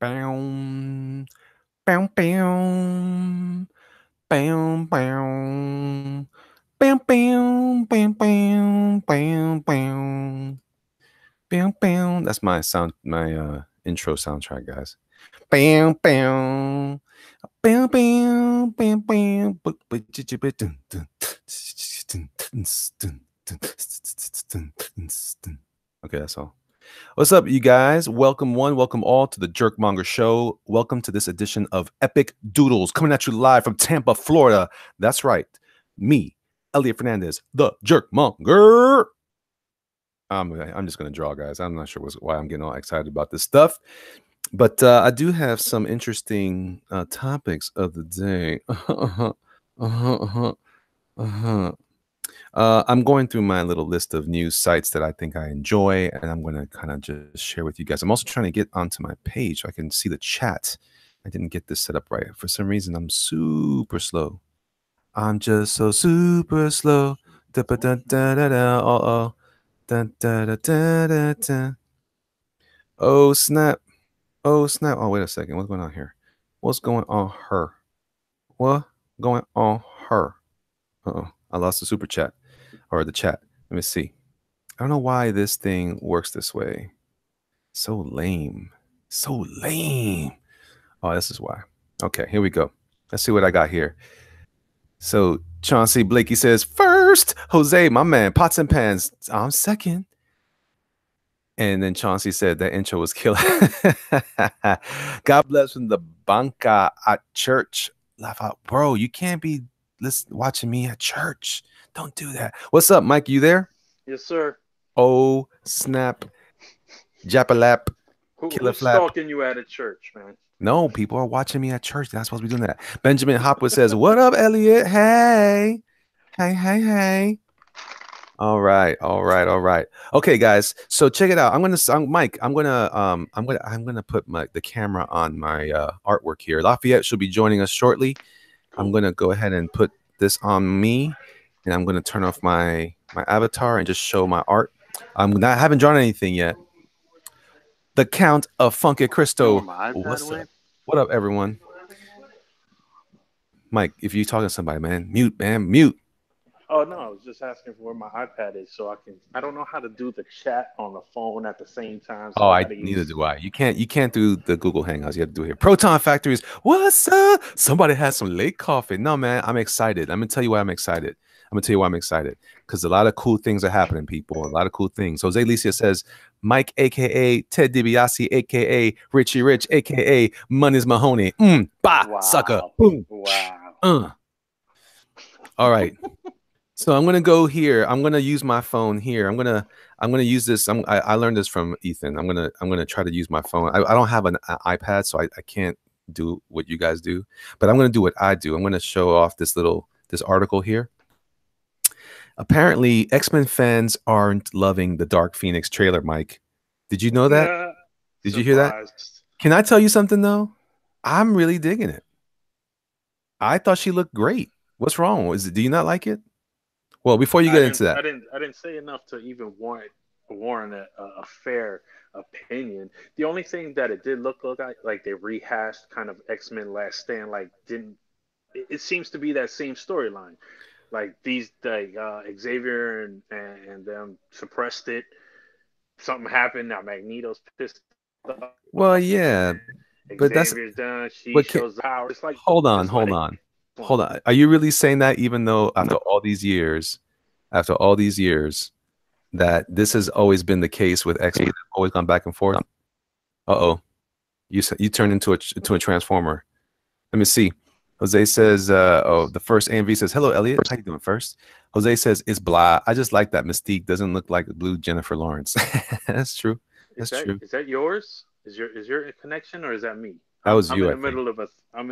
Bam, bam, bam, bam, bam, bam, bam, bam, bam, bam, bam, bam, bam. That's my intro soundtrack, guys. Bam, bam, bam, bam, bam, bam. Okay, that's all. What's up, you guys? Welcome one, welcome all to the Jerkmonger Show. Welcome to this edition of Epic Doodles, coming at you live from Tampa, Florida. That's right, me, Elliot Fernandez, the Jerkmonger. I'm just gonna draw, guys. I'm not sure why I'm getting all excited about this stuff, but I do have some interesting topics of the day. I'm going through my little list of news sites that I think I enjoy, and I'm going to kind of just share with you guys. I'm also trying to get onto my page so I can see the chat. I didn't get this set up right. For some reason, I'm super slow. I'm just so super slow. Da -ba -da -da -da -da. Uh-oh. Da -da -da -da -da -da. Oh, snap. Oh, snap. Oh, wait a second. What's going on here? What's going on her? What going on her? Uh-oh. I lost the super chat. Or the chat. Let me see. I don't know why this thing works this way. So lame. So lame. Oh, this is why. Okay, here we go. Let's see what I got here. So Chauncey Blakey says, first, Jose, my man, pots and pans. I'm second. And then Chauncey said that intro was killer. God bless from the banca at church. Laugh out. Bro, you can't be watching me at church. Don't do that. What's up, Mike? You there? Yes, sir. Oh, snap. Japalap. Who's stalking you at a church, man? No, people are watching me at church. They're not supposed to be doing that. Benjamin Hopwood says, what up, Elliot? Hey. Hey. All right. Okay, guys. So check it out. Mike, I'm gonna put the camera on my artwork here. Lafayette should be joining us shortly. I'm gonna go ahead and put this on me, and I'm gonna turn off my avatar and just show my art. I haven't drawn anything yet. The Count of Funky Cristo. What's up? What up, everyone? Mike, if you're talking to somebody, man, mute. Oh no, I was just asking for where my iPad is so I don't know how to do the chat on the phone at the same time. So neither do I. You can't do the Google Hangouts. You have to do it here. Proton Factories. What's up? Somebody has some late coffee. No, man, I'm excited. I'm gonna tell you why I'm excited. Because a lot of cool things are happening, people. A lot of cool things. Jose Alicia says, Mike, aka Ted DiBiase, aka Richie Rich, aka Money's Mahoney. Wow. Sucker. Boom. Wow. All right. So I'm gonna go here. I'm gonna use my phone here. I'm gonna use this. I learned this from Ethan. I'm gonna try to use my phone. I don't have an iPad, so I can't do what you guys do. But I'm gonna do what I do. I'm gonna show off this article here. Apparently, X-Men fans aren't loving the Dark Phoenix trailer, Mike. Did you know that? Yeah, Did you hear that? Can I tell you something, though? I'm really digging it. I thought she looked great. What's wrong? Do you not like it? Well, before you get into that. I didn't say enough to even warrant a fair opinion. The only thing that it did look like they rehashed kind of X-Men Last Stand, it seems to be that same storyline. Like Xavier and them suppressed it. Something happened. Now Magneto's pissed off. Well, yeah, but Xavier's done. She shows power. It's like hold on. Are you really saying that? Even though after all these years, that this has always been the case with X-Men, always gone back and forth. You turned into a transformer. Let me see. Jose says, the first AMV says, hello, Elliot. How you doing first? Jose says, it's blah. I just like that Mystique doesn't look like blue Jennifer Lawrence. That's true. That's true. Is that yours? Is your connection, or is that me? That was you. I'm in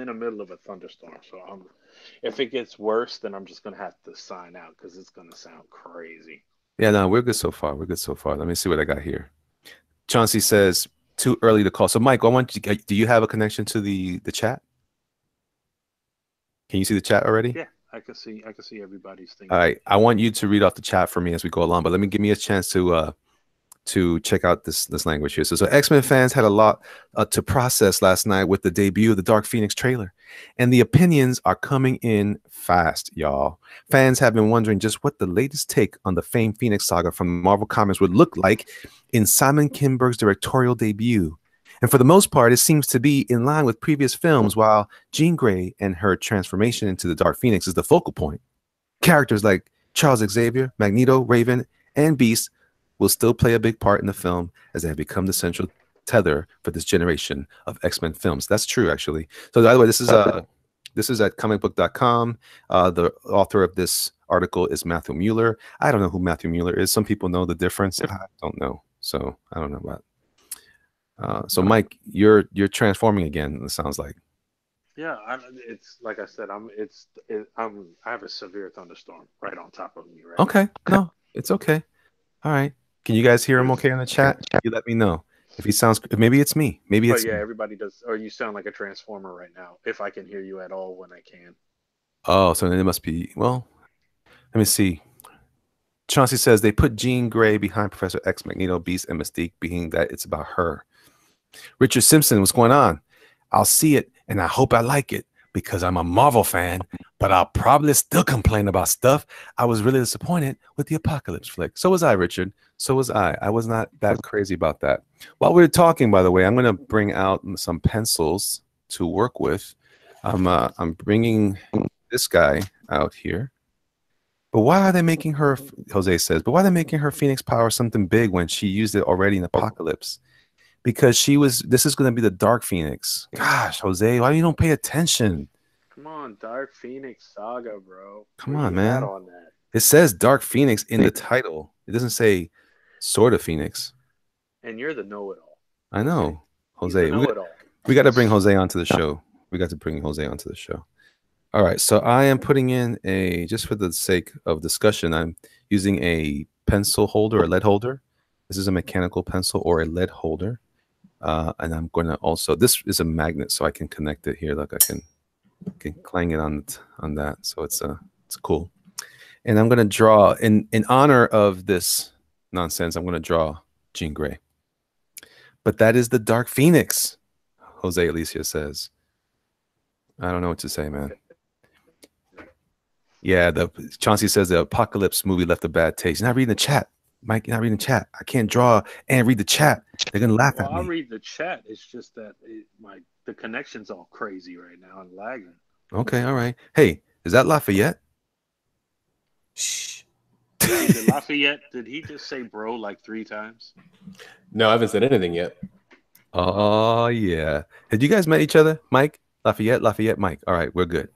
the middle of a thunderstorm, so if it gets worse, then I'm just gonna have to sign out because it's gonna sound crazy. Yeah, no, we're good so far. Let me see what I got here. Chauncey says, too early to call. So, Mike, do you have a connection to the chat? Can you see the chat already? Yeah, I can see everybody's thing. All right, I want you to read off the chat for me as we go along, but give me a chance to to check out this language here. So X-Men fans had a lot to process last night with the debut of the Dark Phoenix trailer, and the opinions are coming in fast, y'all. Fans have been wondering just what the latest take on the famed Phoenix saga from Marvel Comics would look like in Simon Kinberg's directorial debut. And for the most part, it seems to be in line with previous films, while Jean Grey and her transformation into the Dark Phoenix is the focal point. Characters like Charles Xavier, Magneto, Raven, and Beast will still play a big part in the film as they have become the central tether for this generation of X-Men films. That's true, actually. So by the way, this is at comicbook.com. The author of this article is Matthew Mueller. I don't know who Matthew Mueller is. Some people know the difference. I don't know. So I don't know about. So Mike, you're transforming again. It sounds like. Yeah, it's like I said. I have a severe thunderstorm right on top of me right now. Okay, no, it's okay. All right. Can you guys hear him okay in the chat? You let me know if he sounds. Maybe it's me. Maybe it's. Yeah, me. everybody does. Or you sound like a transformer right now. If I can hear you at all when I can. Oh, so then it must be. Well, let me see. Chauncey says they put Jean Grey behind Professor X, Magneto, Beast, and Mystique, being that it's about her. Richard Simpson, what's going on? I'll see it, and I hope I like it because I'm a Marvel fan, but I'll probably still complain about stuff. I was really disappointed with the Apocalypse flick. So was I, Richard. So was I. I was not that crazy about that. While we're talking, by the way, I'm going to bring out some pencils to work with. I'm bringing this guy out here. But why are they making her, Jose says, but why are they making her Phoenix power something big when she used it already in Apocalypse? Because this is going to be the Dark Phoenix. Gosh, Jose, why you don't pay attention? Come on, Dark Phoenix Saga, bro. Come on, man. On that? It says Dark Phoenix in the title. It doesn't say Sword of Phoenix. And you're the know-it-all. I know, Jose. We got to bring Jose onto the show. All right, so I am putting in just for the sake of discussion, I'm using a pencil holder, a lead holder. This is a mechanical pencil or a lead holder. And I'm going to also, this is a magnet, so I can connect it here. Look, I can clang it on that. So it's cool. And I'm going to draw, in honor of this nonsense, I'm going to draw Jean Grey. But that is the Dark Phoenix, Jose Alicia says. I don't know what to say, man. Yeah, Chauncey says the Apocalypse movie left a bad taste. You're not reading the chat. Mike, you're not reading the chat. I can't draw and read the chat. They're gonna laugh at me. I'll read the chat. It's just that the connection's all crazy right now and lagging. Okay, all right. Hey, is that Lafayette? Shh. Did Lafayette? Did he just say bro like 3 times? No, I haven't said anything yet. Oh yeah. Had you guys met each other, Mike? Lafayette, Mike. All right, we're good.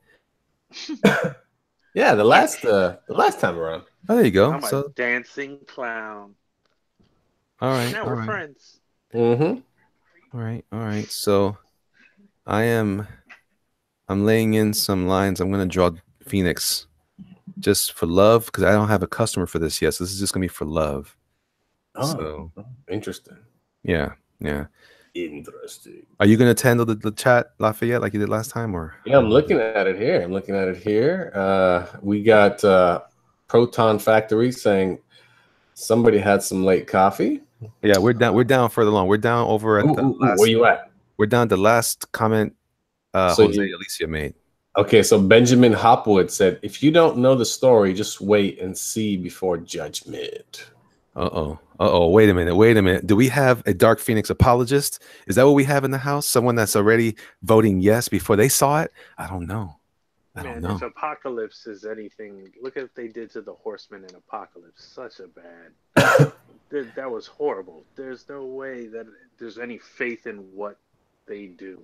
Yeah, the last time around. Oh, there you go. I'm a dancing clown. All right. Now we're friends. Mm-hmm. All right. So I'm laying in some lines. I'm gonna draw Phoenix just for love because I don't have a customer for this yet. So this is just gonna be for love. Oh, so interesting. Yeah. Interesting. Are you gonna handle the chat, Lafayette, like you did last time, or? Yeah, I'm looking at it here. We got Proton Factory saying somebody had some late coffee. Yeah, we're down further along. We're down over at where you at? We're down the last comment Jose Alicia made. Okay, so Benjamin Hopwood said, if you don't know the story, just wait and see before judgment. Wait a minute. Do we have a Dark Phoenix apologist? Is that what we have in the house? Someone that's already voting yes before they saw it? I don't know. If Apocalypse is anything, look at what they did to the Horsemen in Apocalypse. Such a bad. That was horrible. There's no way that there's any faith in what they do.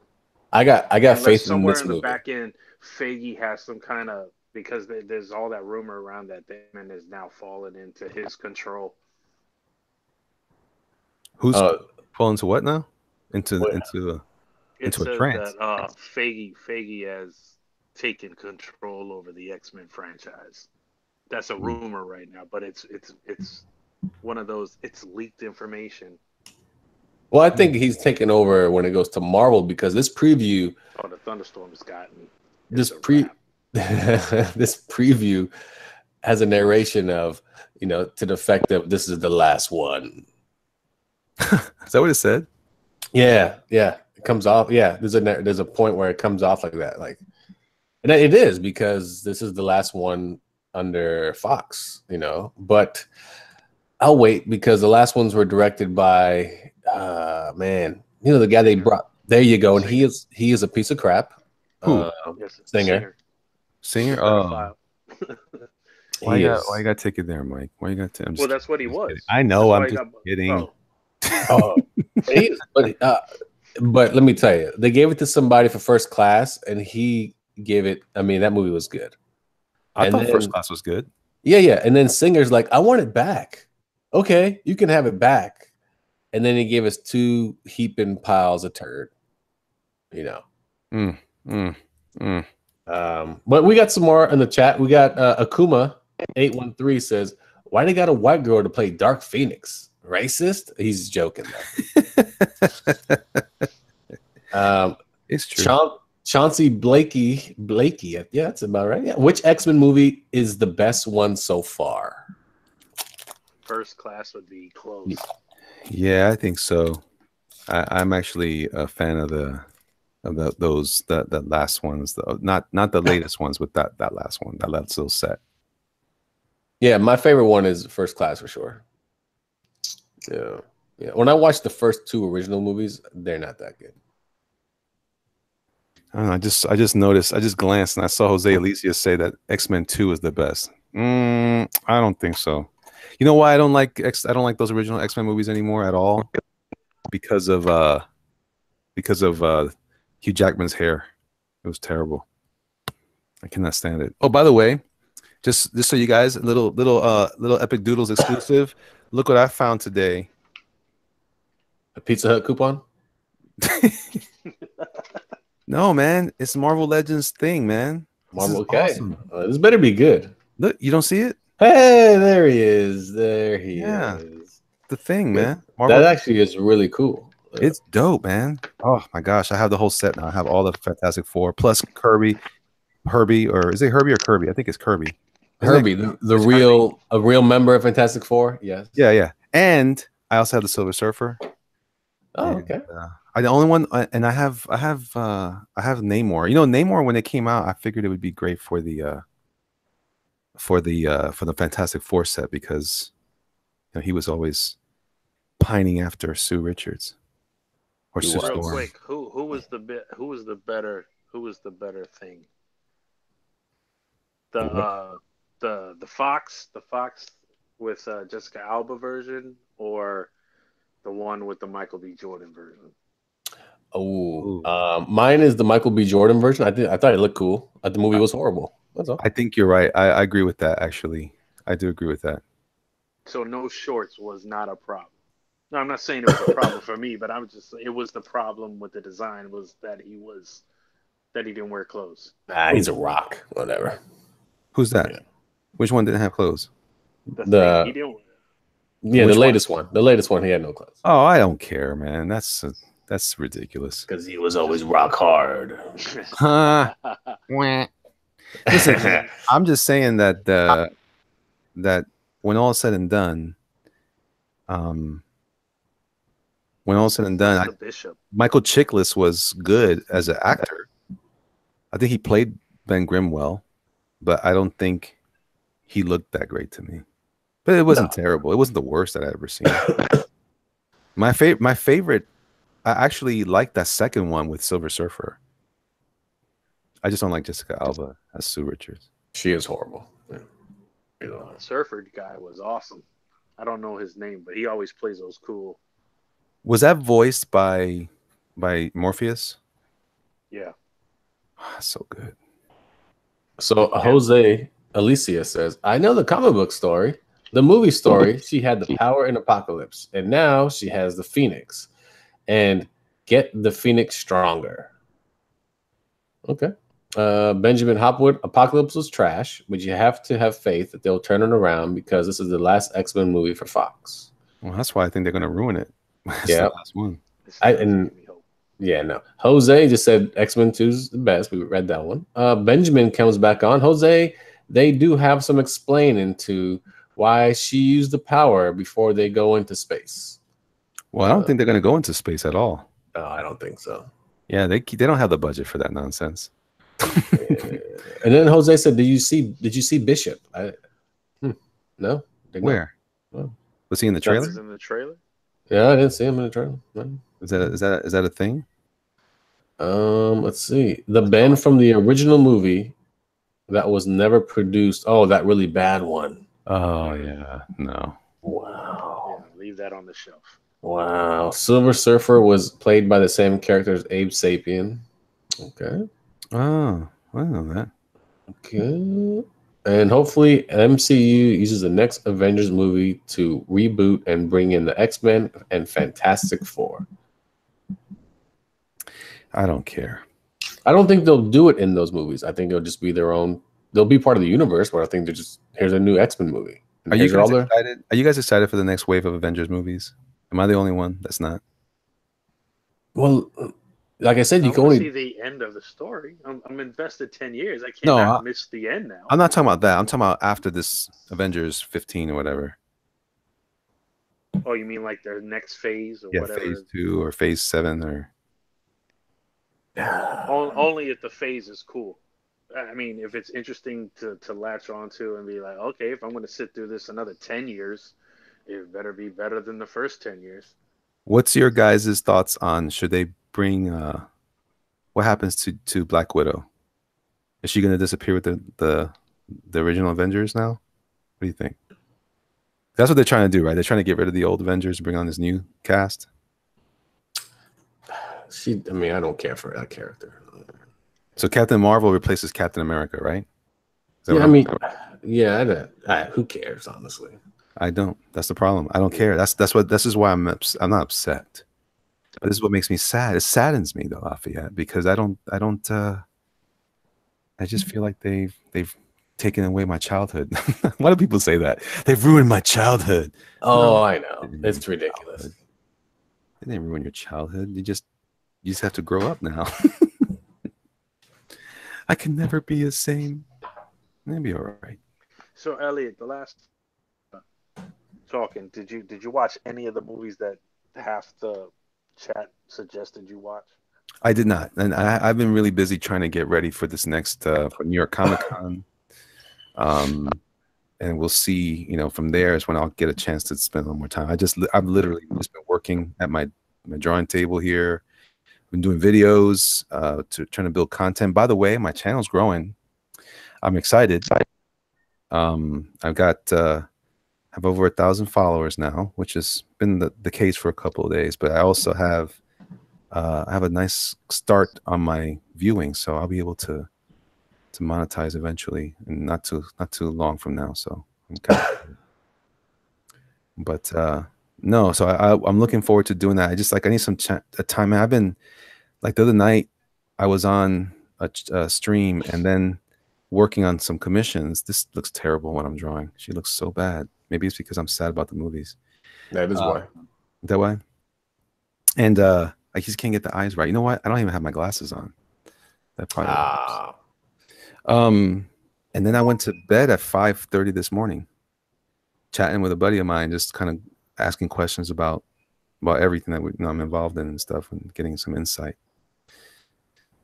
I got faith in this somewhere in movie. The back end, Feige has some kind of, because there's all that rumor around that Damon is now fallen into his control. Who's falling into what now? Into a trance. That Feige has taken control over the X-Men franchise. That's a rumor right now, but it's one of those. It's leaked information. Well, I think he's taken over when it goes to Marvel because this preview. Oh, the thunderstorm has gotten me. This preview has a narration of, to the effect of this is the last one. Is that what it said? Yeah, yeah. It comes off. Yeah, there's a point where it comes off like that. Like, and it is because this is the last one under Fox, you know. But I'll wait because the last ones were directed by man, you know, the guy they brought. There you go, and he is a piece of crap. Who? Yes, Singer. Singer? Oh. Why you got to take it there, Mike? Why you got to? Well, that's what he was. Kidding. I know. I'm just kidding. Oh, but let me tell you, they gave it to somebody for First Class, and he gave it. I mean, that movie was good. I thought First Class was good. Yeah, yeah. And then Singer's like, I want it back. Okay, you can have it back. And then he gave us 2 heaping piles of turd. You know. But we got some more in the chat. We got Akuma 813 says, why they got a white girl to play Dark Phoenix? Racist? He's joking though. It's true. Chauncey Blakey. Yeah, that's about right. Yeah. Which X-Men movie is the best one so far? First Class would be close. Yeah, I think so. I'm actually a fan of the last ones, though. Not the latest ones, but that last one, that last little set. Yeah, my favorite one is First Class for sure. Yeah. When I watched the first 2 original movies, they're not that good. I don't know. I just noticed. I just glanced and I saw Jose Alicia say that X-Men 2 is the best. I don't think so. You know why I don't like those original X-Men movies anymore at all? Because of Hugh Jackman's hair. It was terrible. I cannot stand it. Oh, by the way, just so you guys, little Epic Doodles exclusive. Look what I found today. A Pizza Hut coupon? No, man. It's Marvel Legends thing, man. Marvel, okay. Awesome. This better be good. Look, you don't see it? Hey, there he is. There he is. The thing, man. Marvel, that actually is really cool. It's dope, man. Oh my gosh, I have the whole set now. I have all the Fantastic Four plus Herbie, or is it Herbie or Kirby? I think it's Kirby. Herbie, the real member of Fantastic Four. Yes. Yeah. And I also have the Silver Surfer. Oh, okay. I the only one, and I have Namor. You know, Namor, when it came out, I figured it would be great for the Fantastic Four set because he was always pining after Sue Richards or Sue Storm. Real quick, who was the better thing? The Fox with Jessica Alba version, or the one with the Michael B. Jordan version? Oh, mine is the Michael B. Jordan version. I thought it looked cool. The movie was horrible. That's all. I think you're right. I agree with that. Actually, I do agree with that. So no shorts was not a problem. No, I'm not saying it was a problem for me, but it was the problem with the design was that he didn't wear clothes. He's a rock. Whatever. Who's that? Yeah. Which one didn't have clothes? The latest one. The latest one, he had no clothes. Oh, I don't care, man. That's ridiculous. Because he was always rock hard. Listen, I'm just saying that that when all is said and done, Michael Chiklis was good as an actor. I think he played Ben Grimm well, but I don't think he looked that great to me. But it wasn't terrible. It wasn't the worst that I've ever seen. My favorite, I actually like that second one with Silver Surfer. I just don't like Jessica Alba as Sue Richards. She is horrible. Yeah. The Surfer guy was awesome. I don't know his name, but he always plays those cool. Was that voiced by Morpheus? Yeah. So good. So Jose Alicia says, I know the comic book story. The movie story, she had the power in Apocalypse, and now she has the Phoenix. And get the Phoenix stronger. Okay. Benjamin Hopwood, Apocalypse was trash, but you have to have faith that they'll turn it around because this is the last X-Men movie for Fox. Well, that's why I think they're going to ruin it. Yeah. The last one. No. Jose just said X-Men 2 is the best. We read that one. Benjamin comes back on. Jose, they do have some explaining to why she used the power before they go into space. Well, I don't think they're going to go into space at all. No, I don't think so. Yeah, they don't have the budget for that nonsense. And then Jose said, "Did you see Bishop?" No, Where? No. Was he in the trailer? Was in the trailer? Yeah, I didn't see him in the trailer. No. Is that a thing? Let's see. The Ben from the original movie that was never produced. Oh, that really bad one. Oh yeah, no. Wow. Yeah, leave that on the shelf. Wow. Silver Surfer was played by the same character as Abe Sapien. Okay. Oh, I didn't know that. Okay. And hopefully MCU uses the next Avengers movie to reboot and bring in the X-Men and Fantastic Four. I don't care. I don't think they'll do it in those movies. I think it'll just be their own. They'll be part of the universe, but I think they're just, here's a new X-Men movie. Are you guys excited? Are you guys excited for the next wave of Avengers movies? Am I the only one that's not? Well, like I said, you can only see the end of the story. I'm invested 10 years. I can't miss the end now. I'm not talking about that. I'm talking about after this Avengers 15 or whatever. Oh, you mean like their next phase or whatever? Phase 2 or phase 7 or. Only if the phase is cool. I mean, if it's interesting to latch onto and be like, okay, if I'm going to sit through this another 10 years, it better be better than the first 10 years. What's your guys' thoughts on should they bring what happens to Black Widow? Is she going to disappear with the original Avengers now? What do you think? That's what they're trying to do, right? They're trying to get rid of the old Avengers, bring on this new cast. I mean, I don't care for that character. So Captain Marvel replaces Captain America, right? Yeah, I mean, who cares, honestly? I don't. That's the problem. I don't care. This is why I'm not upset. But this is what makes me sad. It saddens me though, Lafayette, because I just feel like they've taken away my childhood. Why do people say that? They've ruined my childhood. Oh, no, I know. It's ridiculous. They didn't ruin your childhood. You just have to grow up now. I can never be the same. Maybe all right. So Elliot, the last talking, did you watch any of the movies that half the chat suggested you watch? I did not, and I've been really busy trying to get ready for this next for New York Comic Con. And we'll see. From there is when I'll get a chance to spend a little more time. I've literally just been working at my drawing table here. Been doing videos, trying to build content. By the way, my channel's growing. I'm excited. I've got have over 1,000 followers now, which has been the case for a couple of days. But I also have a nice start on my viewing, so I'll be able to monetize eventually, and not too long from now. So I'm kind of, but no. So I'm looking forward to doing that. I need some time. I've been like the other night, I was on a stream and then working on some commissions. This looks terrible when I'm drawing. She looks so bad. Maybe it's because I'm sad about the movies. That is why. Is that why? And I just can't get the eyes right. You know what? I don't even have my glasses on. That probably helps. And then I went to bed at 5:30 this morning, chatting with a buddy of mine, just kind of asking questions about everything that I'm involved in and stuff, and getting some insight.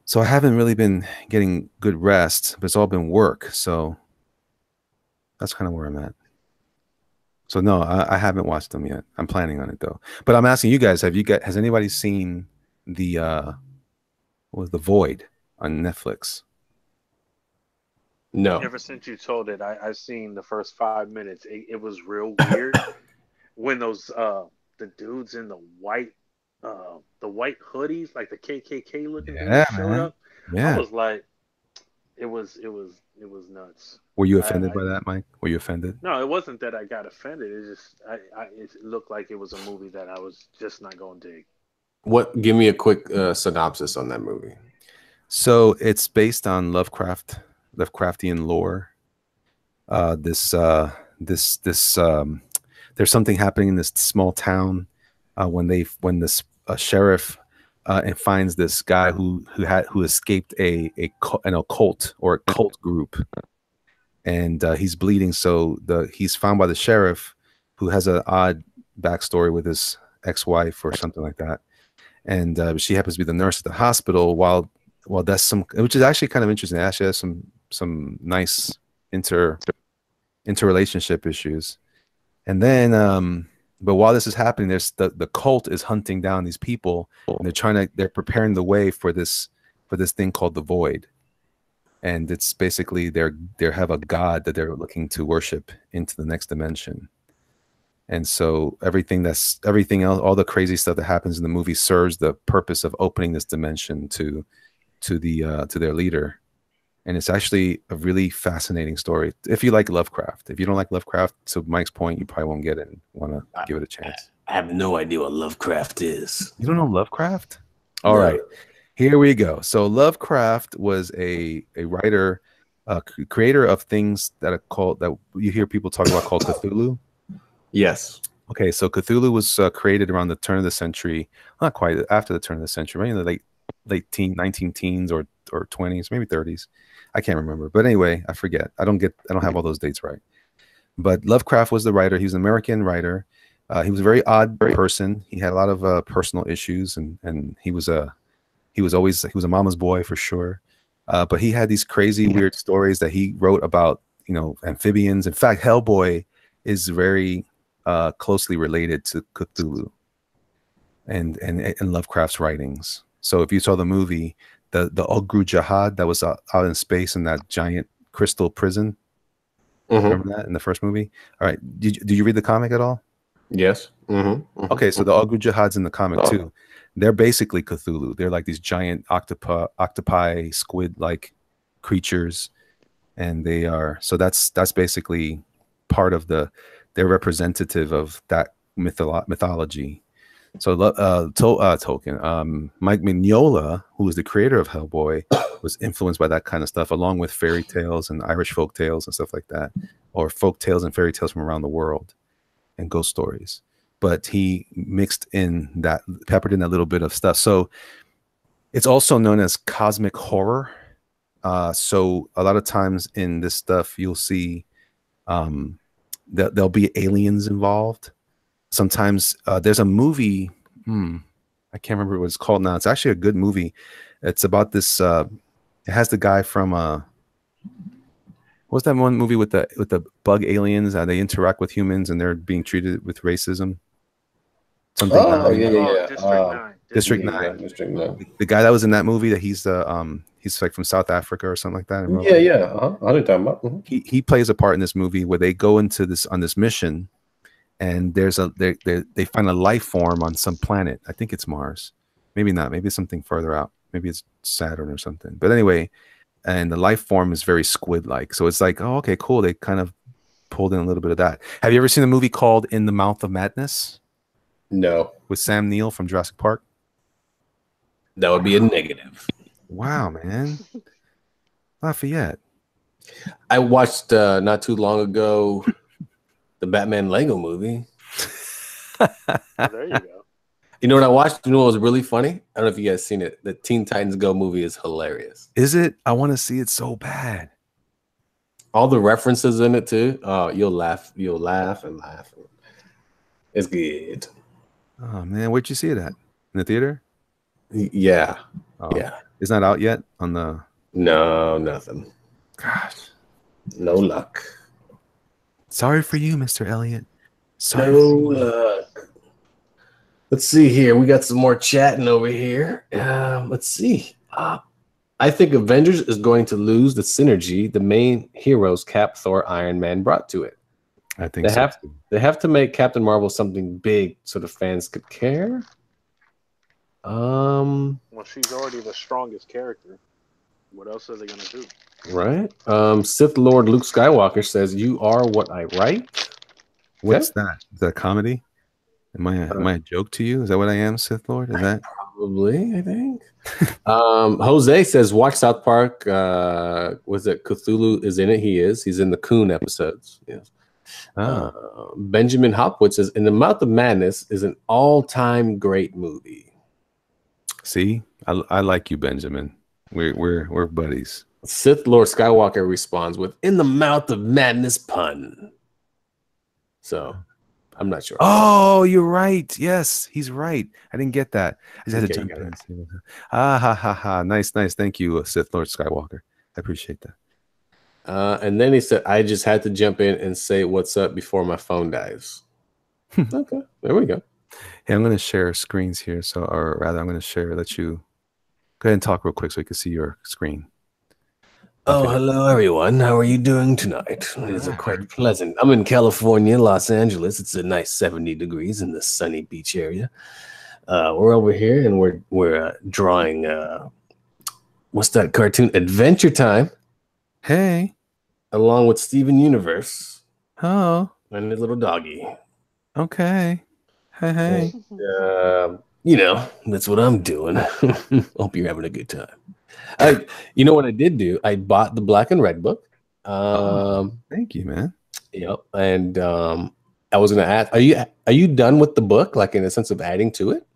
So I haven't really been getting good rest, but it's all been work. So that's kind of where I'm at. So no, I haven't watched them yet. I'm planning on it though. But I'm asking you guys, has anybody seen the Void on Netflix? No. Ever since you told it, I seen the first 5 minutes. It was real weird when those the dudes in the white hoodies, like the KKK looking dudes showed up. Yeah, I was like, it was nuts. Were you offended by that, Mike? Were you offended? No, it wasn't that I got offended. It just it looked like it was a movie that I was just not going to dig. Give me a quick synopsis on that movie. So it's based on Lovecraftian lore. There's something happening in this small town when this sheriff finds this guy who escaped an occult or a cult group, and he's bleeding. So he's found by the sheriff, who has an odd backstory with his ex-wife or something like that, and she happens to be the nurse at the hospital. While that's which is actually kind of interesting. It actually has some nice interrelationship issues. And then but while this is happening, there's the cult is hunting down these people, and they're preparing the way for this thing called the void. And it's basically they have a god that they're looking to worship into the next dimension. And so everything else, all the crazy stuff that happens in the movie serves the purpose of opening this dimension to their leader. And it's actually a really fascinating story. If you like Lovecraft, if you don't like Lovecraft, to Mike's point, you probably won't get it and want to give it a chance. I have no idea what Lovecraft is. You don't know Lovecraft? All right, here we go. So Lovecraft was a writer, creator of things that are called, that you hear people talk about, called Cthulhu. Yes. Okay, so Cthulhu was created around the turn of the century, not quite after the turn of the century, right in the late 19 teens or 20s, maybe 30s. I can't remember. But anyway, I forget. I don't have all those dates right. But Lovecraft was the writer. He was an American writer. He was a very odd person. He had a lot of personal issues, and he was a mama's boy for sure. But he had these crazy, weird stories that he wrote about, amphibians. In fact, Hellboy is very closely related to Cthulhu and Lovecraft's writings. So if you saw the movie, the Ogru Jahad that was out in space in that giant crystal prison, remember that in the first movie? All right, did you read the comic at all? Yes. Okay, so the Ogru Jahad's in the comic too. They're basically Cthulhu. They're like these giant octopi, squid-like creatures, and they are, so that's basically part of they're representative of that mythology. So Tolkien, Mike Mignola, who was the creator of Hellboy, was influenced by that kind of stuff, along with fairy tales and Irish folk tales and stuff like that, or folk tales and fairy tales from around the world and ghost stories. But he peppered in that little bit of stuff. So it's also known as cosmic horror. So a lot of times in this stuff, you'll see there'll be aliens involved. Sometimes there's a movie, I can't remember what it's called now. It's actually a good movie. It's about this, it has the guy from, what's that one movie with the bug aliens? They interact with humans and they're being treated with racism. Something. District 9. District 9. The guy that was in that movie, that he's like from South Africa or something like that. I know what you're talking about. He plays a part in this movie where they go into this mission. And they find a life form on some planet. I think it's Mars. Maybe not. Maybe it's something further out. Maybe it's Saturn or something. But anyway, and the life form is very squid-like. So it's like, oh, okay, cool. They kind of pulled in a little bit of that. Have you ever seen a movie called In the Mouth of Madness? No. With Sam Neill from Jurassic Park? That would be a negative. Wow, man. Lafayette. I watched not too long ago the Batman Lego movie. There you go. You know what I watched? You know what was really funny? I don't know if you guys seen it. The Teen Titans Go movie is hilarious. Is it? I want to see it so bad. All the references in it too. You'll laugh and laugh. It's good. Oh man, where'd you see it at? In the theater? Yeah. Oh, yeah. It's not out yet on the. No, nothing. Gosh, no luck. Sorry for you, Mr. Elliott. Sorry. No luck. Let's see here. We got some more chatting over here. Let's see. I think Avengers is going to lose the synergy the main heroes Cap, Thor, Iron Man brought to it. I think they have to make Captain Marvel something big so the fans could care. Well, she's already the strongest character. What else are they gonna do? Right. Sith Lord Luke Skywalker says, "You are what I write." What's that? Is that a comedy? Am I a joke to you? Is that what I am, Sith Lord? Is that probably? I think. Jose says, "Watch South Park." Was it Cthulhu is in it? He is. He's in the Coon episodes. Yes. Benjamin Hopwood says, "In the Mouth of Madness is an all-time great movie." See, I like you, Benjamin. We're buddies. Sith Lord Skywalker responds with "In the Mouth of Madness" pun. So, I'm not sure. Oh, you're right. Yes, he's right. I didn't get that. I just had to Okay, jump you got in it. and see. Ah, ha, ha, ha. Nice, nice. Thank you, Sith Lord Skywalker. I appreciate that. And then he said, I just had to jump in and say what's up before my phone dies. Okay, there we go. Hey, I'm going to share screens here. So, or rather, I'm going to share, let you go ahead and talk real quick so you can see your screen. Oh, hello, everyone. How are you doing tennite? It is quite pleasant. I'm in California, Los Angeles. It's a nice 70 degrees in the sunny beach area. We're over here, and we're drawing, what's that cartoon? Adventure Time. Hey. Along with Steven Universe. Oh. And his little doggy. Okay. Hey. And, you know, that's what I'm doing. Hope you're having a good time. You know what I did do? I bought the black and red book. Thank you, man. Yep. And I was gonna ask, are you done with the book, like in the sense of adding to it?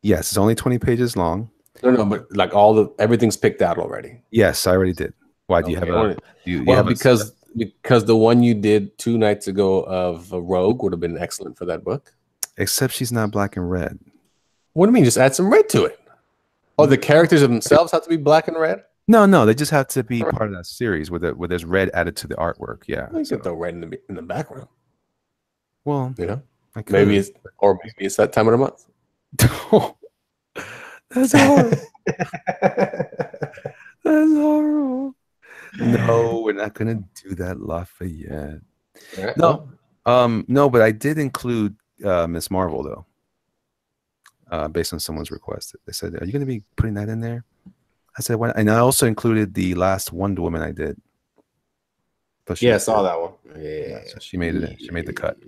Yes, it's only 20 pages long. No, but like everything's picked out already. Yes, I already did. Why do you have a because the one you did 2 nights ago of Rogue would have been excellent for that book. Except she's not black and red. What do you mean? Just add some red to it. Oh, the characters themselves have to be black and red? No, they just have to be part of that series where there's red added to the artwork. Yeah, you can throw red in the background. Well, you know, maybe it's that time of the month. That's horrible. That's horrible. No, we're not gonna do that, Lafayette. Right. No, but I did include Miss Marvel though, based on someone's request. They said, "Are you gonna be putting that in there?" I said, "Why?" And I also included the last Wonder Woman I did. Yeah, I saw that one. Yeah, so she made it in. She made the cut.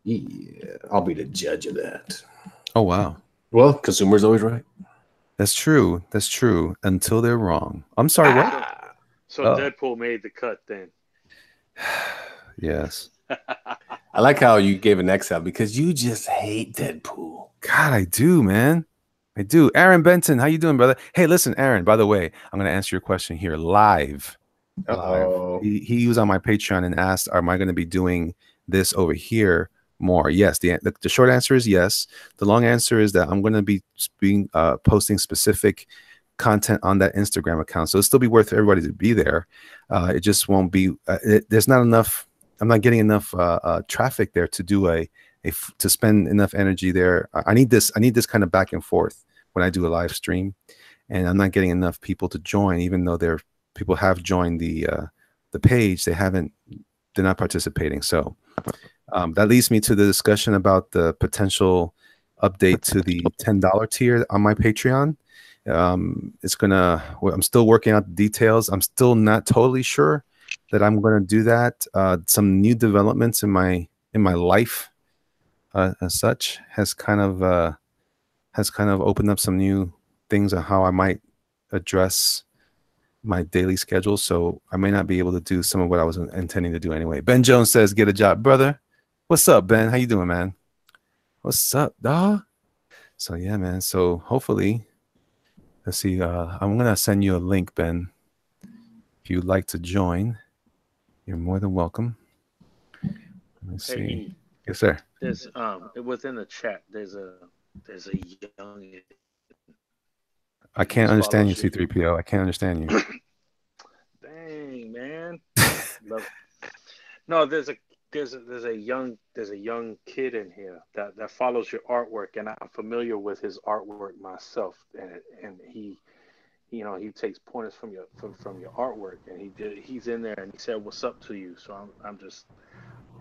Yeah, I'll be the judge of that. Oh wow. Well, consumer's always right. That's true. That's true. Until they're wrong. I'm sorry. What? So Deadpool made the cut then. Yes. I like how you gave an exhale because you just hate Deadpool. God, I do, man. I do. Aaron Benton, how you doing, brother? Hey, listen, Aaron, by the way, I'm going to answer your question here live. Uh-oh. He was on my Patreon and asked, am I going to be doing this over here more? Yes. The short answer is yes. The long answer is that I'm going to be posting specific content on that Instagram account. So it'll still be worth everybody to be there. It just won't be, there's not enough, I'm not getting enough traffic there to do to spend enough energy there. I need this kind of back and forth when I do a live stream, and I'm not getting enough people to join, even though people have joined the page. They're not participating. So that leads me to the discussion about the potential update to the $10 tier on my Patreon. I'm still working out the details. I'm still not totally sure that I'm going to do that. Some new developments in my life, as such, has kind of opened up some new things on how I might address my daily schedule. So I may not be able to do some of what I was intending to do anyway. Ben Jones says, "Get a job, brother." What's up, Ben? How you doing, man? What's up, dawg? So yeah, man. So hopefully, let's see. I'm gonna send you a link, Ben. If you'd like to join, you're more than welcome. Let me see. Hey, yes, sir. There's within the chat. There's a young. I can't understand you, C3PO. I can't understand you. Dang, man. No, there's a young kid in here that follows your artwork, and I'm familiar with his artwork myself, and he takes pointers from your artwork, and he's in there, and he said, "What's up to you?" So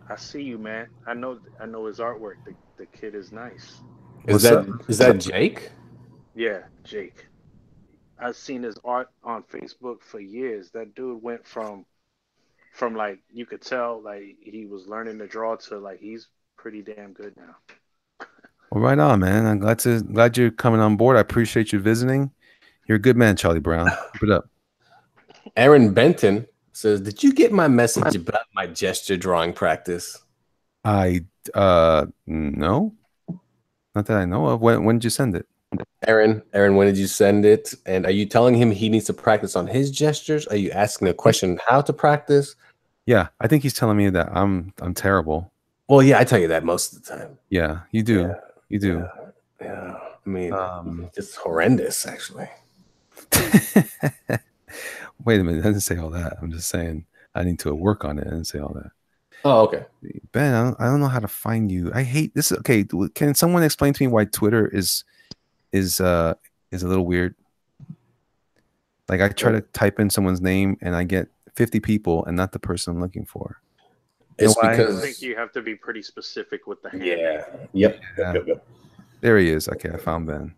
I see you, man. I know his artwork. The kid is nice. Is that Jake? Yeah, Jake. I've seen his art on Facebook for years. That dude went from like, you could tell like he was learning to draw to like he's pretty damn good now. Well, right on, man. I'm glad you're coming on board. I appreciate you visiting. You're a good man, Charlie Brown. Keep it up. Aaron Benton says, "Did you get my message about my gesture drawing practice?" No. Not that I know of. When did you send it? Aaron, when did you send it? And are you telling him he needs to practice on his gestures? Are you asking a question how to practice? Yeah, I think he's telling me that I'm terrible. Well, yeah, I tell you that most of the time. Yeah, you do. Yeah, you do. Yeah. I mean, just horrendous, actually. Wait a minute. I didn't say all that. I'm just saying I need to work on it. I didn't say all that. Oh, okay. Ben, I don't know how to find you. I hate this. Okay, can someone explain to me why Twitter is a little weird? Like I try to type in someone's name and I get 50 people and not the person I'm looking for. It's because I think you have to be pretty specific with the handle. Yeah. Yep. There he is. Okay, I found Ben.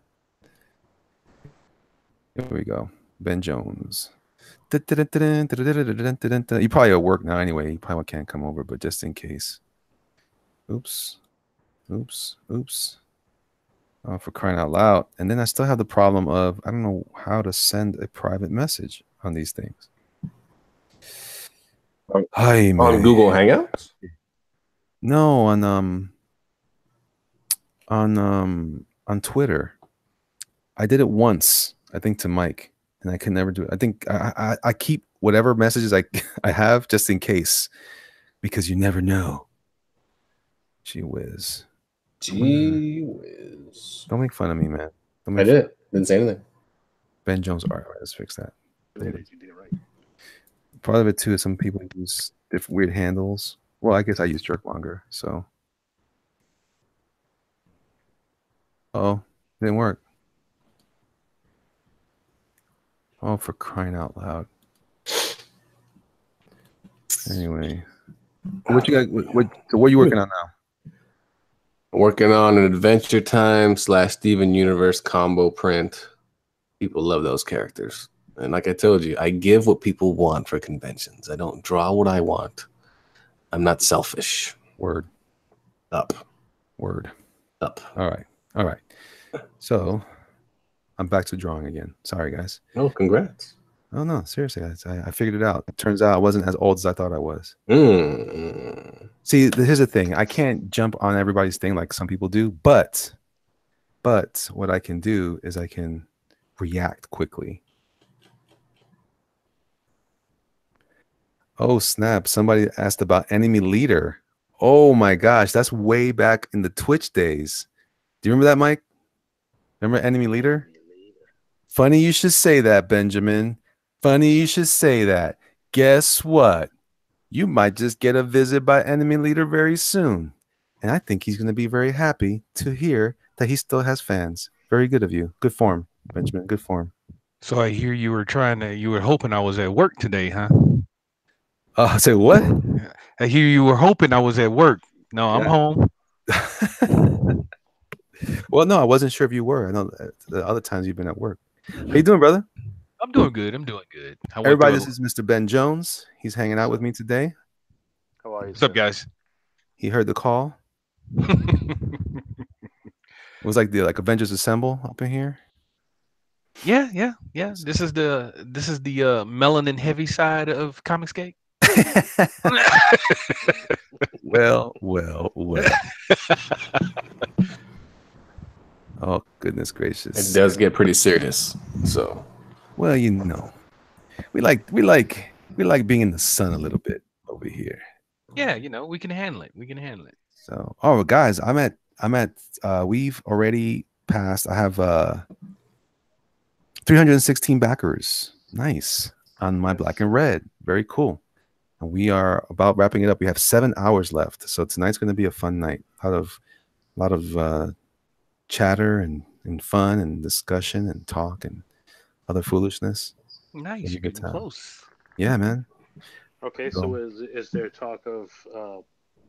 Here we go. Ben Jones. You probably at work now anyway. You probably can't come over, but just in case. Oops. Oh, for crying out loud. And then I still have the problem of I don't know how to send a private message on these things. Hi, man. On Google Hangouts? No, on Twitter. I did it once, I think, to Mike, and I can never do it. I think I keep whatever messages I have just in case, because you never know. Gee whiz. Don't make fun of me, man. I didn't say anything. Ben Jones art. All right, let's fix that. You did it right. Part of it too is some people use different weird handles. Well, I guess I use Jerkmonger, so. Oh, didn't work. Oh, for crying out loud. Anyway, what you got? So what are you working on now? Working on an Adventure Time / Steven Universe combo print. People love those characters. And like I told you, I give what people want for conventions. I don't draw what I want. I'm not selfish. Word. Up. Word. Up. All right. So I'm back to drawing again. Sorry, guys. Oh, congrats. Oh, no, seriously. I figured it out. It turns out I wasn't as old as I thought I was. See, here's the thing. I can't jump on everybody's thing like some people do, but what I can do is I can react quickly. Oh, snap. Somebody asked about Enemy Leader. Oh, my gosh. That's way back in the Twitch days. Do you remember that, Mike? Remember Enemy Leader? Funny you should say that, Benjamin. Funny you should say that. Guess what? You might just get a visit by Enemy Leader very soon. And I think he's going to be very happy to hear that he still has fans. Very good of you. Good form, Benjamin. Good form. So I hear you were hoping I was at work today, huh? Say what? I hear you were hoping I was at work. No, I'm home. Well, no, I wasn't sure if you were. I know the other times you've been at work. How you doing, brother? I'm doing good. Everybody, this is Mr. Ben Jones. He's hanging out with me today. How are you? What's up, guys? He heard the call. It was like the Avengers Assemble up in here. Yeah. This is the melanin heavy side of Comicsgate. Well. Oh, goodness gracious. It does get pretty serious. So, well, you know, we like being in the sun a little bit over here. Yeah, we can handle it. So, oh, guys, we've already passed. I have 316 backers. Nice. On my black and red. Very cool. And we are about wrapping it up. We have 7 hours left. So tonight's going to be a fun night. A lot of chatter and fun and discussion and talk and other foolishness. Nice. You're getting close. Yeah, man. Okay, so is there talk of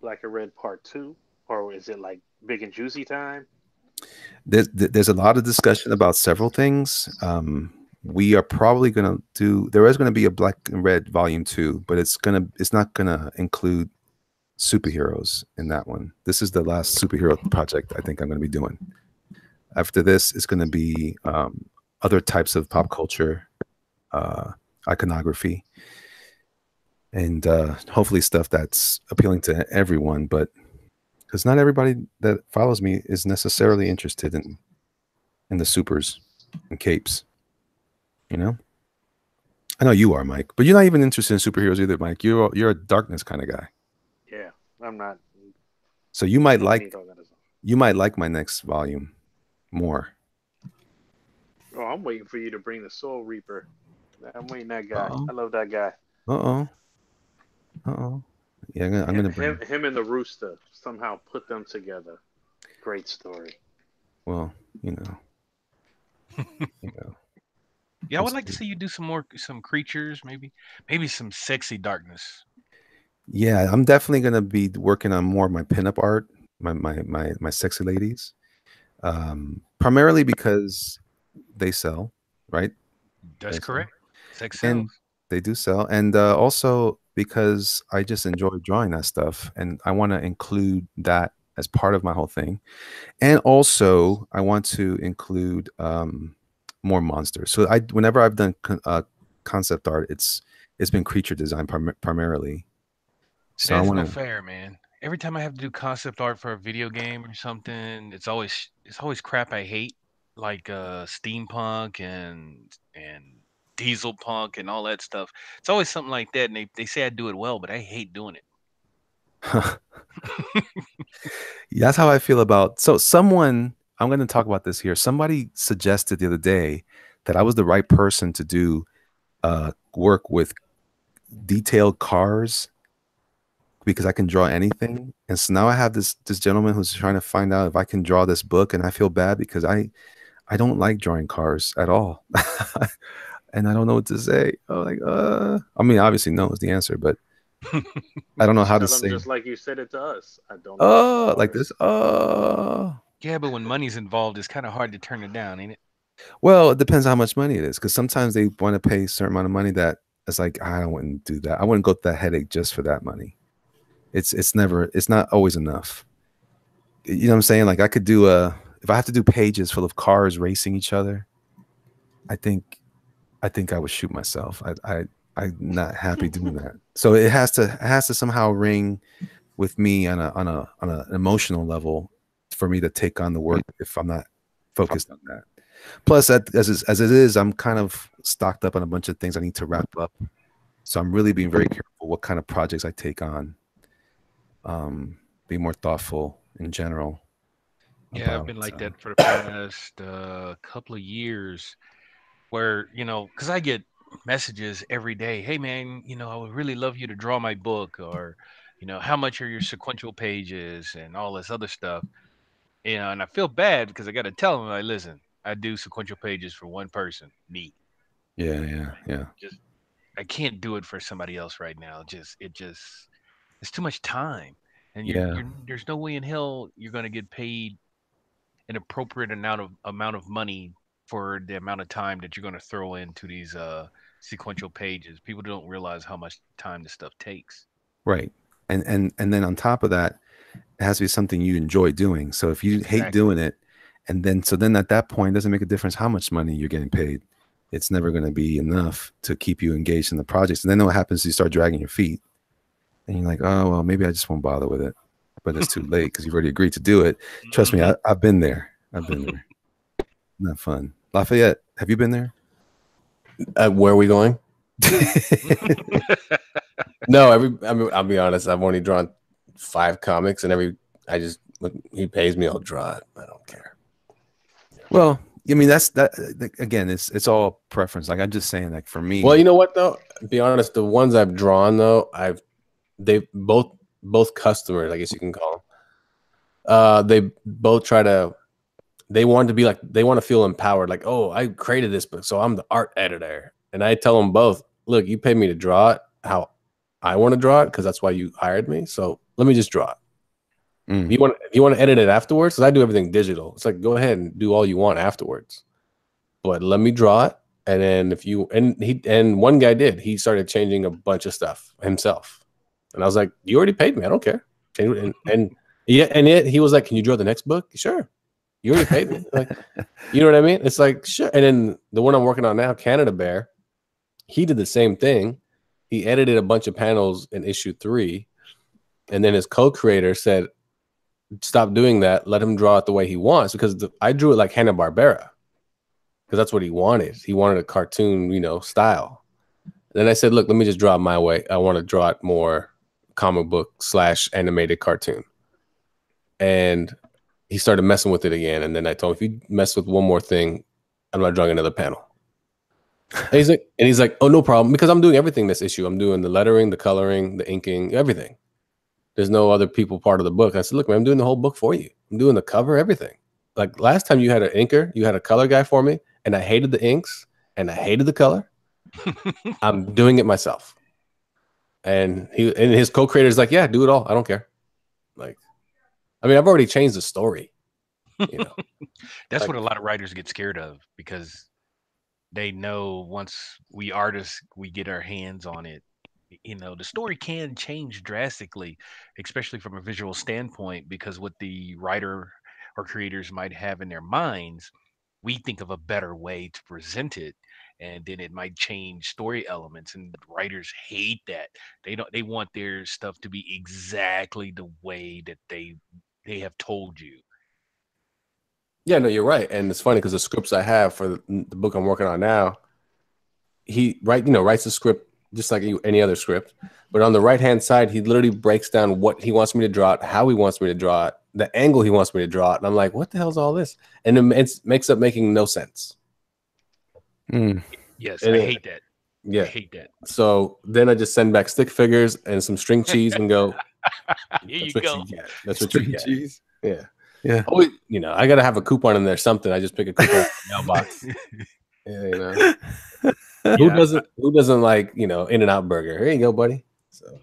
Black and Red Part 2? Or is it like big and juicy time? There's a lot of discussion about several things. We are probably going to there is going to be a Black and Red Volume 2, but it's not going to include superheroes in that one. This is the last superhero project I think I'm going to be doing. After this, it's going to be other types of pop culture, iconography, and hopefully stuff that's appealing to everyone, but because not everybody that follows me is necessarily interested in the supers and capes. I know you are, Mike, but you're not even interested in superheroes either, Mike. You're a darkness kind of guy. Yeah, I'm not. So you might don't need all that as my next volume more. well. Oh, I'm waiting for you to bring the Soul Reaper. I'm waiting that guy. Uh-oh. I love that guy. Uh-oh. Uh-oh. Yeah, I'm gonna bring Him and the Rooster somehow put them together. Great story. well, you know. Yeah, I would like to see you do some creatures, maybe some sexy darkness. Yeah, I'm definitely gonna be working on more of my pinup art, my sexy ladies. Primarily because they sell, right? That's They sell. correct. Sex And sells. they do sell. And also because I just enjoy drawing that stuff and I want to include that as part of my whole thing. And also I want to include more monsters. So whenever I've done concept art, it's been creature design primarily. So I That's want no to fair, man. Every time I have to do concept art for a video game or something, it's always crap I hate, like steampunk and diesel punk and all that stuff. It's always something like that, and they say I do it well, but I hate doing it. that's how I feel about someone I'm going to talk about this here. Somebody suggested the other day that I was the right person to do work with detailed cars because I can draw anything. And so now I have this gentleman who's trying to find out if I can draw this book, and I feel bad because I don't like drawing cars at all. And I don't know what to say. I'm like, I mean, obviously no is the answer, but I don't know how to Tell them say just like you said it to us. I don't like like cars. this. Yeah, but when money's involved, it's kind of hard to turn it down, ain't it? Well, it depends on how much money it is, because sometimes they want to pay a certain amount of money that it's like I wouldn't do that. I wouldn't go through that headache just for that money. It's not always enough. You know what I'm saying? Like I could do if I have to do pages full of cars racing each other, I think I would shoot myself. I'm not happy doing that. So it has to somehow ring with me on an emotional level for me to take on the work if I'm not focused on that. Plus, as it is, I'm kind of stocked up on a bunch of things I need to wrap up. So I'm really being very careful what kind of projects I take on. Be more thoughtful in general. Yeah, I've been like that for the past couple of years, where because I get messages every day. Hey, man, I would really love you to draw my book, or how much are your sequential pages and all this other stuff. And I feel bad because I got to tell them, like, listen, I do sequential pages for one person, me. Yeah. Just I can't do it for somebody else right now. It's too much time, and there's no way in hell you're gonna get paid an appropriate amount of money for the amount of time that you're gonna throw into these sequential pages. People don't realize how much time this stuff takes. Right. And then on top of that, it has to be something you enjoy doing. So if you hate doing it, and then at that point, it doesn't make a difference how much money you're getting paid. It's never going to be enough to keep you engaged in the projects. And then what happens is you start dragging your feet, and you're like, oh well, maybe I just won't bother with it. But it's too late because you've already agreed to do it. Trust me, I've been there. Not fun. Lafayette, have you been there? Where are we going? No, I'll be honest. I've only drawn 5 comics, and he pays me, I'll draw it. I don't care. Well, I mean, that's again. It's all preference. Like I'm just saying, like for me. Well, you know what though? To be honest, the ones I've drawn though, they both customers, I guess you can call them. They both they want to feel empowered. Like, oh, I created this book, so I'm the art editor. And I tell them both, look, you paid me to draw it how I want to draw it because that's why you hired me. So let me just draw it. You want to edit it afterwards? Because I do everything digital. It's like, go ahead and do all you want afterwards. But let me draw it. And then and one guy did. He started changing a bunch of stuff himself. And I was like, you already paid me. I don't care. And yet he was like, can you draw the next book? Sure. You already paid me. Like, you know what I mean? It's like, sure. And then the one I'm working on now, Canada Bear, he did the same thing. He edited a bunch of panels in issue 3. And then his co-creator said, stop doing that. Let him draw it the way he wants, because I drew it like Hanna-Barbera because that's what he wanted. He wanted a cartoon, style. And then I said, look, let me just draw it my way. I want to draw it more comic book / animated cartoon. and he started messing with it again. And then I told him, if you mess with one more thing, I'm not drawing another panel. And he's like, oh, no problem, because I'm doing everything this issue. I'm doing the lettering, the coloring, the inking, everything. There's no other people part of the book. I said, look, man, I'm doing the whole book for you. I'm doing the cover, everything. Like last time you had an inker, you had a color guy for me, and I hated the inks and I hated the color. I'm doing it myself. And his co-creator is like, yeah, do it all. I don't care. Like, I mean, I've already changed the story. You know, that's like, what a lot of writers get scared of, because they know once we artists we get our hands on it, the story can change drastically, especially from a visual standpoint, because what the writer or creators might have in their minds, we think of a better way to present it, and then it might change story elements, and writers hate that. They want their stuff to be exactly the way that they have told you. yeah, no, you're right. And it's funny because the scripts I have for the book I'm working on now, he writes the script just like any other script, but on the right hand side, he literally breaks down what he wants me to draw it, how he wants me to draw it, the angle he wants me to draw it, and I'm like, what the hell's all this? And it makes up making no sense. Yes, I hate that. Yeah, I hate that. So then I just send back stick figures and some string cheese and go. Here you go. That's what String you get. cheese. Yeah. Yeah. Oh, I gotta have a coupon in there. Something. I just pick a coupon mailbox. Yeah, Who doesn't like In-N-Out Burger? Here you go, buddy. So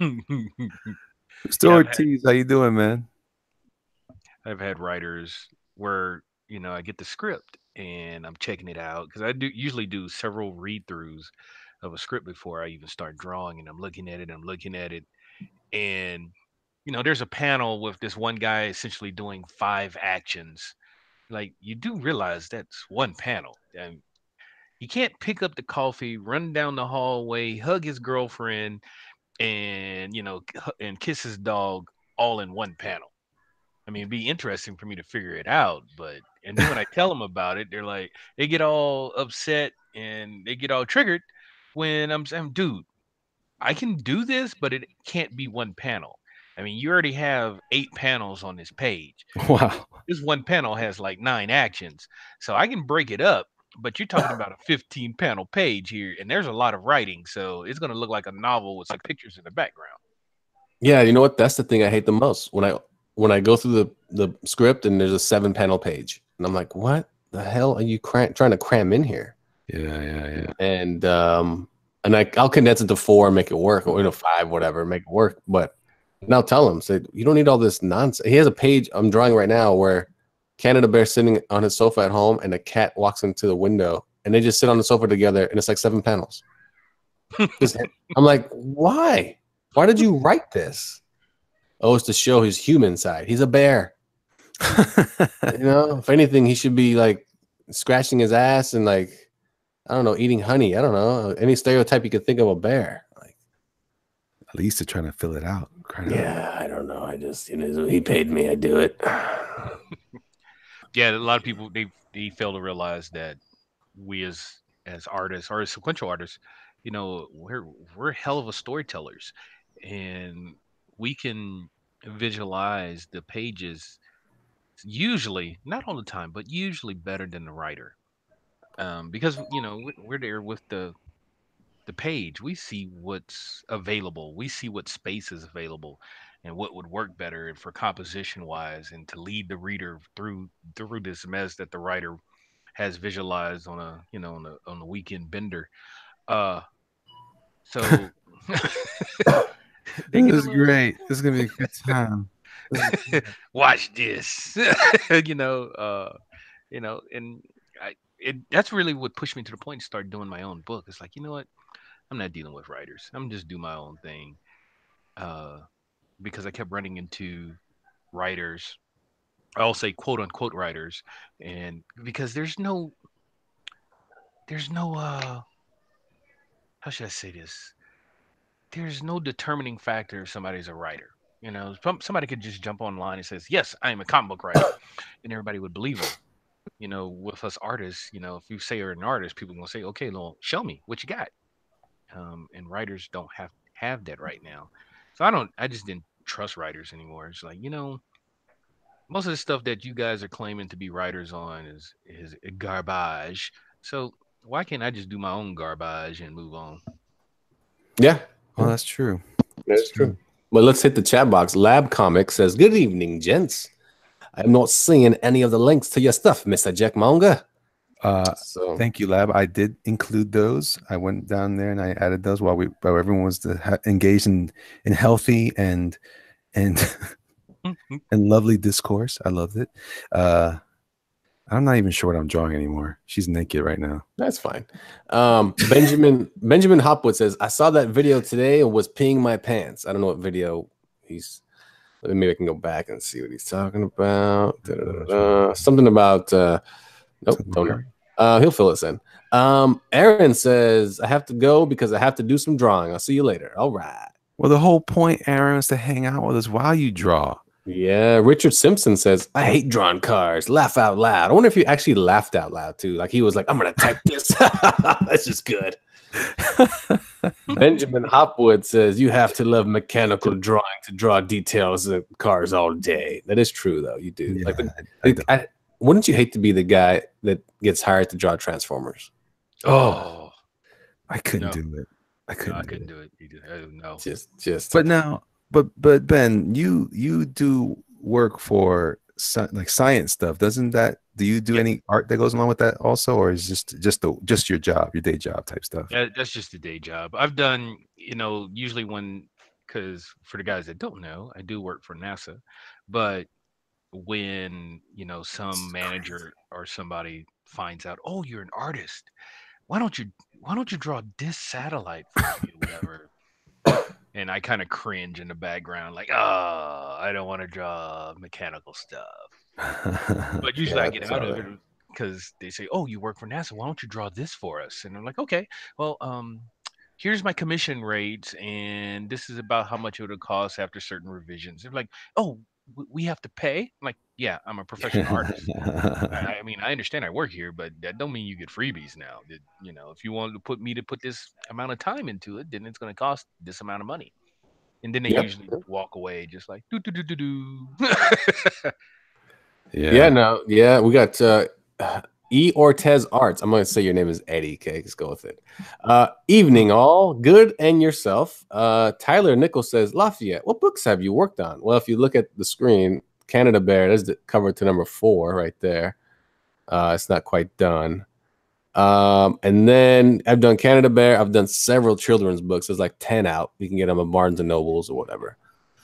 Story tease, how you doing, man? I've had writers where I get the script and I'm checking it out, because I usually do several read-throughs of a script before I even start drawing, and I'm looking at it, and there's a panel with this one guy essentially doing 5 actions. Like, you do realize that's one panel, and you can't pick up the coffee, run down the hallway, hug his girlfriend, and and kiss his dog all in one panel. I mean, it'd be interesting for me to figure it out, and then when I tell them about it, they get all upset and they get all triggered when I'm saying, dude, I can do this, but it can't be one panel. I mean, you already have 8 panels on this page. Wow. This one panel has like 9 actions. So I can break it up, but you're talking about a 15 panel page here, and there's a lot of writing. So it's going to look like a novel with some pictures in the background. Yeah, you know what? That's the thing I hate the most. When I go through the script and there's a 7 panel page, and I'm like, what the hell are you trying to cram in here? Yeah. And I'll condense it to 4 and make it work, or 5, whatever, make it work. But now tell him, say, you don't need all this nonsense. He has a page I'm drawing right now where Canada Bear's sitting on his sofa at home, and a cat walks into the window, and they just sit on the sofa together, and it's like 7 panels. I'm like, why? Why did you write this? Oh, it's to show his human side. He's a bear. If anything, he should be like scratching his ass and like, I don't know, eating honey. I don't know, any stereotype you could think of a bear. Like, at least they're trying to fill it out. I don't know. I just, he paid me. I do it. Yeah, a lot of people they fail to realize that we as artists, or as sequential artists, we're hell of a storytellers, and we can visualize the pages usually, not all the time, but usually better than the writer, because we're there with the page. We see what's available, we see what space is available, and what would work better for composition wise, and to lead the reader through this mess that the writer has visualized on a on a weekend bender. So this is great. This is gonna be a good time. Watch this. And that's really what pushed me to the point to start doing my own book. It's like, you know what? I'm not dealing with writers. I'm just do my own thing. Because I kept running into writers. I'll say quote unquote writers, and because there's no how should I say this? There's no determining factor if somebody's a writer. Somebody could just jump online and says, "Yes, I am a comic book writer," and everybody would believe them. With us artists, if you say you're an artist, people are gonna say, "Okay, well, show me what you got." And writers don't have that right now, so I just didn't trust writers anymore. It's like, most of the stuff that you guys are claiming to be writers on is garbage. So why can't I just do my own garbage and move on? Yeah, Well, that's true. that's true. But let's hit the chat box. Lab Comic says, "Good evening, gents. I'm not seeing any of the links to your stuff, Mr. Jack Manga." So Thank you, Lab. I did include those. I went down there and I added those while everyone was engaged in healthy and and lovely discourse. I loved it. I'm not even sure what I'm drawing anymore. She's naked right now. that's fine. Benjamin Hopwood says, "I saw that video today and was peeing my pants." I don't know what video he's. Maybe I can go back and see what he's talking about. Something about nope, don't know. He'll fill us in. Aaron says, "I have to go because I have to do some drawing. I'll see you later." All right. Well, the whole point, Aaron, is to hang out with us while you draw. Yeah. Richard Simpson says, "I hate drawing cars. Laugh out loud." I wonder if he actually laughed out loud too. Like he was like, "I'm gonna type this." That's just good. Benjamin Hopwood says, "You have to love mechanical drawing to draw details of cars all day." That is true, though. You do. Yeah, wouldn't you hate to be the guy that gets hired to draw Transformers? Oh, I couldn't do it. I couldn't do it either. No. Just. But now, but Ben, you do work for like science stuff, doesn't that? Do you do any art that goes along with that also, or is just your job, your day job type stuff? Yeah, that's just a day job. I've done, usually because for the guys that don't know, I do work for NASA, but when some manager or somebody finds out, oh, you're an artist, why don't you draw this satellite for me, whatever. And I kind of cringe in the background, like, oh, I don't want to draw mechanical stuff. But usually I get out of it because they say, oh, you work for NASA, why don't you draw this for us? And I'm like, okay, well, here's my commission rates, and this is about how much it would cost after certain revisions. They're like, oh, we have to pay? I'm like, yeah, I'm a professional artist. I mean, I understand I work here, but that don't mean you get freebies now. If you want to put this amount of time into it, then it's going to cost this amount of money. And then they usually walk away just like, do. Yeah, we got E. Ortez Arts. I'm going to say your name is Eddie. Okay, let's go with it. Evening, all. Good and yourself. Tyler Nichols says, Lafayette, what books have you worked on? Well, if you look at the screen, Canada Bear, that's the cover to number 4 right there. It's not quite done. And then I've done Canada Bear. I've done several children's books. There's like 10 out. You can get them at Barnes and Nobles or whatever.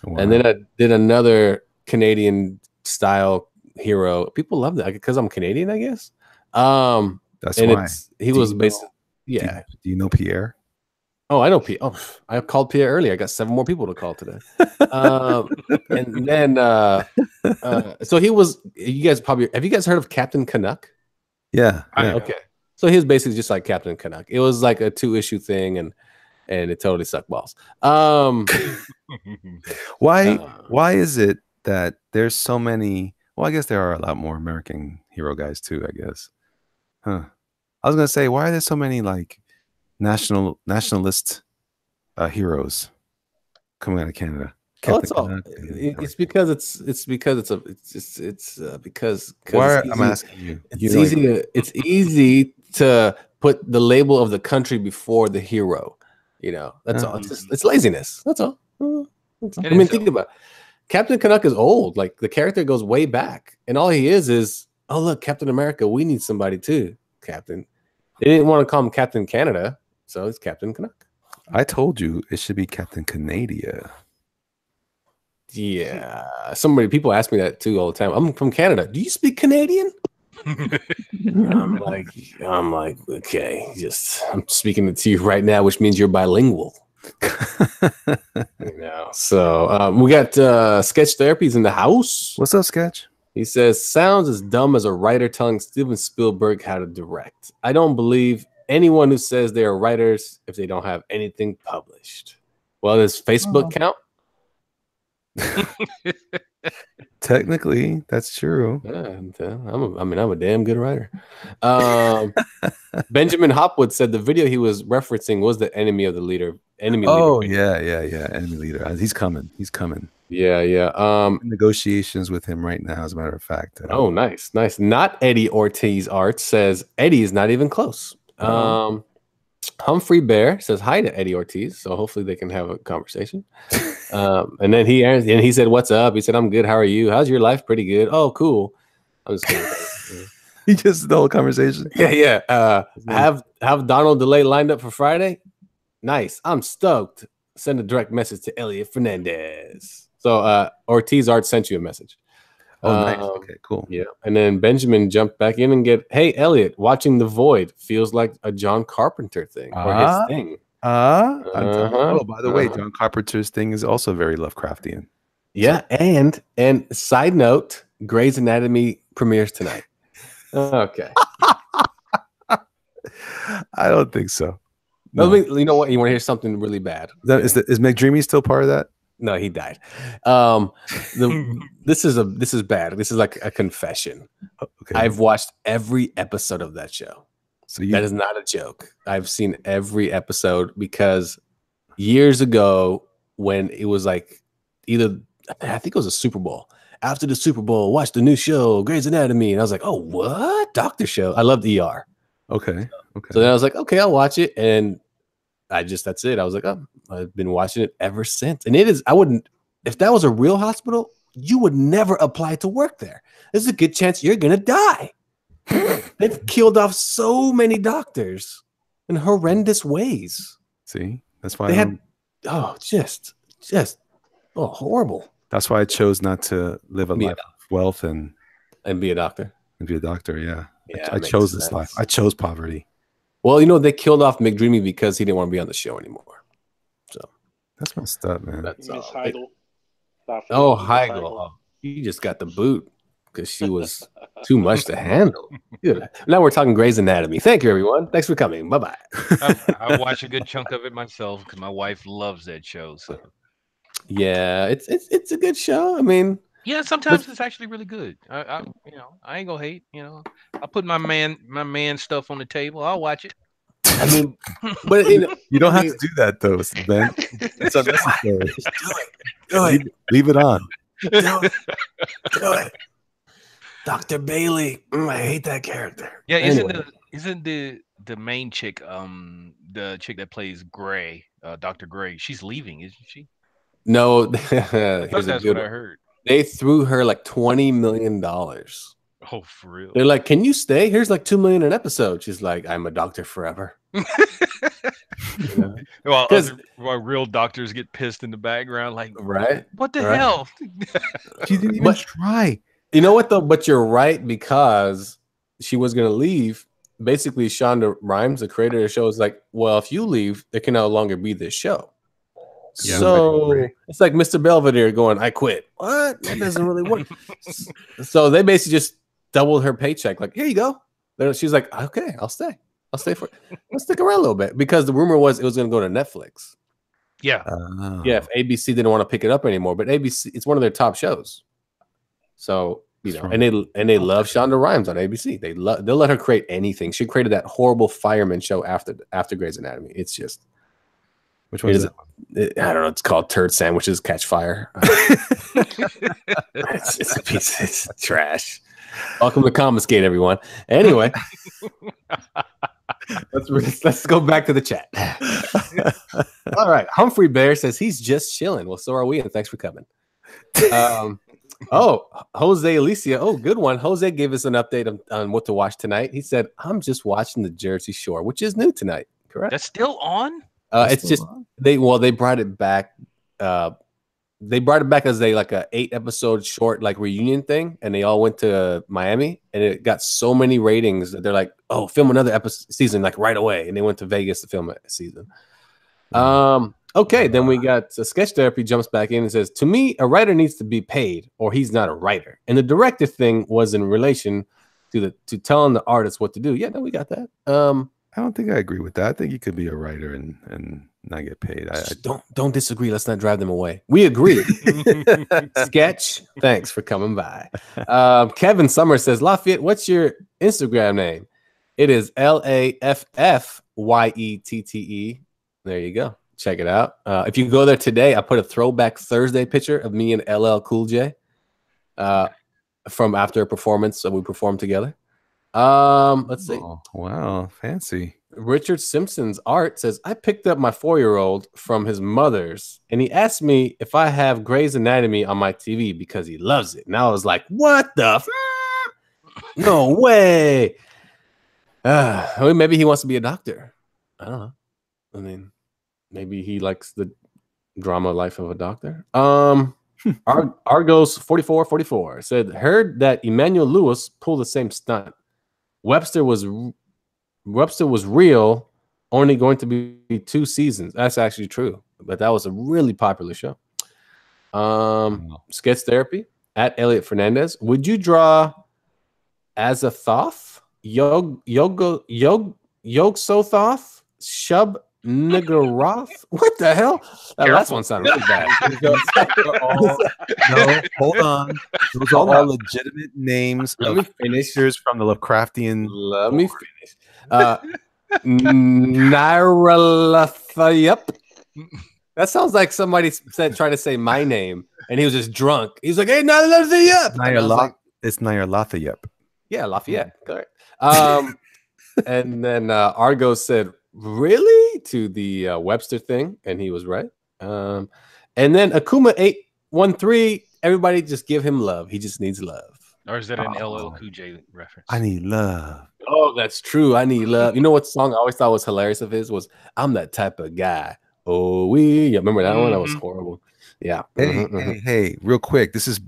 Wow. And then I did another Canadian style hero. People love that because I'm Canadian, I guess. That's why he was based. Yeah. Do you know Pierre? Oh, I know Pierre. Oh, I called Pierre earlier. I got 7 more people to call today. And then, so he was. You guys have you guys heard of Captain Canuck? Yeah. Okay. So he was basically just like Captain Canuck. It was like a 2-issue thing, and it totally sucked balls. Why is it that there's so many? Well, I guess there are a lot more American hero guys too, I guess. Huh. I was gonna say, why are there so many like nationalist heroes coming out of Canada? It's because I'm asking you. It's easy to put the label of the country before the hero. That's all. It's laziness. That's all. I mean, think about it. Captain Canuck is old. Like the character goes way back, and all he is, oh look, Captain America. We need somebody too, Captain. They didn't want to call him Captain Canada, so it's Captain Canuck. I told you it should be Captain Canadia. Yeah, people ask me that too all the time. I'm from Canada. Do you speak Canadian? I'm like, okay, I'm speaking to you right now, which means you're bilingual. So we got Sketch Therapies in the house. What's up, Sketch? He says, sounds as dumb as a writer telling Steven Spielberg how to direct. I don't believe anyone who says they are writers if they don't have anything published. Well, does Facebook count? Technically, that's true. Yeah, I'm a damn good writer. Benjamin Hopwood said the video he was referencing was the enemy of the leader. Enemy leader. Yeah. Enemy leader. He's coming. Yeah. Negotiations with him right now, as a matter of fact. Oh, nice. Not Eddie Ortiz Art says Eddie is not even close. Humphrey Bear says hi to Eddie Ortiz, so hopefully they can have a conversation. And then he said, "What's up?" He said, "I'm good. How are you? How's your life?" "Pretty good." "Oh, cool." I'm just kidding. He just the whole conversation. Yeah. Have Donald DeLay lined up for Friday? Nice. I'm stoked. Send a direct message to Elliot Fernandez. So Ortiz Art sent you a message. Oh, nice. Okay, cool. Yeah. And then Benjamin jumped back in and hey, Elliot, watching The Void feels like a John Carpenter thing or his thing. Oh, by the way, John Carpenter's thing is also very Lovecraftian. Yeah. So. And side note, Grey's Anatomy premieres tonight. Okay. I don't think so. No. You know what? You want to hear something really bad? Is McDreamy still part of that? No, he died. This is bad. This is like a confession. Okay. I've watched every episode of that show. So that is not a joke. I've seen every episode because years ago when it was like I think it was a Super Bowl. After the Super Bowl, watch the new show, Grey's Anatomy. And I was like, oh, what? Doctor show. I loved ER. Okay. So then I was like, okay, I'll watch it. And that's it. I was like, oh, I've been watching it ever since. And if that was a real hospital, you would never apply to work there. There's a good chance you're going to die. They've killed off so many doctors in horrendous ways. See, that's why they had, just horrible. That's why I chose not to live a life of wealth and be a doctor. Yeah. I chose this life. I chose poverty. Well, they killed off McDreamy because he didn't want to be on the show anymore. So that's messed up, man. Miss Heigl. Heigl. Oh, you just got the boot because she was too much to handle. Good. Now we're talking Grey's Anatomy. Thank you, everyone. Thanks for coming. Bye-bye. I watch a good chunk of it myself because my wife loves that show. So yeah, it's a good show. I mean, yeah, sometimes it's actually really good. I ain't gonna hate. I put my man stuff on the table. I'll watch it. I mean, but you don't have to do that though, Ben. It's unnecessary. Do it. Leave it on. Do it. Dr. Bailey. I hate that character. Yeah, isn't the main chick, the chick that plays Gray, Dr. Gray, she's leaving, isn't she? No, that's what I heard. They threw her like $20 million. Oh, for real? They're like, "Can you stay? Here's like $2 million an episode." She's like, "I'm a doctor forever." Well, real doctors get pissed in the background, like, right? What the hell? She didn't even try. You know what though? But you're right, because she was gonna leave. Basically, Shonda Rhimes, the creator of the show, is like, "Well, if you leave, there can no longer be this show." Yeah, so it's like Mr. Belvedere going, "I quit." What? That doesn't really work. So they basically just doubled her paycheck. Like, here you go. She's like, okay, I'll stay. I'll stick around a little bit, because the rumor was it was going to go to Netflix. Yeah. Yeah. If ABC didn't want to pick it up anymore, but ABC, it's one of their top shows. So, and they love Shonda Rhimes on ABC. They'll let her create anything. She created that horrible fireman show after Grey's Anatomy. It's just, which one is it? I don't know. It's called Turd Sandwiches Catch Fire. It's a piece. It's trash. Welcome to Confiscate, everyone. Anyway, let's go back to the chat. All right. Humphrey Bear says he's just chilling. Well, so are we, and thanks for coming. Jose Alicia. Oh, good one. Jose gave us an update on what to watch tonight. He said, "I'm just watching the Jersey Shore," which is new tonight. Correct? That's still on? It's just on? They brought it back. They brought it back as a 8-episode short reunion thing, and they all went to Miami, and it got so many ratings that they're like, "Oh, film another season right away," and they went to Vegas to film a season. Okay, then we got Sketch Therapy jumps back in and says, "To me, a writer needs to be paid, or he's not a writer." And the director thing was in relation to telling the artist what to do. Yeah, no, we got that. I don't think I agree with that. I think you could be a writer and not get paid. I don't disagree. Let's not drive them away. We agree. Sketch, thanks for coming by. Kevin Summers says, "Lafayette, what's your Instagram name?" It is LAFFYETTE. There you go. Check it out. If you go there today, I put a throwback Thursday picture of me and LL Cool J from after a performance that we performed together. Let's see. Oh, wow, fancy. Richard Simpson's art says, I picked up my 4-year-old from his mother's, and he asked me if I have Grey's Anatomy on my TV because he loves it. And I was like, what the no way. Maybe he wants to be a doctor. I don't know. I mean, maybe he likes the drama life of a doctor. Argos 4444 said, heard that Emmanuel Lewis pulled the same stunt. Webster was real, only going to be 2 seasons. That's actually true, but that was a really popular show. Sketch Therapy at Elliot Fernandez. Would you draw Azathoth, Yog-Sothoth, Shub Niggeroth? What the hell? That last one sounded really bad. No, hold on. Those are all legitimate names of finishers from the Lovecraftian. Let me finish. Nyarlathotep. That sounds like somebody said trying to say my name, and he was just drunk. He's like, "Hey, Nyarlathotep." It's Nyarlathotep. Yeah, Lafayette. Correct. And then Argo said, really? To the Webster thing, and he was right. And then Akuma 813, everybody just give him love. He just needs love. Or is that an LL Cool J reference? I need love. Oh, that's true. I need love. You know what song I always thought was hilarious of his was I'm that type of guy. Oh, yeah, remember that one? That was horrible. Yeah. Hey, real quick. This is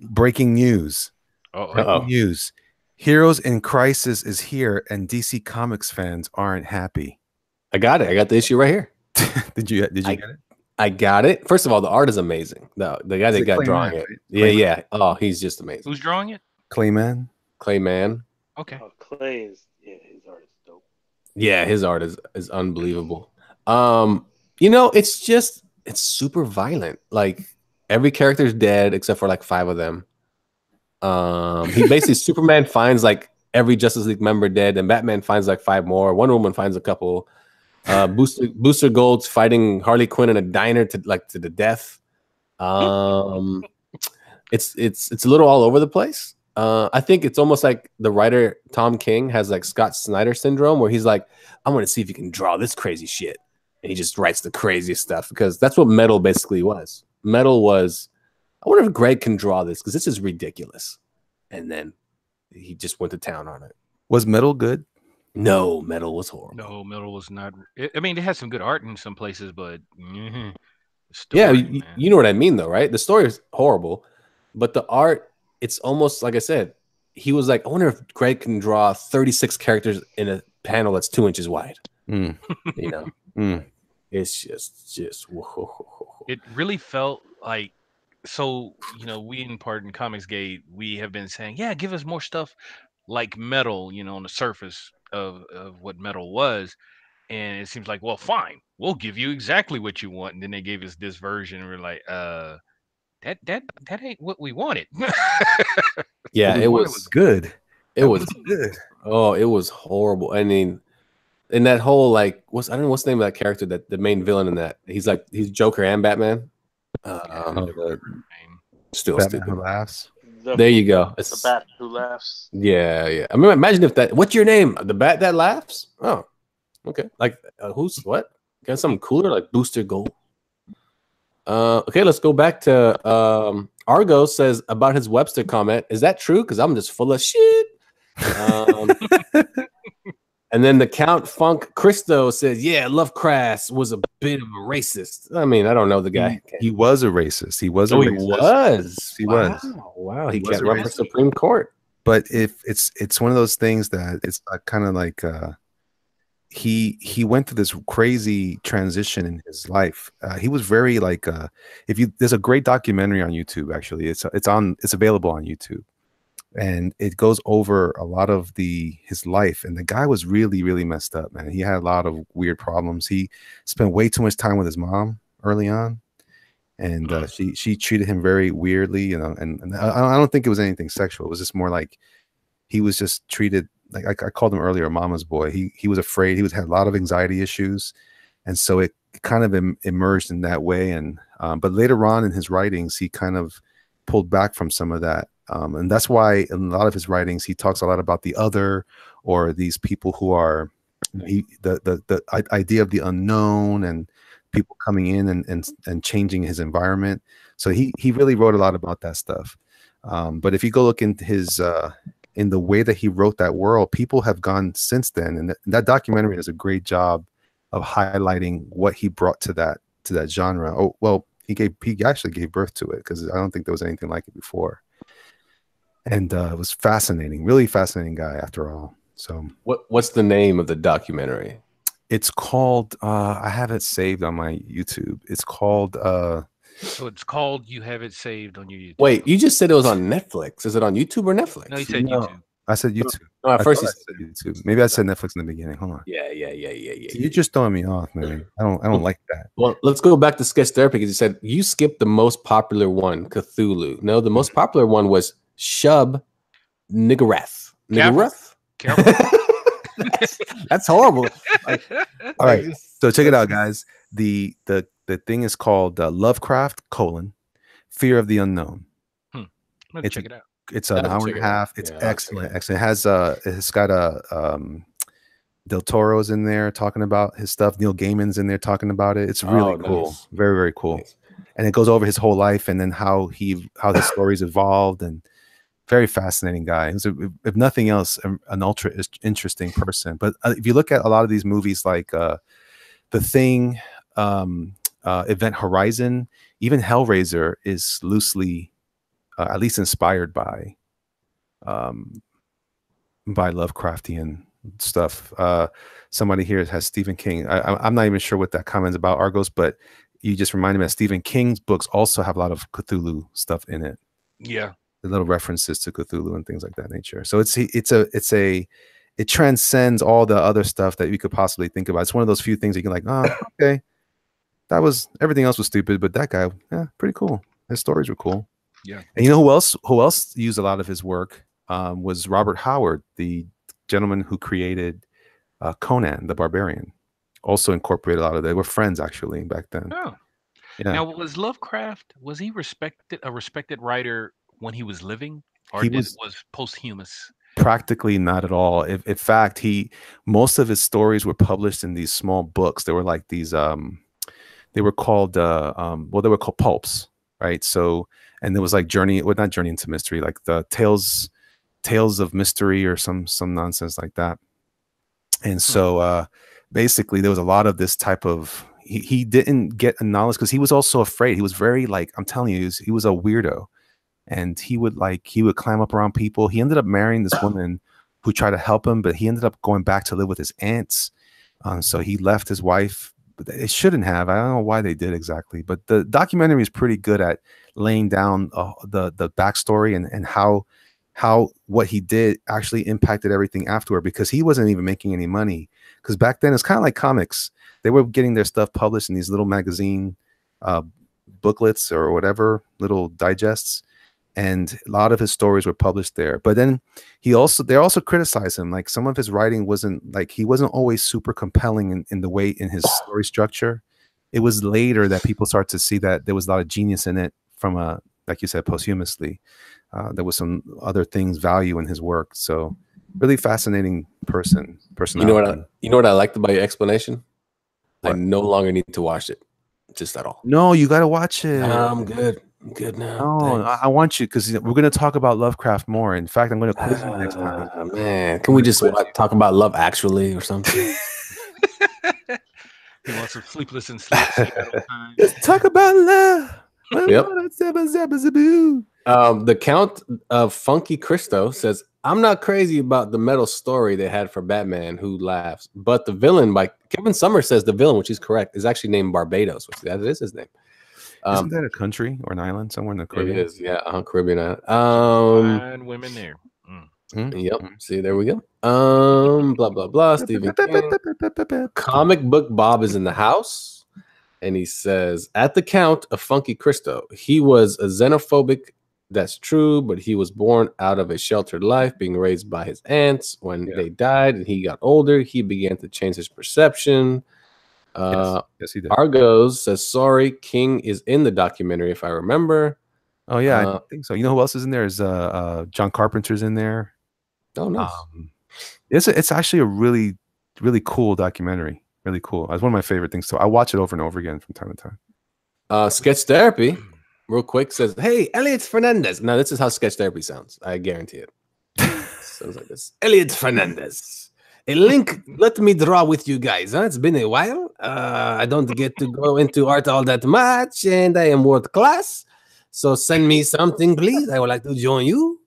breaking news. Breaking news. Heroes in Crisis is here, and DC Comics fans aren't happy. I got it. I got the issue right here. Did you get it? I got it. First of all, the art is amazing. The guy that got drawing it. Yeah. Oh, he's just amazing. Who's drawing it? Clayman. Okay. Clay is, yeah, his art is dope. Yeah, his art is unbelievable. It's super violent. Like every character's dead except for like 5 of them. He basically Superman finds like every Justice League member dead, and Batman finds like 5 more. Wonder Woman finds a couple. Booster Gold's fighting Harley Quinn in a diner to the death. It's a little all over the place. I think it's almost like the writer Tom King has like Scott Snyder syndrome, where he's like, I'm going to see if you can draw this crazy shit, and he just writes the craziest stuff, because that's what Metal basically was. Metal was, I wonder if Greg can draw this because this is ridiculous, and then he just went to town on it. Was Metal good? No, Metal was horrible. No, Metal was not. I mean, it had some good art in some places, but story, you know what I mean, though, right? The story is horrible, but the art, it's almost like I said. He was like, I wonder if Greg can draw 36 characters in a panel that's 2 inches wide. It's just. Whoa. It really felt like. So, we in Comics Gate, we have been saying, yeah, give us more stuff like Metal, on the surface of what Metal was. And it seems like, well, fine, we'll give you exactly what you want. And then they gave us this version, and we're like, that ain't what we wanted. Yeah, it was good. It was good. Oh, it was horrible. I mean, and that whole I don't know what's the name of that character, that the main villain in that. He's Joker and Batman. Still Batman stupid. Who Laughs. There you go. It's the bat who laughs. Yeah. I mean, imagine if that. What's your name? The bat that laughs. Oh, okay. Like who's what? Got something cooler like Booster Gold. Okay, let's go back to Argo says about his Webster comment. Is that true? Because I'm just full of shit. And then the Count Funk Christo says, yeah, Lovecraft was a bit of a racist. I mean, I don't know the guy. He was a racist. He was a racist. He was. Wow. He can't run for Supreme Court. But if it's one of those things that it's kind of like he went through this crazy transition in his life. He was very like there's a great documentary on YouTube, actually. It's available on YouTube. And it goes over a lot of his life, and the guy was really, really messed up, man. He had a lot of weird problems. He spent way too much time with his mom early on, and she treated him very weirdly, and I don't think it was anything sexual. It was just more like he was just treated like I called him earlier, mama's boy. He was afraid. He had a lot of anxiety issues, and so it kind of emerged in that way. And but later on in his writings, he kind of pulled back from some of that, and that's why in a lot of his writings he talks a lot about the other, or these people who are the idea of the unknown, and people coming in and changing his environment. So he really wrote a lot about that stuff. But if you go look into his in the way that he wrote that world, people have gone since then, and that documentary does a great job of highlighting what he brought to that genre. Oh well, he actually gave birth to it, because I don't think there was anything like it before. And it was fascinating, really fascinating guy after all. So what's the name of the documentary? It's called I have it saved on my YouTube. It's called So it's called You Have It Saved on your YouTube. Wait, you just said it was on Netflix. Is it on YouTube or Netflix? No, you said YouTube. I said YouTube. No, at first I said YouTube. Maybe I said Netflix in the beginning. Hold on. Yeah. You're just throwing me off, man. I don't like that. Well, let's go back to sketch therapy, because you said you skipped the most popular one, Cthulhu. No, the most popular one was Shub Niggurath. Niggurath? Careful. That's horrible. All right, so check it out, guys. The thing is called Lovecraft: Fear of the Unknown. Let me check it out. It's an hour and a half. It's excellent. Excellent. It's got Del Toro's in there talking about his stuff. Neil Gaiman's in there talking about it. It's really cool. Nice. Very, very cool. Nice. And it goes over his whole life, and then how his stories evolved, and very fascinating guy. He was, if nothing else, an ultra interesting person. But if you look at a lot of these movies, like The Thing, Event Horizon, even Hellraiser is loosely at least inspired by Lovecraftian stuff. Somebody here has Stephen King. I'm not even sure what that comment is about, Argos, but you just reminded me that Stephen King's books also have a lot of Cthulhu stuff in it. Yeah, the little references to Cthulhu and things like that nature. So it transcends all the other stuff that you could possibly think about. It's one of those few things you can like, oh, okay, everything else was stupid, but that guy, yeah, pretty cool. His stories were cool. Yeah. And you know who else used a lot of his work was Robert Howard, the gentleman who created Conan the Barbarian. Also incorporated a lot of that. They were friends actually back then. Oh. Yeah. Now, was Lovecraft, was he a respected writer when he was living, or was posthumous? Practically not at all. In fact, most of his stories were published in these small books. They were like these they were called pulps, right? So, and there was like not Journey into Mystery, like the Tales of Mystery or some nonsense like that. And so basically there was a lot of this type of, he didn't get a knowledge because he was also afraid. He was very, like, I'm telling you, he was a weirdo. And he would climb up around people. He ended up marrying this woman who tried to help him, but he ended up going back to live with his aunts. So he left his wife. But it shouldn't have. I don't know why they did exactly. But the documentary is pretty good at laying down the backstory and how what he did actually impacted everything afterward, because he wasn't even making any money. Because back then it's kind of like comics. They were getting their stuff published in these little magazine booklets or whatever, little digests. And a lot of his stories were published there. But then they also criticized him. Like, some of his writing he wasn't always super compelling in the way in his story structure. It was later that people started to see that there was a lot of genius in it from like you said, posthumously. There was some other things, value in his work. So really fascinating person. You know what I liked about your explanation? What? I no longer need to watch it, just at all. No, you got to watch it. I'm good. I'm good now. Oh, I want you, because we're going to talk about Lovecraft more. In fact, I'm going to quiz you next time. Man, can we just talk about Love Actually or something? He wants some Sleepless in Seattle. Let's talk about love. Yep. The Count of Funky Cristo says, I'm not crazy about the metal story they had for Batman Who Laughs, but the villain, by Kevin Summers, says the villain, which is correct, is actually named Barbados, which that is his name. Isn't that a country or an island somewhere in the Caribbean? It is, yeah, Caribbean island. Fine women there. Yep. See, there we go. Blah blah blah. Stephen King. Comic Book Bob is in the house, and he says, at the Count of Funky Cristo, he was a xenophobic that's true, but he was born out of a sheltered life, being raised by his aunts. When they died and he got older, he began to change his perception. Yes, he did. Argos says, sorry, King is in the documentary, if I remember. Oh, yeah, I think so. You know who else is in there? Is John Carpenter's in there. Oh, nice. It's actually a really, really cool documentary. Really cool. It's one of my favorite things. So I watch it over and over again from time to time. Sketch Therapy, real quick, says, hey, Elliot Fernandez. Now, this is how Sketch Therapy sounds. I guarantee it. Sounds like this. Elliot Fernandez. A link, let me draw with you guys. Huh? It's been a while. I don't get to go into art all that much, and I am world class. So send me something, please. I would like to join you.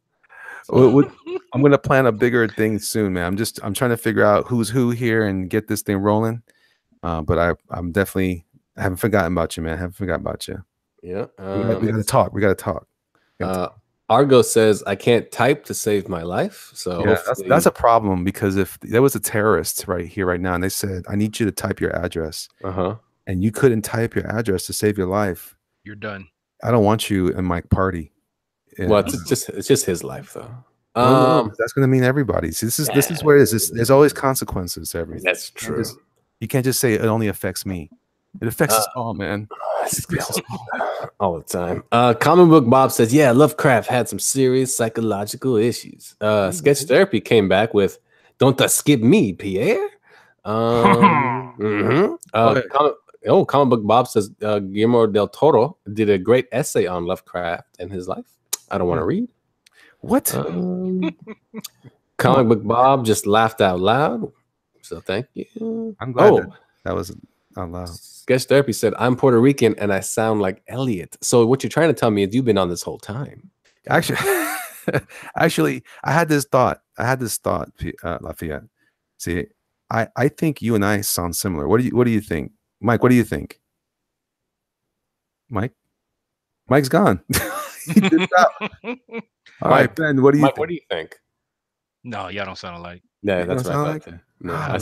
I'm gonna plan a bigger thing soon, man. I'm trying to figure out who's who here and get this thing rolling. But I haven't forgotten about you, man. I haven't forgotten about you. Yeah, we gotta talk. We gotta talk. Argo says, I can't type to save my life. So yeah, that's a problem, because if there was a terrorist right here, right now, and they said, I need you to type your address, and you couldn't type your address to save your life, you're done. I don't want you in my party. Well, it's just his life, though. No, that's going to mean everybody. See, this is where it is. There's always consequences to everything. That's true. You can't just say it only affects me. It affects us all, man. All the time. Comic Book Bob says, yeah, Lovecraft had some serious psychological issues. Sketch Therapy came back with, don't skip me, Pierre. Comic Book Bob says, Guillermo del Toro did a great essay on Lovecraft and his life. I don't want to read. What? Comic Book Bob just laughed out loud. So thank you. I'm glad that was out loud. Sketch Therapy said, I'm Puerto Rican and I sound like Elliot. So what you're trying to tell me is you've been on this whole time. Actually, I had this thought. Lafayette. See, I think you and I sound similar. What do you think? Mike, what do you think? Mike's gone. He did that. All right, Ben, what do you think? What do you think? No, y'all don't sound alike. Yeah, that's right. No, I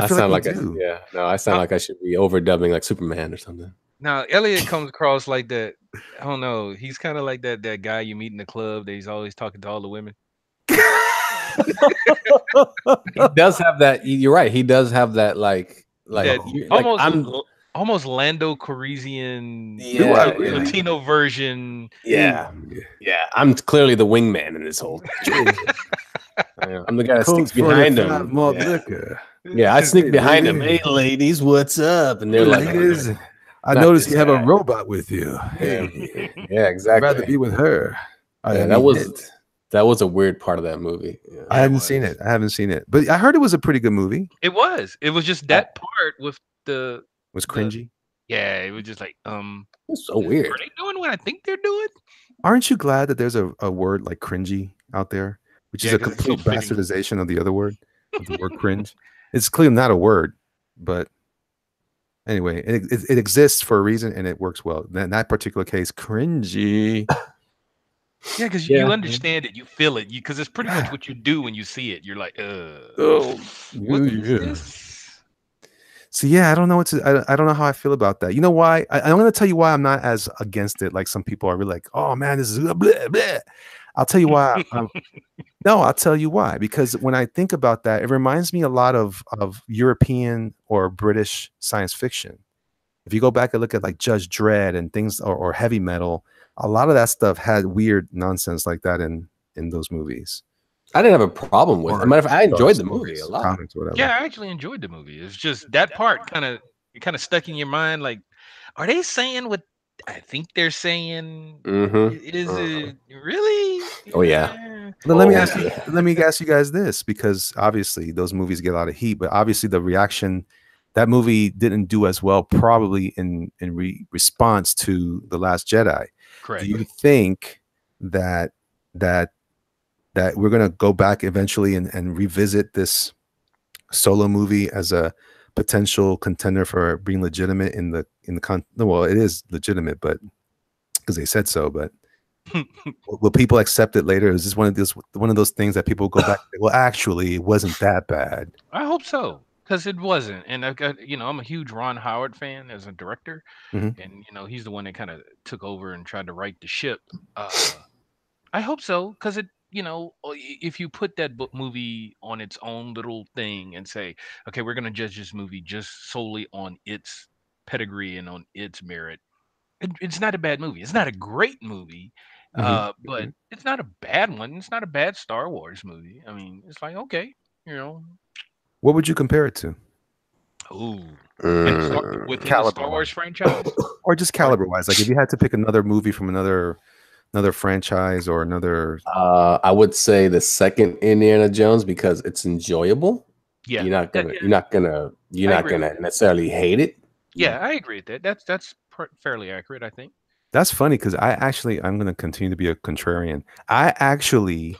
sound like I should be overdubbing like Superman or something. Now, Elliot comes across like that. I don't know. He's kind of like that guy you meet in the club that he's always talking to all the women. He does have that. You're right. He does have that almost Lando Calrissian, Latino version. Yeah. I'm clearly the wingman in this whole. I'm the guy that sneaks behind him. I sneak behind him. Hey, ladies, what's up? And they're like, I noticed you have a robot with you. Hey, yeah, exactly. I'd rather be with her. That was a weird part of that movie. Yeah, I haven't seen it, but I heard it was a pretty good movie. It was just that part with the was cringy. Yeah, it was just like it's so weird. Are they doing what I think they're doing? Aren't you glad that there's a word like cringy out there, which is a complete bastardization of the other word, of the word cringe? It's clearly not a word, but anyway, it exists for a reason and it works well. In that particular case, cringy. Yeah, because you understand it, you feel it, because it's pretty much what you do when you see it. You're like, what is this? So yeah, I don't know I don't know how I feel about that. You know why? I'm going to tell you why I'm not as against it. Like some people are really like, oh man, this is blah, blah. I'll tell you why. No, I'll tell you why. Because when I think about that, it reminds me a lot of European or British science fiction. If you go back and look at like Judge Dredd and things, or heavy metal, a lot of that stuff had weird nonsense like that in those movies. I didn't have a problem with it. I enjoyed the movie a lot. Comics, whatever. Yeah, I actually enjoyed the movie. It's just that part kind of stuck in your mind. Like, are they saying what I think they're saying? Is it really? Oh yeah. Let me ask you guys this, because obviously those movies get a lot of heat, but obviously the reaction, that movie didn't do as well, probably in response to The Last Jedi. Correct. Do you think that we're going to go back eventually and revisit this Solo movie as a potential contender for being legitimate well, it is legitimate, but because they said so, but will people accept it later? Is this one of those things that people go back and say, well, actually, it wasn't that bad? I hope so. because it wasn't. And I've got, I'm a huge Ron Howard fan as a director, Mhm. and he's the one that kind of took over and tried to right the ship. I hope so, because if you put that book movie on its own little thing and say, okay, we're gonna judge this movie just solely on its pedigree and on its merit, it's not a bad movie. It's not a great movie, Mhm. but it's not a bad one. It's not a bad Star Wars movie. I mean, it's like, okay, you know, What would you compare it to? ooh, within the Star Caliber Wars wise, franchise. or just caliber wise? Like if you had to pick another movie from another franchise or another. I would say the second Indiana Jones because it's enjoyable. Yeah, You're not yeah, gonna I agree with that. necessarily hate it. Yeah, I agree with that. That's fairly accurate, I think. That's funny because I'm going to continue to be a contrarian. I actually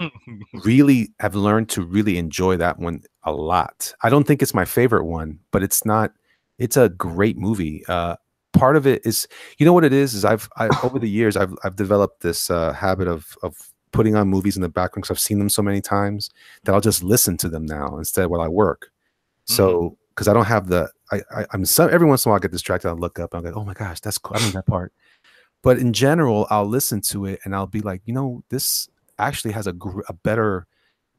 really have learned to really enjoy that one a lot. I don't think it's my favorite one, but it's not. It's a great movie. Part of it is, you know what it is I've over the years I've developed this habit of putting on movies in the background because I've seen them so many times that I'll just listen to them now instead while I work. So because I don't have I'm so every once in a while I get distracted. I'll look up and I'm like, oh my gosh, that's cool. I know that part. But in general, I'll listen to it and I'll be like, this actually has a better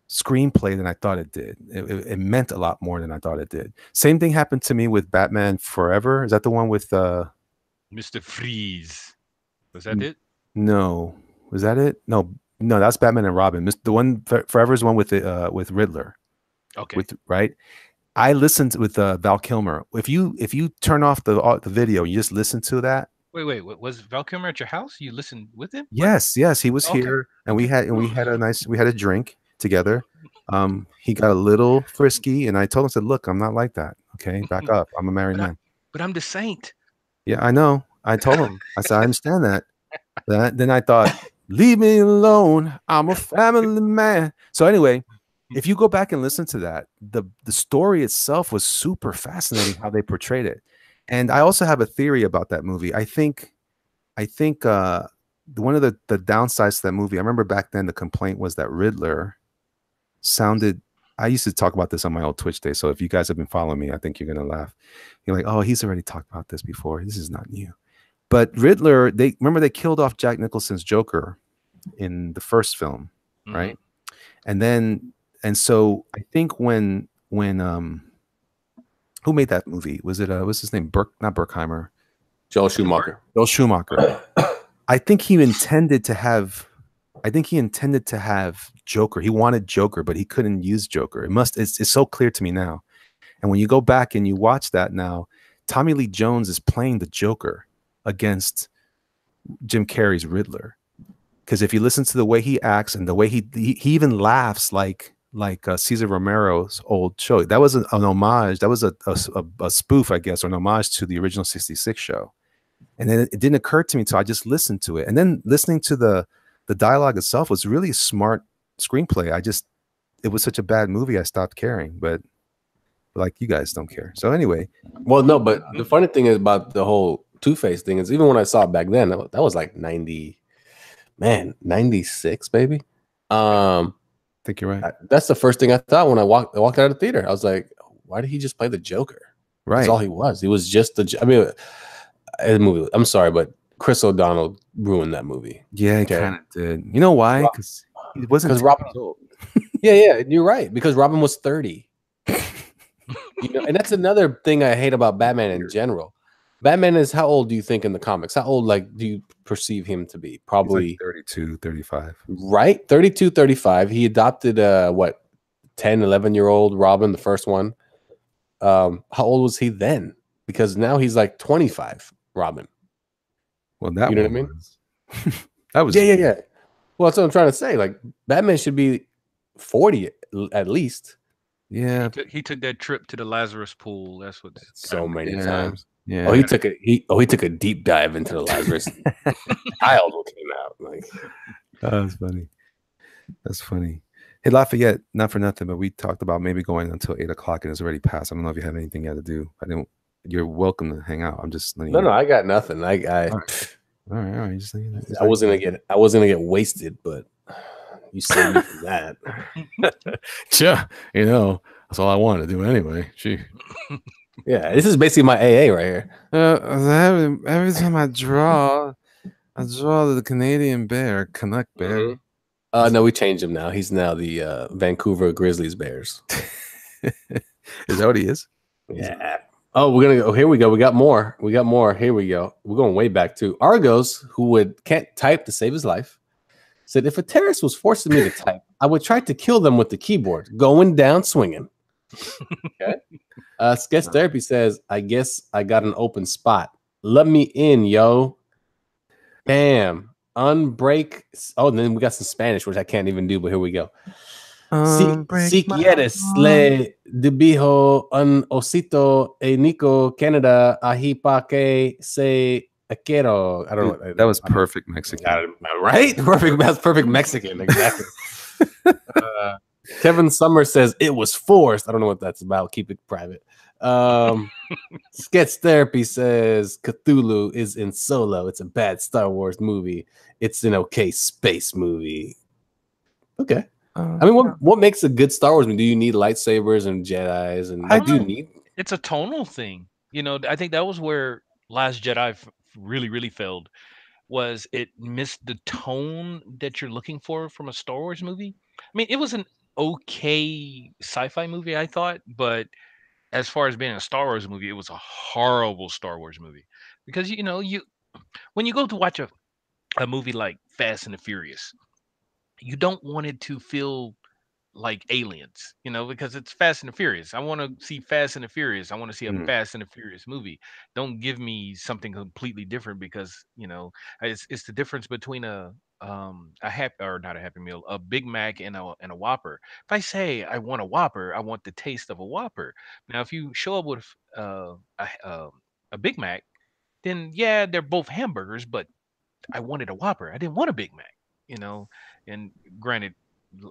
screenplay than I thought it did. It meant a lot more than I thought it did. Same thing happened to me with Batman Forever. Is that the one with Mr. Freeze? Was that it? No, was that it? No, that's Batman and Robin. The one Forever is the one with Riddler. Okay. Right. I listened with Val Kilmer. If you turn off the video, you just listen to that. Wait. Was Val Kilmer at your house? You listened with him? Yes, he was here, and we had a drink together. He got a little frisky, and I told him, I said, "Look, I'm not like that. Okay, back up. I'm a married man." But I'm the saint. Yeah, I know. I told him. I said, "I understand that." Then I thought, "Leave me alone. I'm a family man." So anyway, if you go back and listen to that, the story itself was super fascinating how they portrayed it. And I also have a theory about that movie. I think one of the downsides to that movie, I remember back then the complaint was that Riddler sounded, I used to talk about this on my old Twitch day. So if you guys have been following me, I think you're going to laugh. You're like, oh, he's already talked about this before. This is not new. But Riddler, they killed off Jack Nicholson's Joker in the first film, right? And so I think when who made that movie? Was it what's his name? Not Bruckheimer. Joel Schumacher. I think he intended to have Joker. He wanted Joker, but he couldn't use Joker. It's so clear to me now. And when you go back and you watch that now, Tommy Lee Jones is playing the Joker against Jim Carrey's Riddler. Because if you listen to the way he acts and the way he even laughs like Cesar Romero's old show, that was an homage. That was a spoof, I guess, or an homage to the original '66 show. And then it didn't occur to me until I just listened to it. And then listening to the dialogue itself was really a smart screenplay. It was such a bad movie, I stopped caring. But like, you guys don't care. So anyway. Well, no, but the funny thing is about the whole Two-Face thing is even when I saw it back then, that was like 96, baby. I think you're right. That's the first thing I thought when I walked out of the theater. I was like, why did he just play the Joker? Right. That's all he was. He was just the movie. I'm sorry, but Chris O'Donnell ruined that movie. Yeah, he kind of did. You know why? Because he wasn't. Because Robin was old. Yeah, you're right. Because Robin was 30. And that's another thing I hate about Batman in general. Batman is, how old do you think in the comics? How old do you perceive him to be? Probably like 32, 35. Right? 32, 35. He adopted 10, 11-year-old Robin, the first one. How old was he then? Because now he's like 25, Robin. Well, that, you know what I mean? That was yeah. Well, that's what I'm trying to say. Like, Batman should be 40 at least. Yeah. He took that trip to the Lazarus pool. That's what. So many times. Yeah. Oh, he took a deep dive into the Lazarus child what came out. Like, oh, that's funny. That's funny. Hey, Lafayette, not for nothing, but we talked about maybe going until 8 o'clock and it's already past. I don't know if you have anything you had to do. You're welcome to hang out. I'm just letting you know. I got nothing. All right. Just I wasn't gonna get wasted, but you saved me from that. Sure. That's all I wanted to do anyway. Yeah, this is basically my AA right here. Every time I draw the Canadian bear, Canuck bear. No, we changed him now. He's now the Vancouver Grizzlies Bears. Is that what he is? Yeah. Oh, we're gonna go. Here we go. We got more. Here we go. We're going way back to Argos, who can't type to save his life. Said, if a terrorist was forcing me to type, I would try to kill them with the keyboard, going down swinging. Okay. Sketch Therapy says, I guess I got an open spot. Let me in, yo. Bam. Unbreak. Oh, and then we got some Spanish, which I can't even do, but here we go. Si quieres le dibijo un osito e Nico Canada ahi pa que se quiero. I don't know. That was perfect Mexican. Right? That's perfect Mexican. Exactly. Kevin Summers says it was forced. I don't know what that's about. Keep it private. Sketch Therapy says Cthulhu is in Solo. It's a bad Star Wars movie. It's an okay space movie. Okay. I mean, what makes a good Star Wars movie? Do you need lightsabers and Jedis? And I do need. It's a tonal thing. You know, I think that was where Last Jedi really, really failed. Was it missed the tone that you're looking for from a Star Wars movie? I mean, it was an okay sci-fi movie, I thought, but as far as being a Star Wars movie, it was a horrible Star Wars movie because when you go to watch a movie like Fast and the Furious, you don't want it to feel like aliens, because it's Fast and the Furious. I want to see Fast and the Furious. I want to see a Fast and the Furious movie. Don't give me something completely different because, it's the difference between not a Happy Meal, a Big Mac and a Whopper. If I say I want a Whopper, I want the taste of a Whopper. Now, if you show up with a Big Mac, then yeah, they're both hamburgers, but I wanted a Whopper. I didn't want a Big Mac, and granted,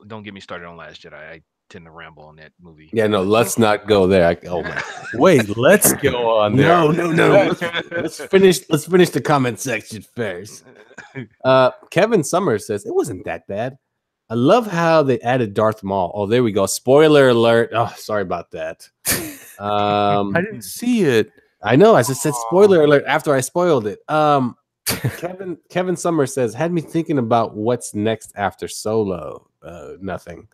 don't get me started on Last Jedi. I tend to ramble on that movie. Yeah, no, let's not go there. Oh my! Wait, let's go on there. No. Let's finish the comment section first. Kevin Summers says it wasn't that bad. I love how they added Darth Maul. Oh, there we go. Spoiler alert. Oh, sorry about that. I didn't see it. I know. I just said spoiler alert after I spoiled it. Kevin Summers says, had me thinking about what's next after Solo. Nothing.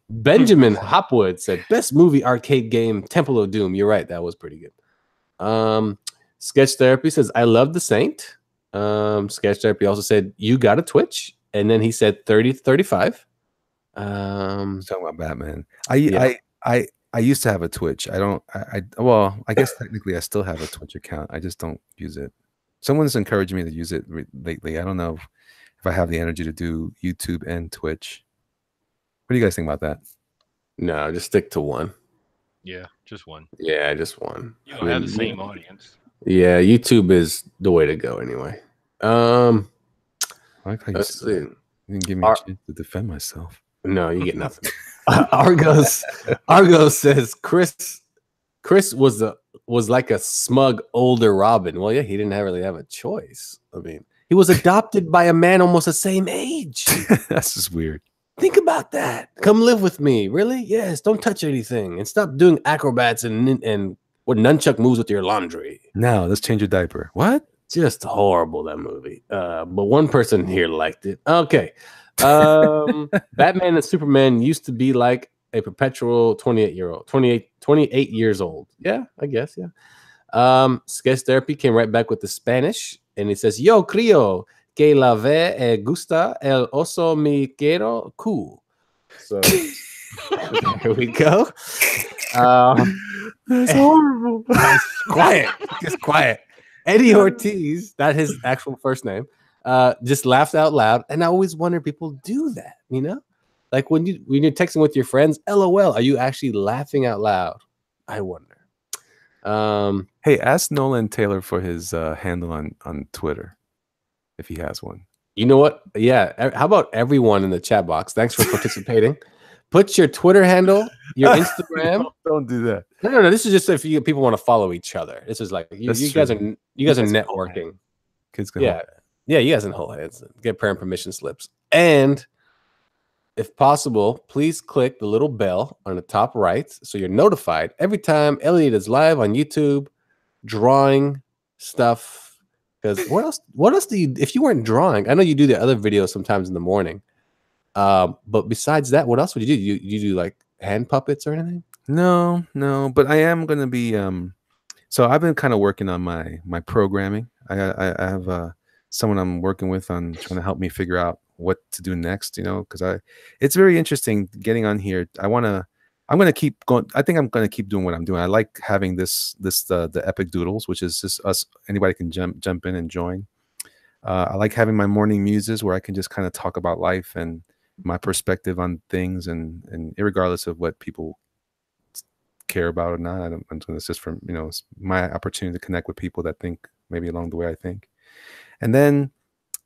Benjamin Hopwood said, best movie arcade game, Temple of Doom. You're right. That was pretty good. Sketch Therapy says, I love The Saint. Sketch Therapy also said, you got a Twitch. And then he said 30 to 35. Talking about Batman. I used to have a Twitch. Well, I guess technically I still have a Twitch account. I just don't use it. Someone's encouraged me to use it lately. I don't know if I have the energy to do YouTube and Twitch. What do you guys think about that? No, just stick to one. Yeah, just one. Yeah, just one. You don't have the same audience. Yeah, YouTube is the way to go anyway. I like how you didn't give me a chance to defend myself. No, you get nothing. Argos says Chris was like a smug older Robin. Well, yeah, he didn't really have a choice. I mean, he was adopted by a man almost the same age. That's just weird. Think about that. Come live with me. Really? Yes. Don't touch anything and stop doing acrobats and what nunchuck moves with your laundry. Now let's change your diaper. What? Just horrible, that movie. But one person here liked it. Okay. Batman and Superman used to be like a perpetual 28 years old. Yeah, I guess. Yeah. Sketch Therapy came right back with the Spanish and he says, yo creo que la ve gusta el oso mi quiero cool. So here we go. That's horrible. Quiet. Just quiet. Eddie Ortiz, that's his actual first name, just laughed out loud. And I always wonder people do that, Like when you're texting with your friends, LOL, are you actually laughing out loud? I wonder. Hey, ask Nolan Taylor for his handle on Twitter, if he has one. You know what? Yeah. How about everyone in the chat box? Thanks for participating. Put your Twitter handle, your Instagram. Don't do that. No. This is just if people want to follow each other. This is like you guys are networking. Kids can yeah. You guys can hold hands, get parent permission slips, and if possible, please click the little bell on the top right so you're notified every time Elliot is live on YouTube drawing stuff. Because what else do you, if you weren't drawing, I know you do the other videos sometimes in the morning. But besides that, what else would you do? You do like hand puppets or anything? No, but I am going to be so I've been kind of working on my programming. I have someone I'm working with on trying to help me figure out what to do next, because it's very interesting getting on here. I'm going to keep going. I think I'm going to keep doing what I'm doing. I like having the epic doodles, which is just us. Anybody can jump in and join. I like having my morning muses where I can just kind of talk about life and my perspective on things, and irregardless of what people care about or not. It's just from it's my opportunity to connect with people that think maybe along the way I think. And then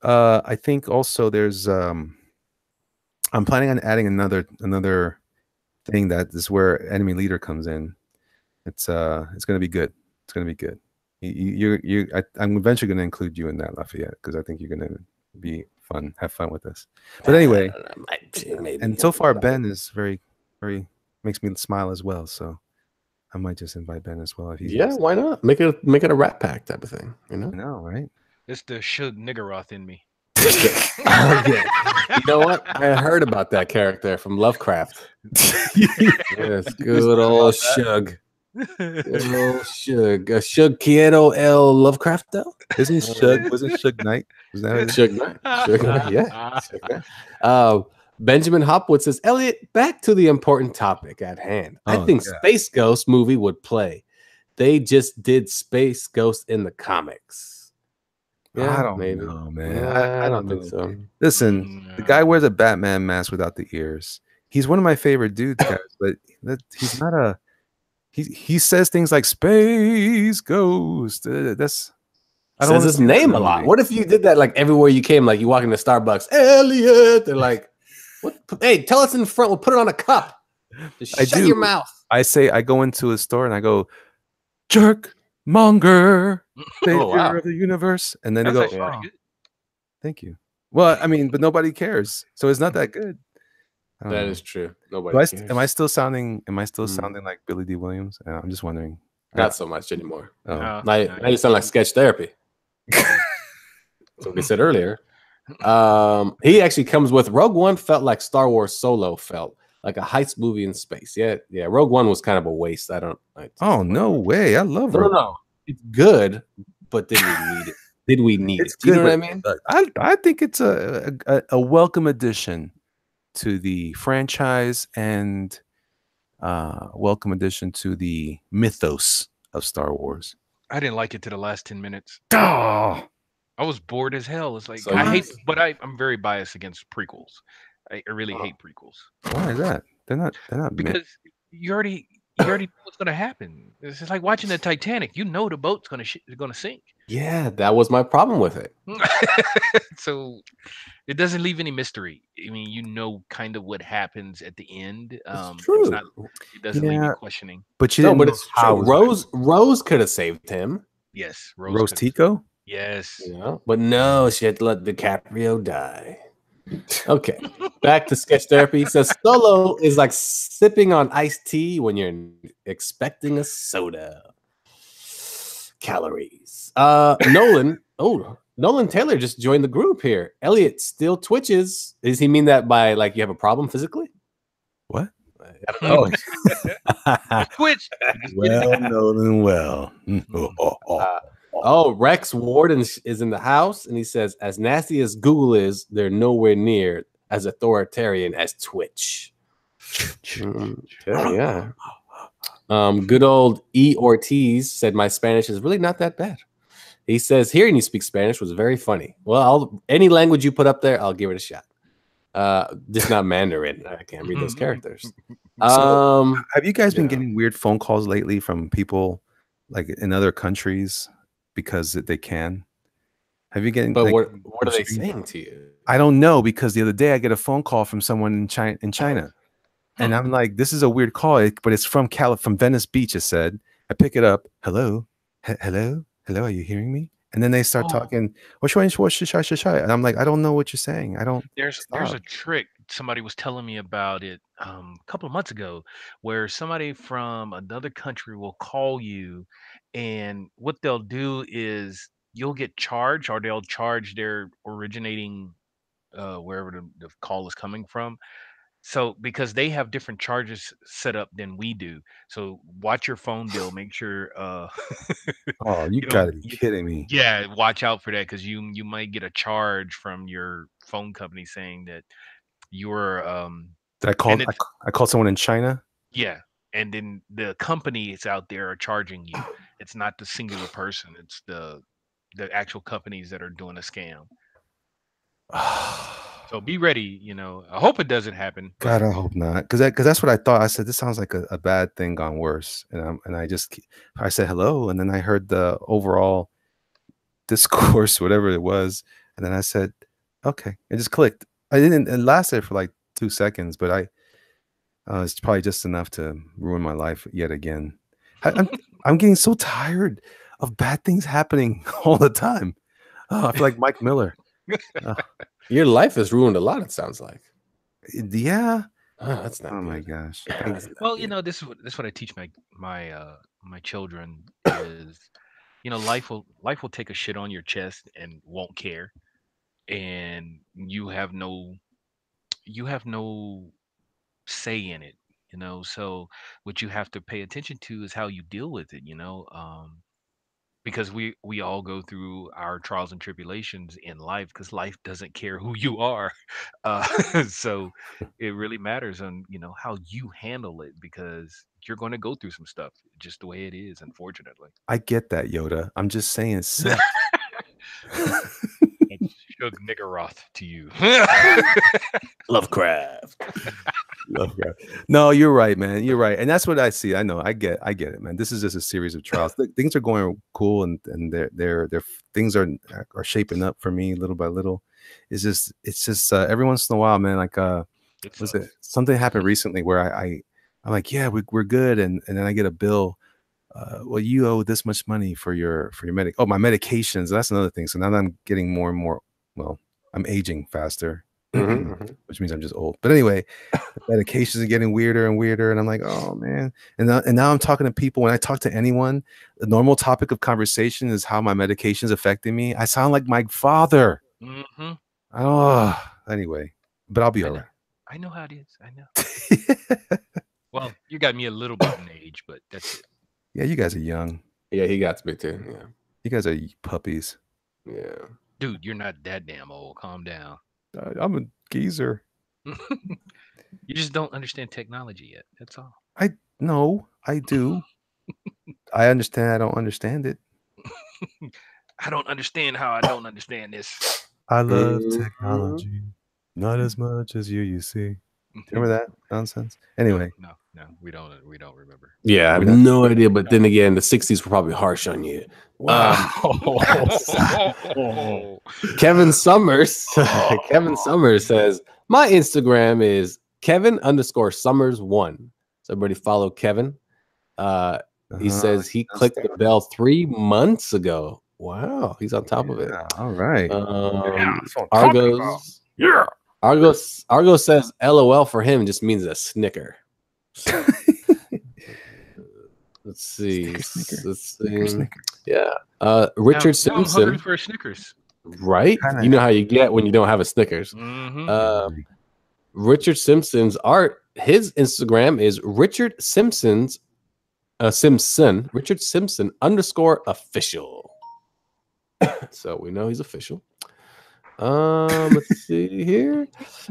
I think also there's I'm planning on adding another thing that is where enemy leader comes in. It's going to be good. It's going to be good. I'm eventually going to include you in that, Lafayette, because I think you're going to have fun with this. But anyway, and so far Ben is very, very makes me smile as well. So I might just invite Ben as well. If he's why not? Make it a Rat Pack type of thing. I know, right? It's the Shug Niggeroth in me. Yeah. You know what? I heard about that character from Lovecraft. Yes, good old Shug. Good old Shug. Shug Quiero El Lovecrafto? Wasn't Shug Knight? Was that Shug Knight? Shug Knight, yeah. Shug Knight. Benjamin Hopwood says, Elliot, back to the important topic at hand. I think Space Ghost movie would play. They just did Space Ghost in the comics. Yeah, I don't know, man. I don't think so. Listen, the guy wears a Batman mask without the ears. He's one of my favorite dudes, guys, but he's not a. He says things like "Space Ghost." That's. I don't says his name a lot. What if you did that like everywhere you came? Like you walk into Starbucks, Elliot. They're like, "What? Hey, tell us in front. We'll put it on a cup." Just shut your mouth. I go into a store and I go, "Jerk monger, savior of the universe," and then they go, "Thank you." Well, I mean, but nobody cares, so it's not that good. That is true. Nobody cares. Am I still sounding like Billy D. Williams? I'm just wondering. Not so much anymore. Now you sound like Sketch Therapy. So we said earlier. He actually comes with Rogue One felt like Star Wars Solo felt like a heist movie in space. Yeah. Rogue One was kind of a waste. No way. I love Rogue. No. It's good, but did we need it? Did we need it? You know what I mean? I think it's a welcome addition to the franchise and welcome addition to the mythos of Star Wars. I didn't like it to the last 10 minutes. Oh, I was bored as hell. It's like I'm very biased against prequels. I really hate prequels. Why is that? They're not because you already know what's gonna happen. It's just like watching the Titanic. You know the boat's gonna sink. Yeah, that was my problem with it. So it doesn't leave any mystery. I mean, you know kind of what happens at the end. It's true. It doesn't leave you questioning. But you didn't it's true. Rose could have saved him. Yes, Rose Tico. Yes. Yeah, but no, she had to let DiCaprio die. Okay, back to Sketch Therapy. He says Solo is like sipping on iced tea when you're expecting a soda. Calories. Nolan Taylor just joined the group here. Elliot still twitches. Does he mean that by like you have a problem physically? What? I don't know. Twitch. Well, Nolan, well. Rex Warden is in the house, and he says, as nasty as Google is, they're nowhere near as authoritarian as Twitch. Yeah. Good old E. Ortiz said, my Spanish is really not that bad. He says, hearing you speak Spanish was very funny. Well, any language you put up there, I'll give it a shot. Just not Mandarin. I can't read those characters. So, have you guys been getting weird phone calls lately from people like in other countries because they can? Have you getting? But like, what are they saying to you? I don't know, because the other day I get a phone call from someone in China, and I'm like, this is a weird call, but it's from Venice Beach. It said, I pick it up. Hello, hello, are you hearing me? And then they start talking, and I'm like, I don't know what you're saying. I don't. There's a trick somebody was telling me about it a couple of months ago, where somebody from another country will call you, and what they'll do is you'll get charged, or they'll charge their originating wherever the call is coming from. So because they have different charges set up than we do. So watch your phone bill. Make sure Oh, you you don't. gotta be kidding me. Yeah, watch out for that because you might get a charge from your phone company saying that you're Did I and call? it's I called someone in China. yeah, and then the companies out there are charging you. It's not the singular person. It's the actual companies that are doing a scam. So be ready. I hope it doesn't happen. But God, I hope not, because that's what I thought. I said this sounds like a bad thing gone worse, and I said hello, and then I heard the overall discourse, whatever it was, and then I said, okay, it just clicked. I didn't. It lasted for like 2 seconds, but it's probably just enough to ruin my life yet again. I'm getting so tired of bad things happening all the time. Oh, I feel like Mike Miller. Your life has ruined a lot. It sounds like. Yeah. Oh, that's not. Oh good. my gosh. Well, this is what I teach my children is, life will take a shit on your chest and won't care, and you have no say in it. So what you have to pay attention to is how you deal with it. Because we all go through our trials and tribulations in life, because life doesn't care who you are. So it really matters on how you handle it, because you're going to go through some stuff just the way it is, unfortunately. I get that, Yoda. I'm just saying sex. It's Shug Niggeroth to you. Lovecraft. No, you're right, man. You're right, and that's what I see. I know. I get it, man. This is just a series of trials. Things are going cool, and they're things are shaping up for me little by little. It's just every once in a while, man. Like was it something happened recently where I'm like, yeah, we're good, and then I get a bill. Well, you owe this much money for your my medications. That's another thing. So now that I'm getting more and more, well, I'm aging faster. Which means I'm just old. But anyway, the medications are getting weirder and weirder, and I'm like, oh man. And now I'm talking to people. When I talk to anyone, the normal topic of conversation is how my medication's affecting me. I sound like my father. Oh, anyway, but I'll be all right. I know how it is. I know. Well, you got me a little bit in age, but that's it. Yeah, you guys are young. Yeah, he got me too. Yeah, you guys are puppies. Yeah, dude, you're not that damn old. Calm down. I'm a geezer. You just don't understand technology yet. That's all. No, I do. I understand. I don't understand it. I don't understand how I don't understand this. I love technology, not as much as you see. Remember that nonsense? Anyway, no, we don't remember. Yeah, I have no idea. But then again, the '60s were probably harsh on you. Wow. Kevin Summers. Kevin Summers says my Instagram is Kevin_Summers1. So everybody follow Kevin. He says he clicked the bell 3 months ago. Wow, he's on top of it. All right. Argo says LOL for him just means a snicker. Let's see. Snicker. Yeah. Richard Simpson. I'm hungry for a Snickers. Right? You know how you get when you don't have a Snickers. Richard Simpson's art. His Instagram is Richard Simpson _official. So we know he's official. Let's see here.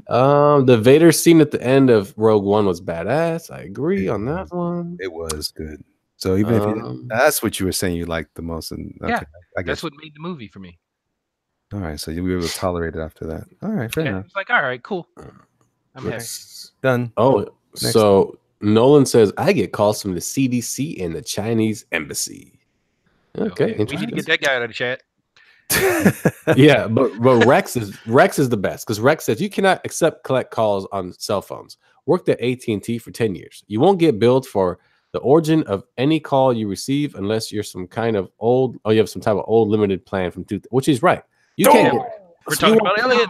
The Vader scene at the end of Rogue One was badass. I agree on that one. It was good. So even if that's what you were saying you liked the most, and okay, yeah, I guess that's what made the movie for me. All right, so you'll be able to tolerate it after that. All right, fair enough. It's like, all right, cool. I'm happy. Done. Oh, so Nolan says I get calls from the CDC and the Chinese embassy. Okay, we need to get that guy out of the chat. Yeah, but Rex is the best, because Rex says you cannot collect calls on cell phones. Worked at AT&T for 10 years. You won't get billed for the origin of any call you receive unless you're some kind of old, you have some type of old limited plan from which is right. You can't. We're talking about Elliot.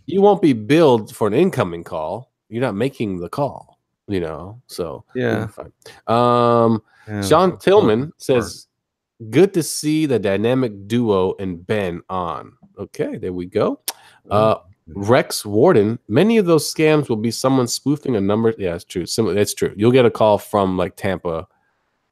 you won't be billed for an incoming call. You're not making the call, you know. So Yeah. Sean Tillman says, "Good to see the dynamic duo and Ben on." Okay, there we go. Rex Warden, many of those scams will be someone spoofing a number. Yeah, it's true. That's true. You'll get a call from like Tampa,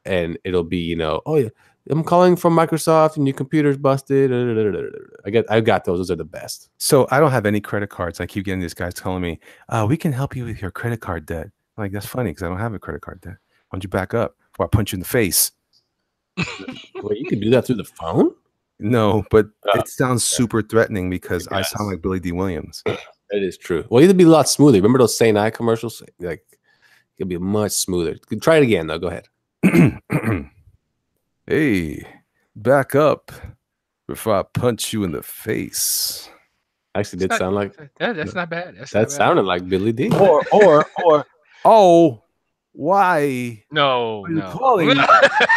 and it'll be, you know, oh yeah, I'm calling from Microsoft and your computer's busted. I got those. Those are the best. So I don't have any credit cards. I keep getting these guys telling me, we can help you with your credit card debt. I'm like, that's funny because I don't have a credit card debt. Why don't you back up before I punch you in the face? Wait, you can do that through the phone? No, but it sounds super threatening because I sound like Billy D. Williams. It is true. Well, it'd be a lot smoother. Remember those St. I commercials? Like, it'd be much smoother. Try it again, though. Go ahead. Hey, back up before I punch you in the face. Actually, did sound like that's not bad. That sounded like Billy D. Or oh, why? No, are you calling?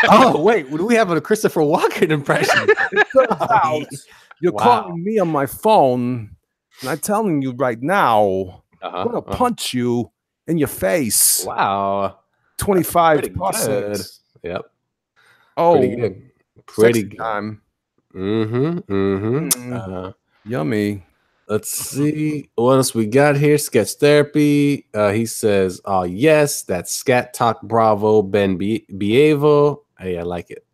Oh, wait, do we have a Christopher Walken impression? You're calling me on my phone, and I'm telling you right now, I'm gonna punch you in your face. Wow, 25 plus. Yep. Oh, pretty good. Pretty good. Time. Yummy. Let's see what else we got here. Sketch therapy. He says, "Oh yes, that's Scat Talk Bravo Ben Bievo." Hey, I like it.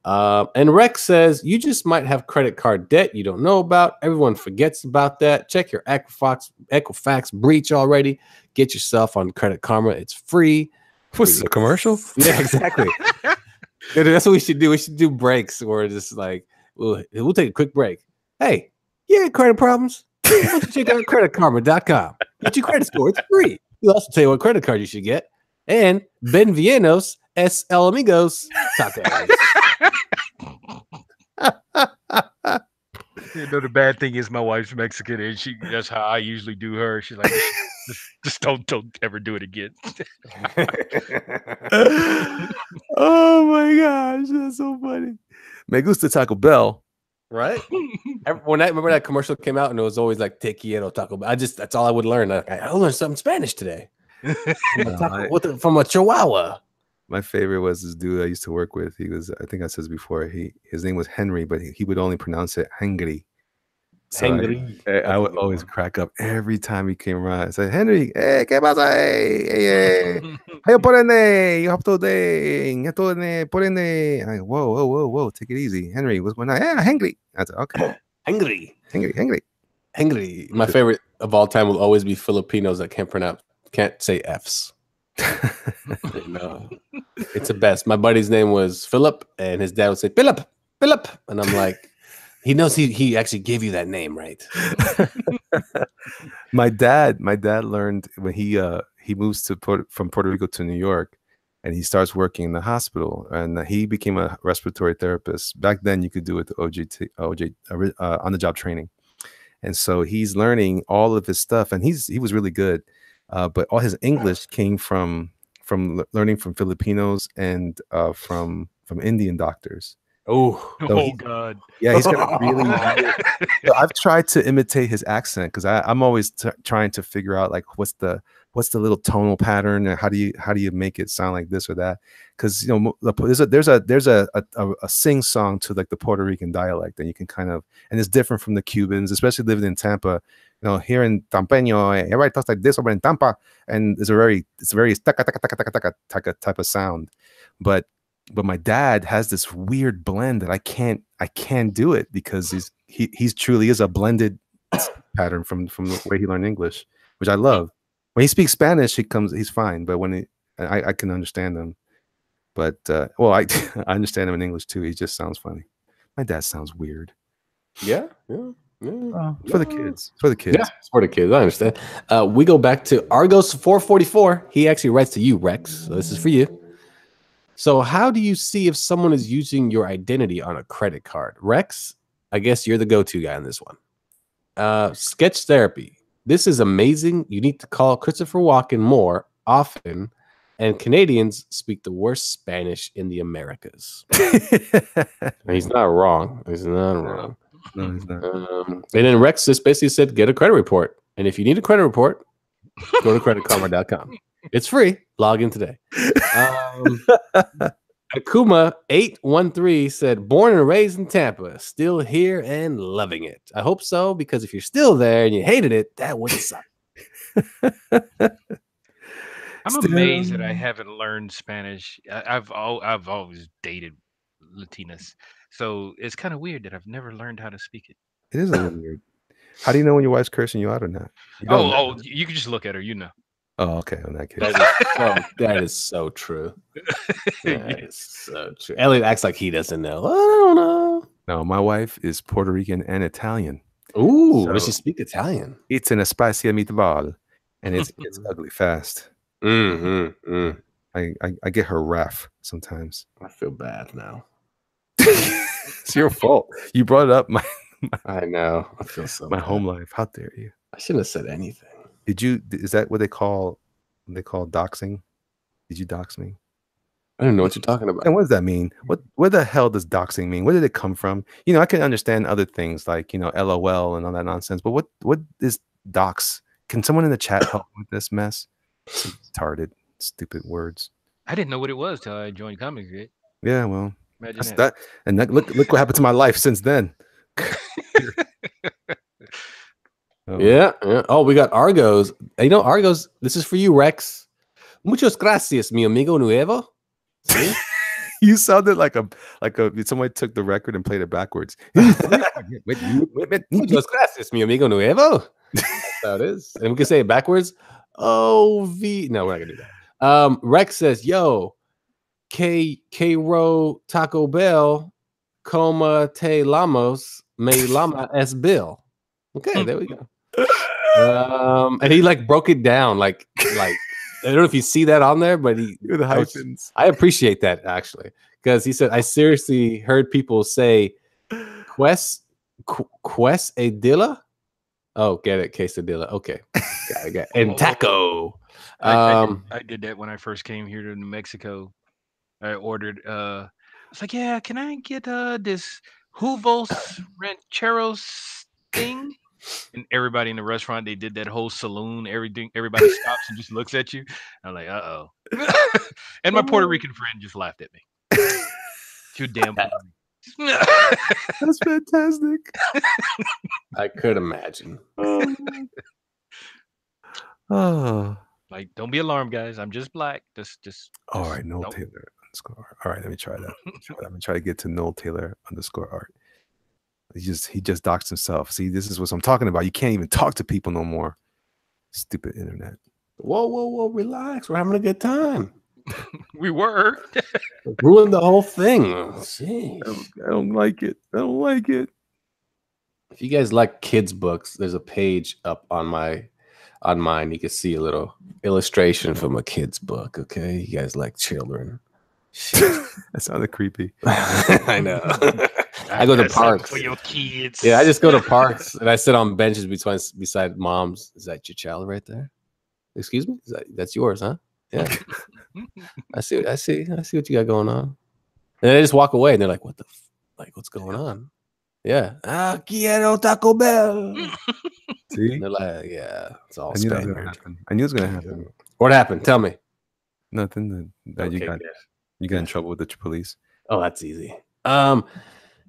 And Rex says, "You just might have credit card debt you don't know about. Everyone forgets about that. Check your Equifax breach already. Get yourself on Credit Karma. It's free." What's this, a commercial? Yeah, exactly. That's what we should do. We should do breaks where it's just like, we'll take a quick break. Hey, you got credit problems? Why don't you check out creditkarma.com? Get your credit score. It's free. We'll also tell you what credit card you should get. And Ben Viennos, El Amigos tacos. You know, the bad thing is my wife's Mexican, and that's how I usually do her. She's like, just don't ever do it again. Oh my gosh, that's so funny. Me gusta Taco Bell. Right? Remember that commercial came out and it was always like te quiero Taco Bell. That's all I would learn. I learned something Spanish today. From a Chihuahua. My favorite was this dude I used to work with. He was, I think I said this before, his name was Henry, but he would only pronounce it Hengry. So I would always crack up every time he came around. I said, Henry, hey, ¿qué pasa? Hey, how you porene? You have to porene. I go, whoa, take it easy. Henry, what's going on? Yeah, Hengry. I said, okay. Hengry. My favorite of all time will always be Filipinos that can't say F's. No, it's the best. My buddy's name was Philip, and his dad would say Philip, and I'm like, he knows he actually gave you that name, right? My dad learned when he moves from Puerto Rico to New York, and he starts working in the hospital, and he became a respiratory therapist. Back then, you could do it the OJ on the job training, and so he's learning all of his stuff, and he was really good. But all his English came from learning from Filipinos and from Indian doctors. God! Yeah, he's got really. So I've tried to imitate his accent because I'm always trying to figure out like what's the little tonal pattern and how do you make it sound like this or that? Because you know there's a sing song to like the Puerto Rican dialect, and you can kind of, and it's different from the Cubans, especially living in Tampa. You know, here in Tampeño, everybody talks like this over in Tampa, and it's a very taka type of sound. But my dad has this weird blend that I can't do it because he's truly is a blended pattern from the way he learned English, which I love. When he speaks Spanish, he's fine, but when I can understand him. But I understand him in English too. He just sounds funny. My dad sounds weird. Yeah. For the kids. Yeah, it's for the kids. I understand. We go back to Argos 444. He actually writes to you, Rex. So this is for you. So how do you see if someone is using your identity on a credit card? Rex, I guess you're the go-to guy on this one. Sketch therapy. This is amazing. You need to call Christopher Walken more often. And Canadians speak the worst Spanish in the Americas. He's not wrong. No, he's not. And then Rex just basically said, get a credit report. And if you need a credit report, go to creditkarma.com. It's free. Log in today. Akuma813 said, born and raised in Tampa, still here and loving it. I hope so, because if you're still there and you hated it, that would suck. I'm amazed that I haven't learned Spanish. I've always dated Latinas, so it's kind of weird that I've never learned how to speak it. It is a little weird. How do you know when your wife's cursing you out or not? You can just look at her, Oh, okay. In that case, that is so true. That is so true. Elliot acts like he doesn't know. I don't know. No, my wife is Puerto Rican and Italian. Ooh, so does she speak Italian? It's an espacio meatball, and it's ugly fast. I get her wrath sometimes. I feel bad now. It's your fault. You brought it up. I know. I feel so bad. Home life. How dare you? I shouldn't have said anything. Is that what they call doxing? Did you dox me? I don't know what you're talking about. And what does that mean? What the hell does doxing mean? Where did it come from? I can understand other things like, LOL and all that nonsense, but what is dox? Can someone in the chat help with this mess? Some retarded, stupid words. I didn't know what it was till I joined Comic Grid. Yeah, well, imagine that. And look what happened to my life since then. Yeah. Oh, we got Argos. Argos, this is for you, Rex. Muchas gracias, mi amigo nuevo. See? You sounded like somebody took the record and played it backwards. Muchas gracias, mi amigo nuevo. That's how it is. And we can say it backwards. No, we're not gonna do that. Rex says, yo, K-Ro Taco Bell, Coma Te Lamos, Me Lama S Bill. Okay, there we go. And he broke it down like I don't know if you see that on there, but the hyphens. I appreciate that actually, because he said I seriously heard people say quesadilla. Oh, get it, quesadilla. Okay, got it. And taco. I did that when I first came here to New Mexico. I ordered. I was like, yeah, can I get this Juvos Rancheros thing? And everybody in the restaurant, they did that whole saloon, everything. Everybody stops and just looks at you. I'm like, uh-oh. And my Puerto Rican friend just laughed at me. Too damn Puerto Rican. That's fantastic. I could imagine. Oh. Like, don't be alarmed, guys. I'm just black. Just all right, Noel Taylor _ All right, let me try that. I'm gonna try to get to Noel Taylor _art. He just doxed himself. See, this is what I'm talking about. You can't even talk to people no more. Stupid internet. Whoa, relax. We're having a good time. We were. Ruined the whole thing. Jeez. I don't like it. If you guys like kids' books, there's a page up on mine. You can see a little illustration from a kid's book. Okay, you guys like children. That sounded creepy. I know. I go to parks for your kids. Yeah, I just go to parks and I sit on benches beside moms. Is that your child right there? Excuse me? That's yours, huh? Yeah. I see what you got going on. And they just walk away and they're like, what the what's going on? Yeah. Quiero Taco Bell. See? And they're like, yeah, it's all I knew it was gonna happen. What happened? Tell me. Nothing that you got in trouble with the police. Oh, that's easy.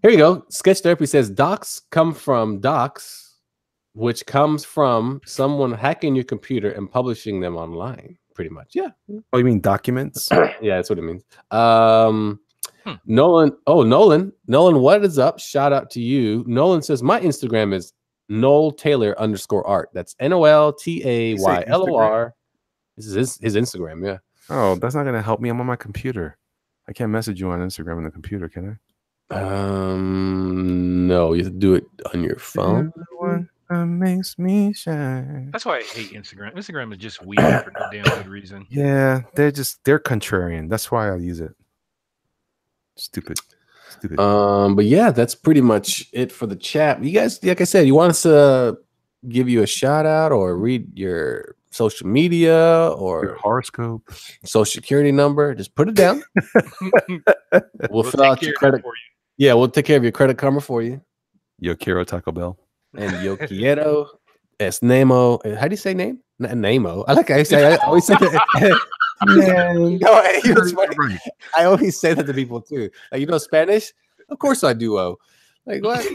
Here you go. Sketch Therapy says docs come from docs, which comes from someone hacking your computer and publishing them online. Pretty much, yeah. Oh, you mean documents? Yeah, that's what it means. Nolan, what is up? Shout out to you. Nolan says my Instagram is Noel Taylor _art. That's NOLTAYLOR. This is his Instagram, yeah. Oh, that's not gonna help me. I'm on my computer. I can't message you on Instagram on the computer, can I? No, you have to do it on your phone. Makes me shine. That's why I hate Instagram. Instagram is just weird for no damn good reason. Yeah, they're contrarian. That's why I use it. Stupid. But yeah, that's pretty much it for the chat. You guys, like I said, you want us to give you a shout out or read your social media or your horoscope, social security number, just put it down. We'll fill out your credit for you. Yeah, we'll take care of your credit karma for you. Yo quiero Taco Bell. And yo quiero es Nemo. How do you say name? Nemo. I like how I say. I always say that. Man, no, it's funny. I always say that to people too. Like, you know Spanish? Of course I do. Like, what?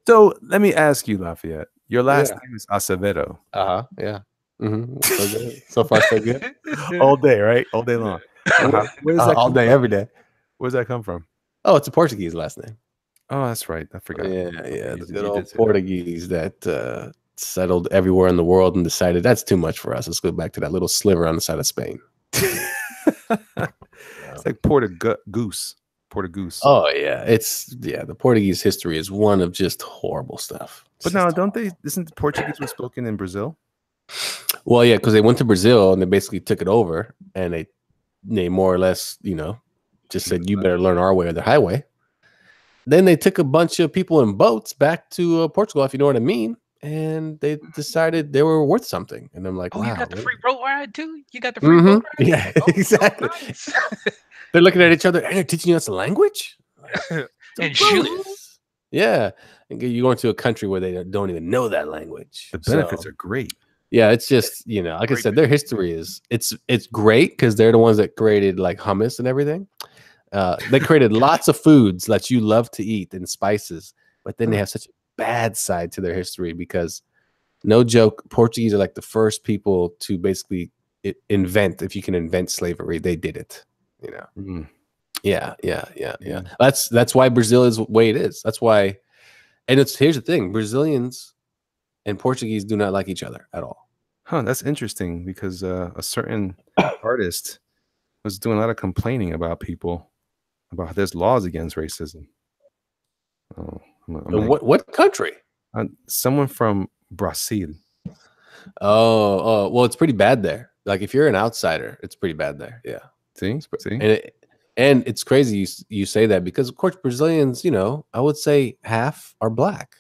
So let me ask you, Lafayette. Your last name is Acevedo. Yeah. So good. So far, so good. All day, right? All day long. Where does that all day, every day. Where does that come from? Oh, it's a Portuguese last name. Oh, that's right. I forgot. Yeah. The good old Portuguese that settled everywhere in the world and decided that's too much for us. Let's go back to that little sliver on the side of Spain. It's like Portugoose. Oh yeah, the Portuguese history is one of just horrible stuff. But now, isn't the Portuguese was spoken in Brazil? Well, yeah, because they went to Brazil and they basically took it over, and they more or less, just said you better learn our way or the highway. Then they took a bunch of people in boats back to Portugal, if you know what I mean, and they decided they were worth something. And I'm like, wow, you got the free boat ride too? You got the free boat ride? Yeah, exactly. Nice. They're looking at each other, and they're teaching us a language? And shoes? Yeah. And you're going to a country where they don't even know that language. The benefits are great. Yeah, it's just, like I said, their history it's great because they're the ones that created like hummus and everything. They created lots of foods that you love to eat and spices, but then they have such a bad side to their history because, no joke, Portuguese are like the first people to basically invent, if you can invent slavery, they did it. Yeah. That's why Brazil is the way it is. That's why, and here's the thing: Brazilians and Portuguese do not like each other at all. Huh? That's interesting because a certain artist was doing a lot of complaining about people about there's laws against racism. Oh, what country? Someone from Brazil. Oh, well, it's pretty bad there. Like if you're an outsider, it's pretty bad there. Yeah. See, and it's crazy you say that because of course Brazilians, I would say half are black,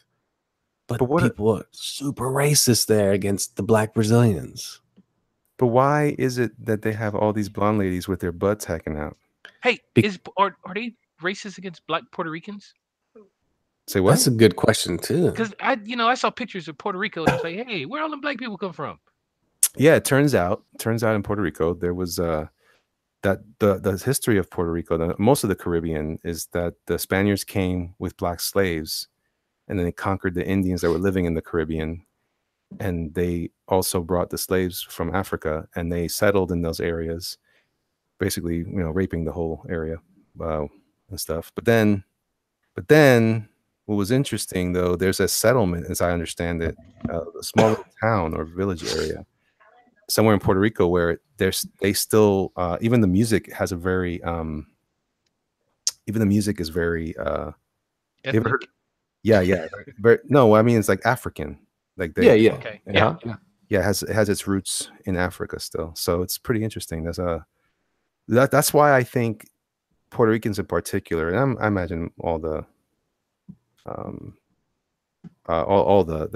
but people are super racist there against the black Brazilians. But why is it that they have all these blonde ladies with their butts hacking out? Hey, are they racist against black Puerto Ricans? Say what? That's a good question too. Because I saw pictures of Puerto Rico and I was like, hey, where all the black people come from? Yeah, it turns out in Puerto Rico there was that the history of Puerto Rico, most of the Caribbean, is that the Spaniards came with black slaves, and then they conquered the Indians that were living in the Caribbean, and they also brought the slaves from Africa, and they settled in those areas, basically, raping the whole area and stuff. But then, what was interesting though, there's a settlement, as I understand it, a small little town or village area somewhere in Puerto Rico where they still even the music has a very is very no, I mean it's like African, like they okay. it has its roots in Africa still, so it's pretty interesting. That's why I think Puerto Ricans in particular, and I imagine all the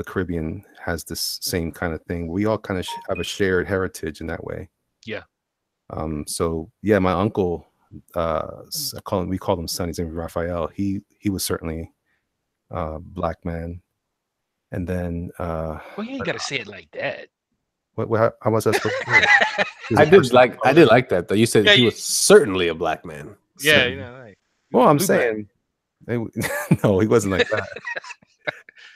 Caribbean has this same kind of thing. We all kind of have a shared heritage in that way. Yeah. So yeah, my uncle, we call him son. His name is Raphael. He was certainly a black man. And then well, you ain't gotta say it like that. What how was that supposed to do? I did like that though. You said he was certainly a black man. Yeah, well, I'm saying no, he wasn't like that.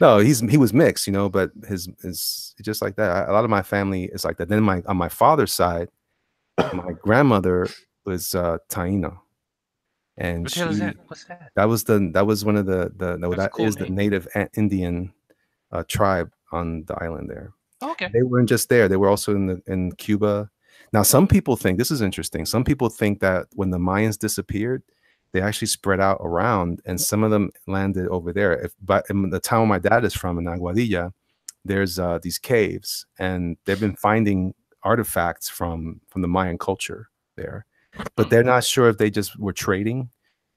No, he was mixed, but his just like that. A lot of my family is like that. Then on my father's side, my grandmother was Taino, and what the hell is that? What's that? That was one of the cool is the native Indian tribe on the island there. Oh, okay. They weren't just there; they were also in Cuba. Now, some people think this is interesting. Some people think that when the Mayans disappeared, they actually spread out around, and some of them landed over there. But in the town my dad is from, in Aguadilla, there's these caves, and they've been finding artifacts from the Mayan culture there. But they're not sure if they just were trading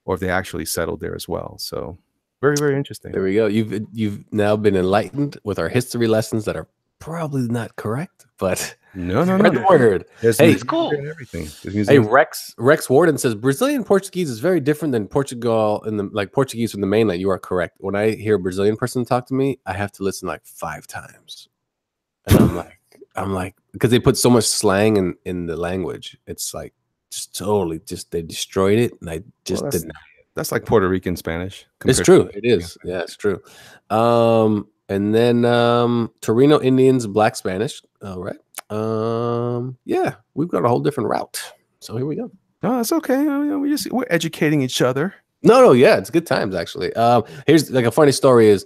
or if they actually settled there as well. So very, very interesting. There we go. You've now been enlightened with our history lessons that are probably not correct, but no. the word. Hey, it's cool. Everything. Hey, Rex Warden says Brazilian Portuguese is very different than Portugal Portuguese from the mainland. You are correct. When I hear a Brazilian person talk to me, I have to listen like 5 times, and I'm like, because they put so much slang in the language. It's like just totally they destroyed it, and I just didn't. That's like Puerto Rican Spanish. It's true. It is. Yeah, it's true. And then Torino Indians, Black Spanish. All right. Yeah, we've got a whole different route. So here we go. No, that's okay. We're educating each other. No, yeah, it's good times actually. Here's like a funny story is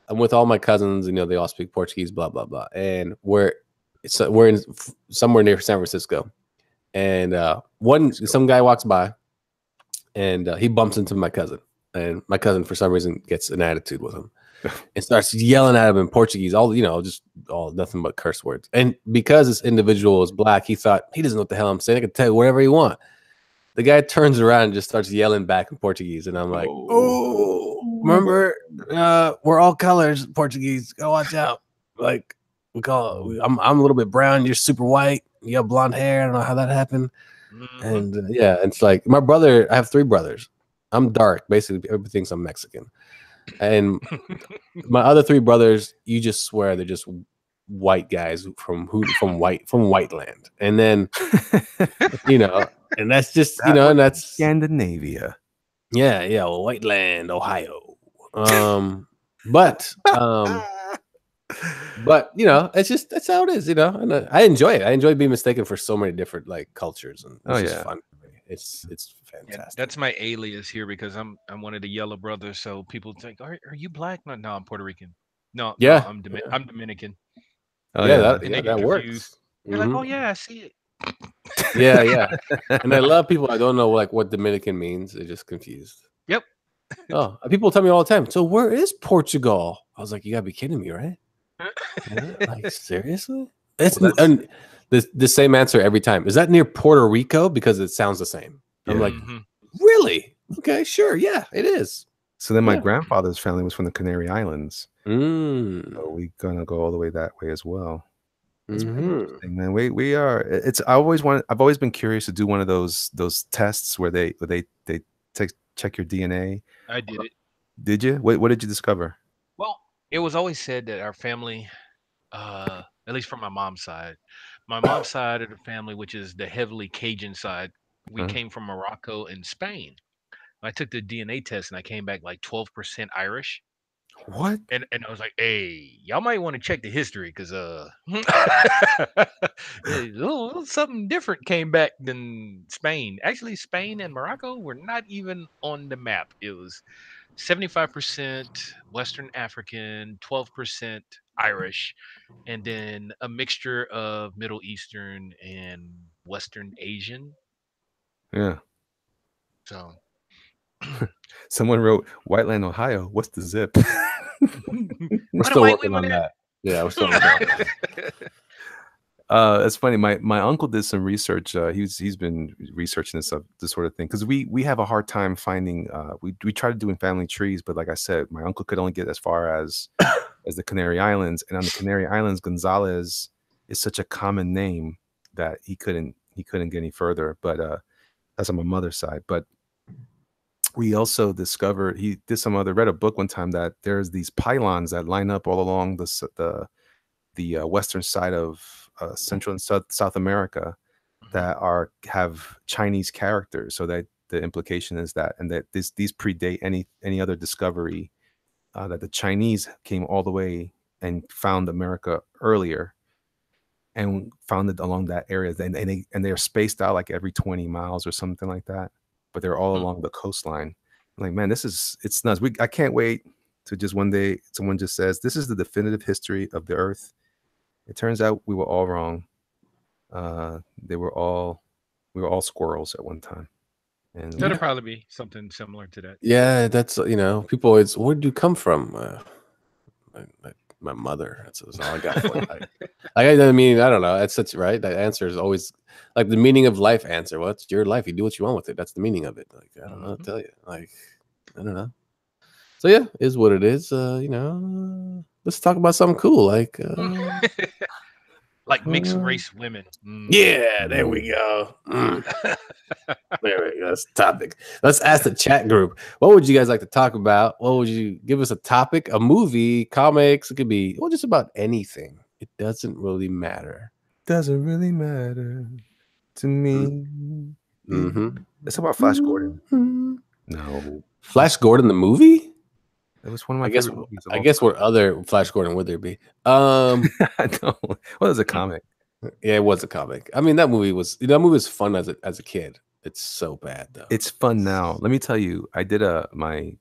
I'm with all my cousins, they all speak Portuguese, blah blah blah, and we're in somewhere near San Francisco, and some guy walks by, and he bumps into my cousin, and my cousin for some reason gets an attitude with him. And starts yelling at him in Portuguese, all nothing but curse words. And because this individual is black, he thought he doesn't know what the hell I'm saying. I can tell you whatever you want. The guy turns around and just starts yelling back in Portuguese, and I'm like, remember, we're all colors Portuguese. Go watch out. Like I'm a little bit brown. You're super white. You have blonde hair. I don't know how that happened. And it's like my brother. I have 3 brothers. I'm dark. Basically, everybody thinks I'm Mexican. And my other 3 brothers, you just swear they're just white guys from white land. And then and that's just and that's Scandinavia. Yeah, white land, Ohio. But it's just that's how it is, And I enjoy it. I enjoy being mistaken for so many different like cultures, and it's just fun for me. It's fantastic. Yeah, that's my alias here because I'm one of the yellow brothers. So people think, are you black? No, I'm Puerto Rican. No, I'm Dominican. Oh yeah, that works. They're like, oh yeah, I see it. Yeah. And I love people I don't know like what Dominican means. They're just confused. Yep. Oh, people tell me all the time. So where is Portugal? I was like, you gotta be kidding me, right? Like seriously? And the same answer every time. Is that near Puerto Rico? Because it sounds the same. Yeah. I'm like, really? Okay, sure. Yeah, it is. So then my grandfather's family was from the Canary Islands. So we're gonna go all the way that way as well. That's interesting, man. We are. I've always been curious to do one of those tests where they check your DNA. I did it. Did you? What did you discover? Well, it was always said that our family, at least from my mom's side of the family, which is the heavily Cajun side, we came from Morocco and Spain. I took the DNA test and I came back like 12% Irish. What? And I was like, hey, y'all might want to check the history because something different came back than Spain. Actually, Spain and Morocco were not even on the map. It was 75% Western African, 12% Irish, and then a mixture of Middle Eastern and Western Asian. Yeah. So someone wrote Whiteland, Ohio. What's the zip? We're still working on that. Yeah, we're still working on that. It's funny. My uncle did some research. He's been researching this sort of thing because we have a hard time finding. We tried doing family trees, but like I said, my uncle could only get as far as the Canary Islands, and on the Canary Islands, Gonzalez is such a common name that he couldn't get any further. But that's on my mother's side. But we also discovered read a book one time that there's these pylons that line up all along the western side of Central and South America that have Chinese characters. So that the implication is that these predate any other discovery, that the Chinese came all the way and found America earlier and found it along that area. And they're spaced out like every 20 miles or something like that. But they're all along the coastline. I'm like, man, it's nuts. I can't wait to just one day someone just says, this is the definitive history of the earth. It turns out we were all wrong. We were all squirrels at one time. And that'll probably be something similar to that. Yeah, that's people always, where did you come from? My mother. That's all I got for it. I mean, I don't know. That's such right. That answer is always like the meaning of life answer. Well, it's your life. You do what you want with it. That's the meaning of it. Like, I don't know what to tell you. Like, I don't know. So yeah, is what it is. let's talk about something cool, like like mixed race women. Yeah, there we go. There we go. That's the topic. Let's ask the chat group. What would you guys like to talk about? What would you give us a topic? A movie, comics? It could be just about anything. It doesn't really matter. Doesn't really matter to me. Mm-hmm. It's about Flash Gordon. No, Flash Gordon the movie. It was one of my favorite movies. I guess what other Flash Gordon would there be? I know. Well, it was a comic. Yeah, it was a comic. I mean, that movie was fun as a kid. It's so bad though. It's fun now. Let me tell you, I did my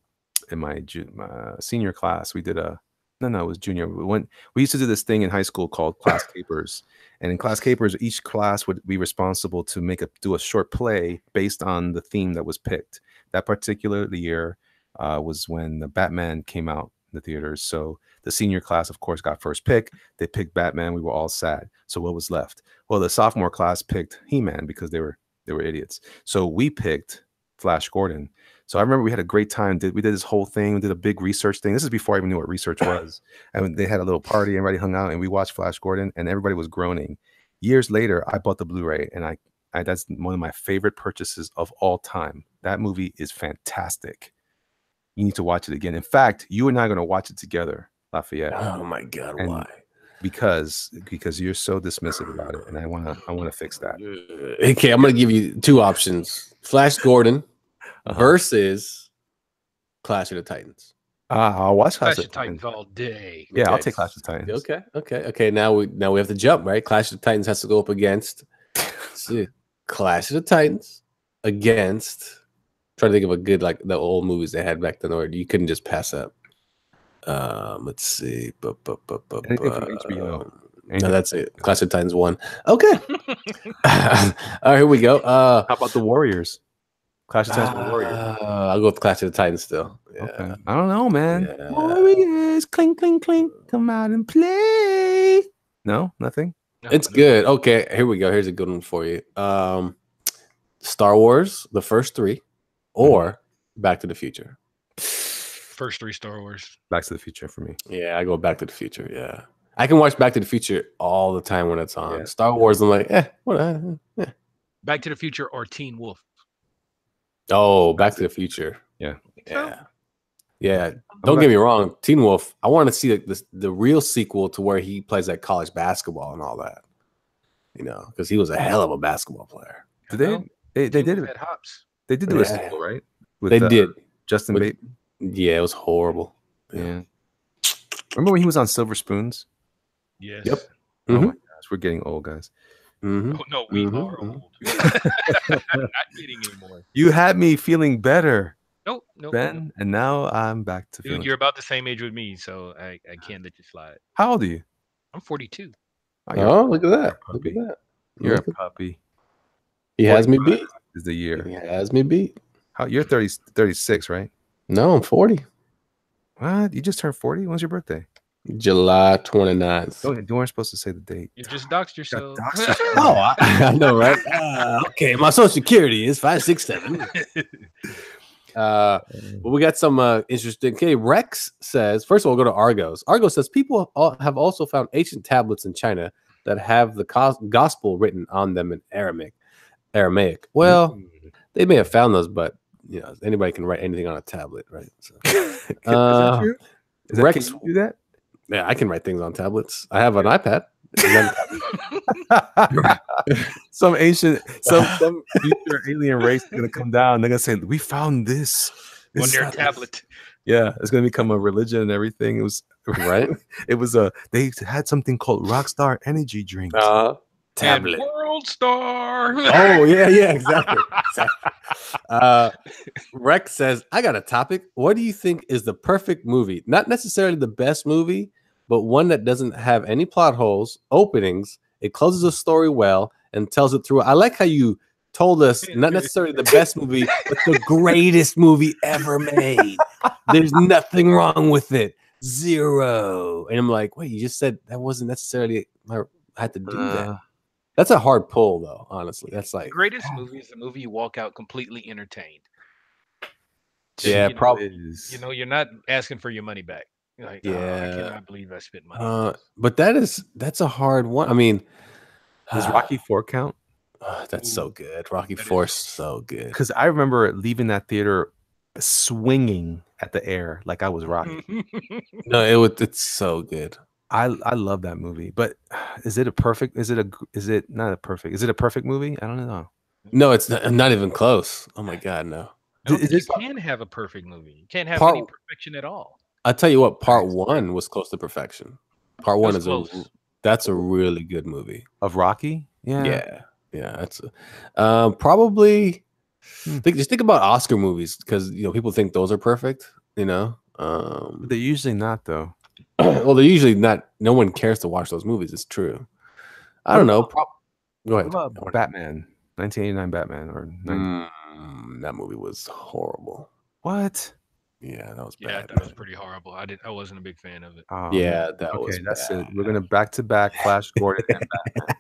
senior class. We did it was junior. We used to do this thing in high school called class capers, and in class capers, each class would be responsible to do a short play based on the theme that was picked. That particular year was when the Batman came out in the theaters. So the senior class, of course, got first pick. They picked Batman. We were all sad. So what was left? Well, the sophomore class picked He-Man because they were idiots. So we picked Flash Gordon. So I remember we had a great time. We did this whole thing. We did a big research thing. This is before I even knew what research was. And they had a little party. Everybody hung out, and we watched Flash Gordon, and everybody was groaning. Years later, I bought the Blu-ray, and I that's one of my favorite purchases of all time. That movie is fantastic. You need to watch it again. In fact, you and I are going to watch it together, Lafayette. Oh my God, why? Because you're so dismissive about it, and I want to fix that. Okay, I'm going to give you two options: Flash Gordon versus Clash of the Titans. I'll watch Clash of Titans all day. Yeah, I'll take Clash of Titans. Okay. Now we have to jump, right? Clash of the Titans has to go up against Clash of the Titans against. Trying to think of a good, like the old movies they had back then, or you couldn't just pass up. Let's see. HBO. No, that's it. Clash of Titans 1. Okay. All right, here we go. How about the Warriors? Clash of Titans Warriors. I'll go with Clash of the Titans still. Yeah. Okay. I don't know, man. Yeah. Warriors, clink, clink, clink. Come out and play. No, nothing. It's good. Okay, here we go. Here's a good one for you. Star Wars, the first three, or Back to the Future. First three Star Wars. Back to the Future for me. Yeah, I go Back to the Future. Yeah, I can watch Back to the Future all the time when it's on. Yeah. Star Wars, I'm like, what? Back to the Future or Teen Wolf. Oh, Back to the Future. Yeah. Don't get me wrong, Teen Wolf. I want to see the real sequel to where he plays like college basketball and all that. You know, because he was a hell of a basketball player. Did they did it? Hops. They did do a sequel, right? They did. Justin Bieber. Yeah, it was horrible. Yeah. Remember when he was on Silver Spoons? Yes. Yep. Oh my gosh, we're getting old, guys. Oh, no, we are old. Not getting anymore. You had me feeling better. Nope. Ben, and now I'm back to feeling. Dude, you're about the same age with me, so I can't let you slide. How old are you? I'm 42. Oh, look at that. Look at that. You're a puppy. He has me beat. Is the year. He has me beat. You're 36, right? No, I'm 40. What? You just turned 40? When's your birthday? July 29th. You weren't supposed to say the date. You just doxed yourself. Oh, I know, right? Okay, my social security is 567. Well, we got some interesting. Okay, Rex says, first of all, we'll go to Argos. Argos says people have also found ancient tablets in China that have the gospel written on them in Aramaic. Well, they may have found those, but you know, anybody can write anything on a tablet, right? So, is that true? Rex, can you do that? Yeah, I can write things on tablets. I have an iPad. some future alien race is gonna come down. They're gonna say, "We found this on your tablet." Yeah, it's gonna become a religion and everything. It was right. It was they had something called Rockstar energy drinks. Tablet. And World Star. Oh yeah, exactly. Rex says, "I got a topic. What do you think is the perfect movie? Not necessarily the best movie, but one that doesn't have any plot holes, openings. It closes the story well and tells it through." I like how you told us not necessarily the best movie, but the greatest movie ever made. There's nothing wrong with it. Zero. And I'm like, wait, you just said that wasn't necessarily. I had to do that. That's a hard pull, though. Honestly, that's like the greatest movie is the movie you walk out completely entertained. Yeah, probably. You know, you're not asking for your money back. You're like, Yeah. I cannot believe I spent money on this. But that's a hard one. I mean, Does Rocky 4 count? That's so good. Rocky That 4 is- is so good. Because I remember leaving that theater swinging at the air like I was Rocky. No, it's so good. I love that movie, but is it a perfect movie? I don't know. No, it's not even close. Oh my god, no. I don't think you can have a perfect movie. You can't have any perfection at all. I'll tell you what, part 1 was close to perfection. Part 1 is that's a really good movie. Of Rocky? Yeah. That's probably just think about Oscar movies, because people think those are perfect, But they're usually not, though. well, they're usually not. No one cares to watch those movies. It's true. I don't know. Go ahead. What about Batman? 1989 Batman or that movie was horrible. What? Yeah, that was bad. Yeah, that was pretty horrible. I wasn't a big fan of it. Oh, yeah, that was that's bad. it. We're gonna back-to-back Flash Gordon and Batman.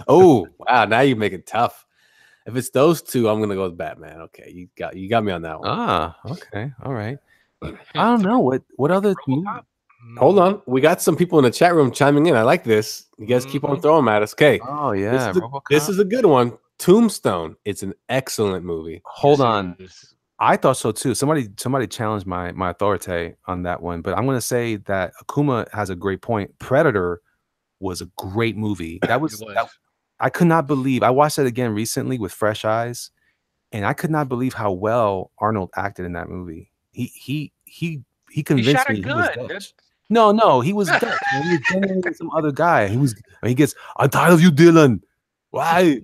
oh, wow! Now you make it tough. If it's those two, I'm gonna go with Batman. Okay, you got me on that one. Okay, all right. I don't know what other. Hold on, we got some people in the chat room chiming in. I like this. You guys keep on throwing them at us. Okay. Oh yeah, this is a good one. Tombstone. It's an excellent movie. Hold on. I thought so too. Somebody challenged my authority on that one, but I'm going to say that Akuma has a great point. Predator was a great movie. I could not believe. I watched it again recently with fresh eyes, and I could not believe how well Arnold acted in that movie. He convinced me he was Dutch. No, he was Dutch. He was genuinely some other guy. He gets, I'm tired of you, Dylan. Why?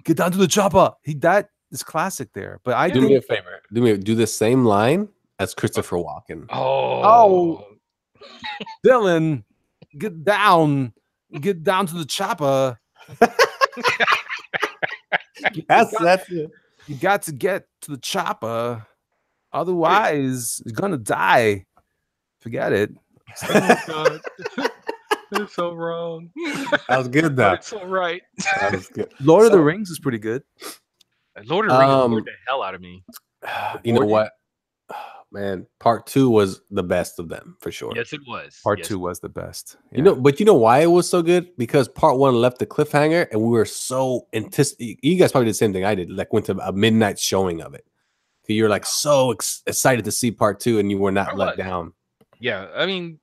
Get down to the chopper. That is classic there. But do me a favor. Do the same line as Christopher Walken. Oh, Dylan, get down to the chopper. That's it. You got to get to the chopper, otherwise you're gonna die. Forget it. Oh God. That's so wrong. That was good though. It's so right. That was good. Lord of the Rings is pretty good. Lord of the Rings bored the hell out of me. You know what? Man, part 2 was the best of them for sure. Yes, it was. Part 2 was the best. Yeah. But you know why it was so good? Because part 1 left the cliffhanger, and we were so anticipating. You guys probably did the same thing I did. Like went to a midnight showing of it. You're like so excited to see part 2, and you were not let down. Yeah, I mean,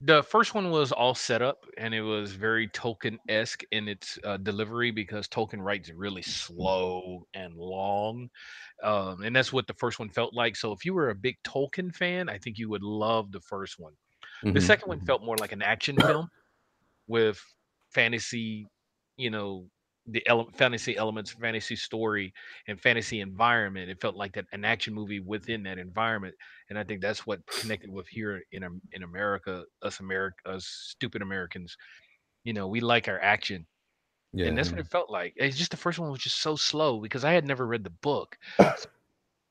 the first one was all set up, and it was very Tolkien-esque in its delivery, because Tolkien writes really slow and long, and that's what the first one felt like. So if you were a big Tolkien fan, I think you would love the first one. The second one felt more like an action film with fantasy, the fantasy elements, fantasy story, and fantasy environment. It felt like an action movie within that environment, and I think that's what connected with here in America. Us stupid Americans, we like our action, and that's what it felt like. It's just the first one was just so slow, because I had never read the book. I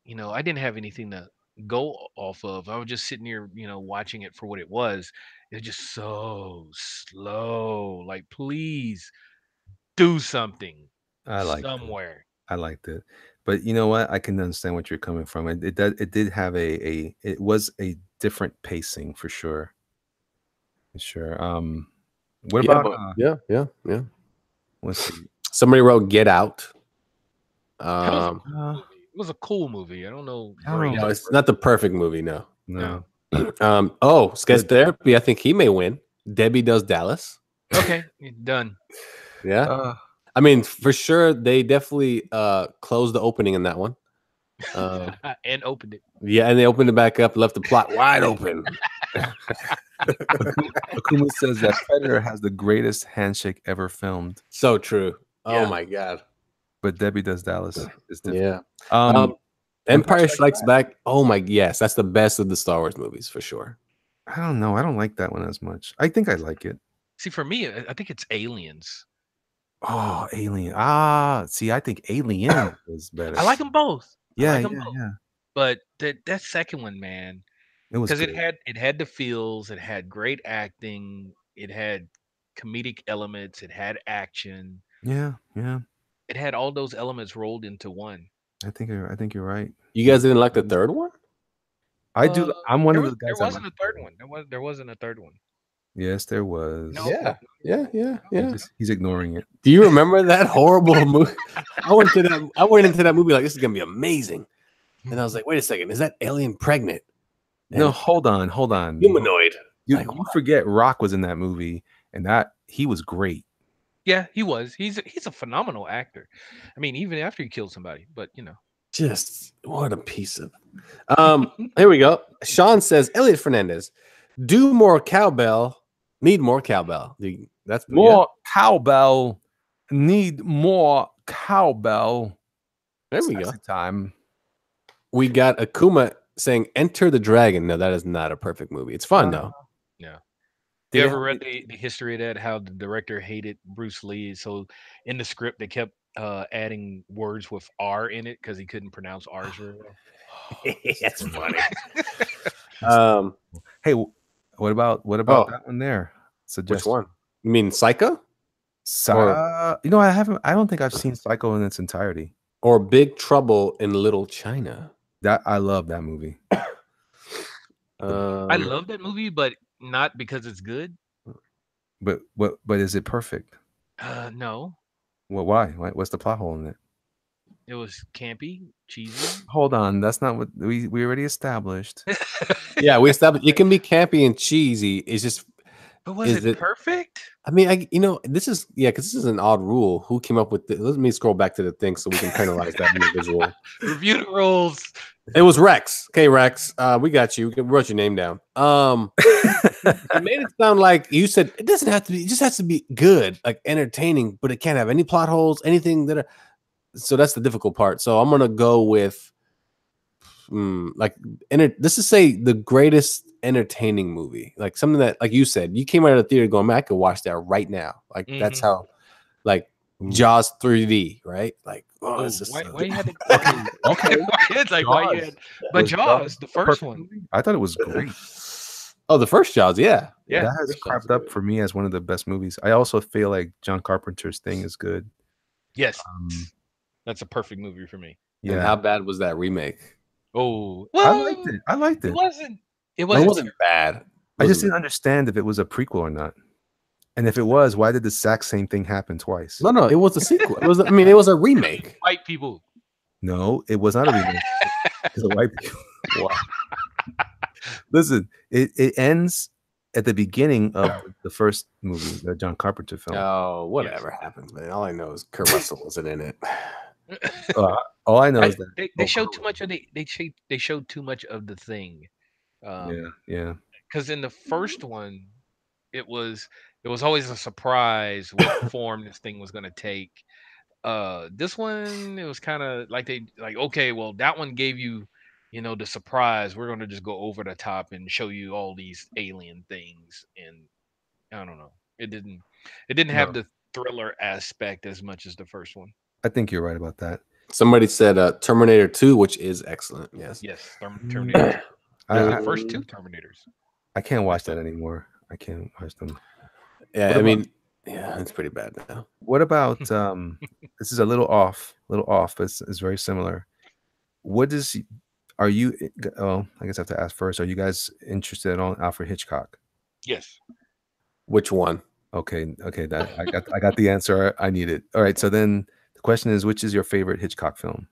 didn't have anything to go off of. I was just sitting here, watching it for what it was. It was just so slow. Like, please do something. I liked it, but you know what? I can understand what you're coming from. It did have it was a different pacing for sure. What about yeah. Let's see. Somebody wrote Get Out. It was a cool movie. I don't know. No, it's not the perfect movie. No. Sketch Therapy. I think he may win. Debbie Does Dallas. Okay, done. Yeah. I mean, for sure, they definitely closed the opening in that one. And opened it. Yeah, and they opened it back up, left the plot wide open. Akuma says that Predator has the greatest handshake ever filmed. So true. Oh my God. But Debbie Does Dallas is different. Yeah. Empire Strikes Back. Oh my, yes, that's the best of the Star Wars movies for sure. I don't know. I don't like that one as much. I think I like it. See, for me, I think it's Aliens. Oh, Alien. See, I think Alien is better. I like them both. Yeah. But that second one, man, it was, because it had the feels, it had great acting, it had comedic elements, it had action. Yeah. It had all those elements rolled into one. I think you're right. You guys didn't like the third one? I do. I'm one of the There guys that wasn't a third one. There wasn't a third one. Yes, there was. No. Yeah. He's ignoring it. Do you remember that horrible movie? I went into that movie like this is gonna be amazing, and I was like, wait a second, is that alien pregnant? And No, hold on. humanoid. You, Like, you forget Rock was in that movie, and that he was great. Yeah, he was. He's a phenomenal actor. I mean, even after he killed somebody, but just what a piece of. Here we go. Sean says, Elliot Fernandez, do more cowbell. Need more cowbell. That's More cowbell. Need more cowbell. There we go. Sexy time. We got Akuma saying, Enter the Dragon. No, that is not a perfect movie. It's fun though. Yeah. Did You it ever have- read the history of that? How the director hated Bruce Lee, so in the script they kept adding words with R in it because he couldn't pronounce R's very well. That's funny. Hey, what about that one there? Which one? You mean Psycho? I don't think I've seen Psycho in its entirety. Or Big Trouble in Little China? I love that movie. I love that movie, but not because it's good. But is it perfect? No. Well, why? What's the plot hole in it? It was campy, cheesy. Hold on, that's not what we already established. Yeah, we established it can be campy and cheesy. It's just, But was it perfect? I mean, this is because this is an odd rule. Who came up with it? Let me scroll back to the thing so we can penalize that individual. Review the rules. It was Rex. Okay, Rex, we got you. We wrote your name down. It made it sound like you said it doesn't have to be. It just has to be good, like entertaining, but it can't have any plot holes, anything that. So that's the difficult part. So I'm gonna go with, let's just say the greatest entertaining movie, like something that, like you said, you came out of the theater going, man, I could watch that right now. Like that's how, like Jaws 3D, right? Like, this is why you had to, okay. It's like why you had, but Jaws, the first one. I thought it was great. Oh, the first Jaws, yeah. That has cropped up for me as one of the best movies. I also feel like John Carpenter's Thing is good. Yes, that's a perfect movie for me. Yeah. And how bad was that remake? Oh, well, I liked it. It wasn't bad. I just didn't understand if it was a prequel or not. And if it was, why did the exact same thing happen twice? No, it was a sequel. It was a remake. White people. No, it was not a remake. It's a white people. Wow. Listen, it ends at the beginning of the first movie, the John Carpenter film. Oh, whatever happens, man. All I know is Kurt Russell wasn't in it. All I know is that they showed too much of they showed too much of the thing. Yeah. Because in the first one, it was always a surprise what form this thing was going to take. This one, it was kind of like okay, well, that one gave you, the surprise. We're going to just go over the top and show you all these alien things, and I don't know. It didn't have the thriller aspect as much as the first one. I think you're right about that. Somebody said Terminator 2, which is excellent. Yes, Terminator. The first two Terminators. I can't watch that anymore. I can't watch them. Yeah, it's pretty bad now. What about this is a little off, but it's very similar. I guess I have to ask first. Are you guys interested at all in Alfred Hitchcock? Yes. Which one? Okay. I got the answer I needed. All right. So then the question is, which is your favorite Hitchcock film?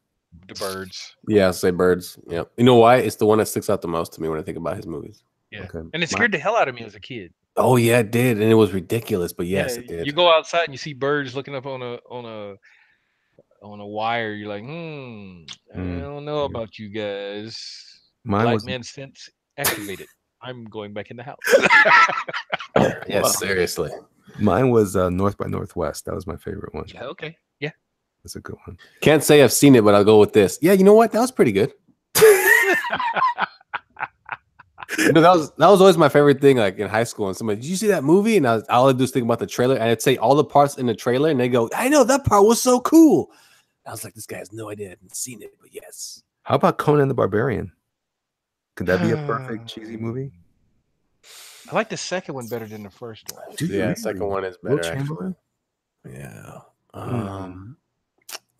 The Birds. Yeah, I'll say Birds. Yeah. You know why? It's the one that sticks out the most to me when I think about his movies. Yeah. Okay. And it scared the hell out of me as a kid. Oh yeah, it did, and it was ridiculous. But yes, it did. You go outside and you see birds looking up on a wire. You're like, I don't know about you guys. Black man sense activated. I'm going back in the house. Yes, seriously. Mine was North by Northwest. That was my favorite one. Yeah, okay. Yeah. That's a good one. Can't say I've seen it, but I'll go with this. Yeah, you know what? That was pretty good. That was always my favorite thing, like in high school. And somebody, did you see that movie? And all I do is think about the trailer, and I'd say all the parts in the trailer, and they go, I know that part was so cool. And I was like, this guy has no idea. I haven't seen it, but yes. How about Conan the Barbarian? Could that be a perfect cheesy movie? I like the second one better than the first one. The second one is better, actually. Yeah.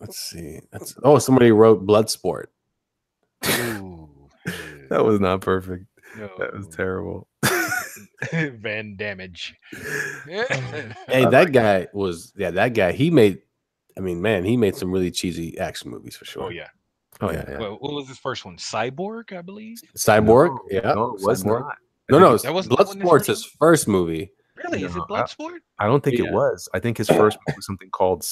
Let's see. Somebody wrote Bloodsport. Ooh. That was not perfect. No. That was terrible. Van Damage. Hey, that guy was that guy. He made, I mean, man, he made some really cheesy action movies for sure. Oh yeah. Oh yeah. Well, what was his first one? Cyborg, I believe. Cyborg, No, yeah, no, it was Cyborg. not. No, that wasn't the one his Bloodsport's first his first movie. Really? Is it No, Bloodsport? I don't think it Yeah. was. I think his first movie was something called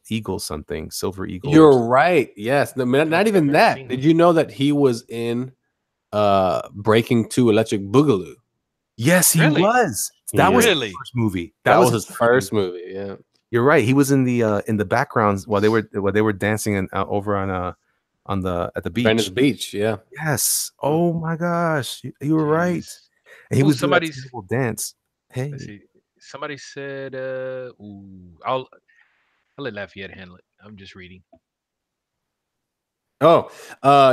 Eagle something, Silver Eagle. You're right. Yes. No, not think even I've ever that. seen Did it. you know that he was in Breaking 2 Electric Boogaloo? Yes, he Really? was. That was Really? his first movie. That was his first movie. Yeah. You're right. He was in the backgrounds while they were dancing over at the beach. Venice Beach. Yeah. Yes. Oh my gosh, you were right. Jeez. And he Ooh, was doing that somebody's- terrible dance. Hey, Let's see. Somebody said, I'll let Lafayette handle it. I'm just reading. Oh,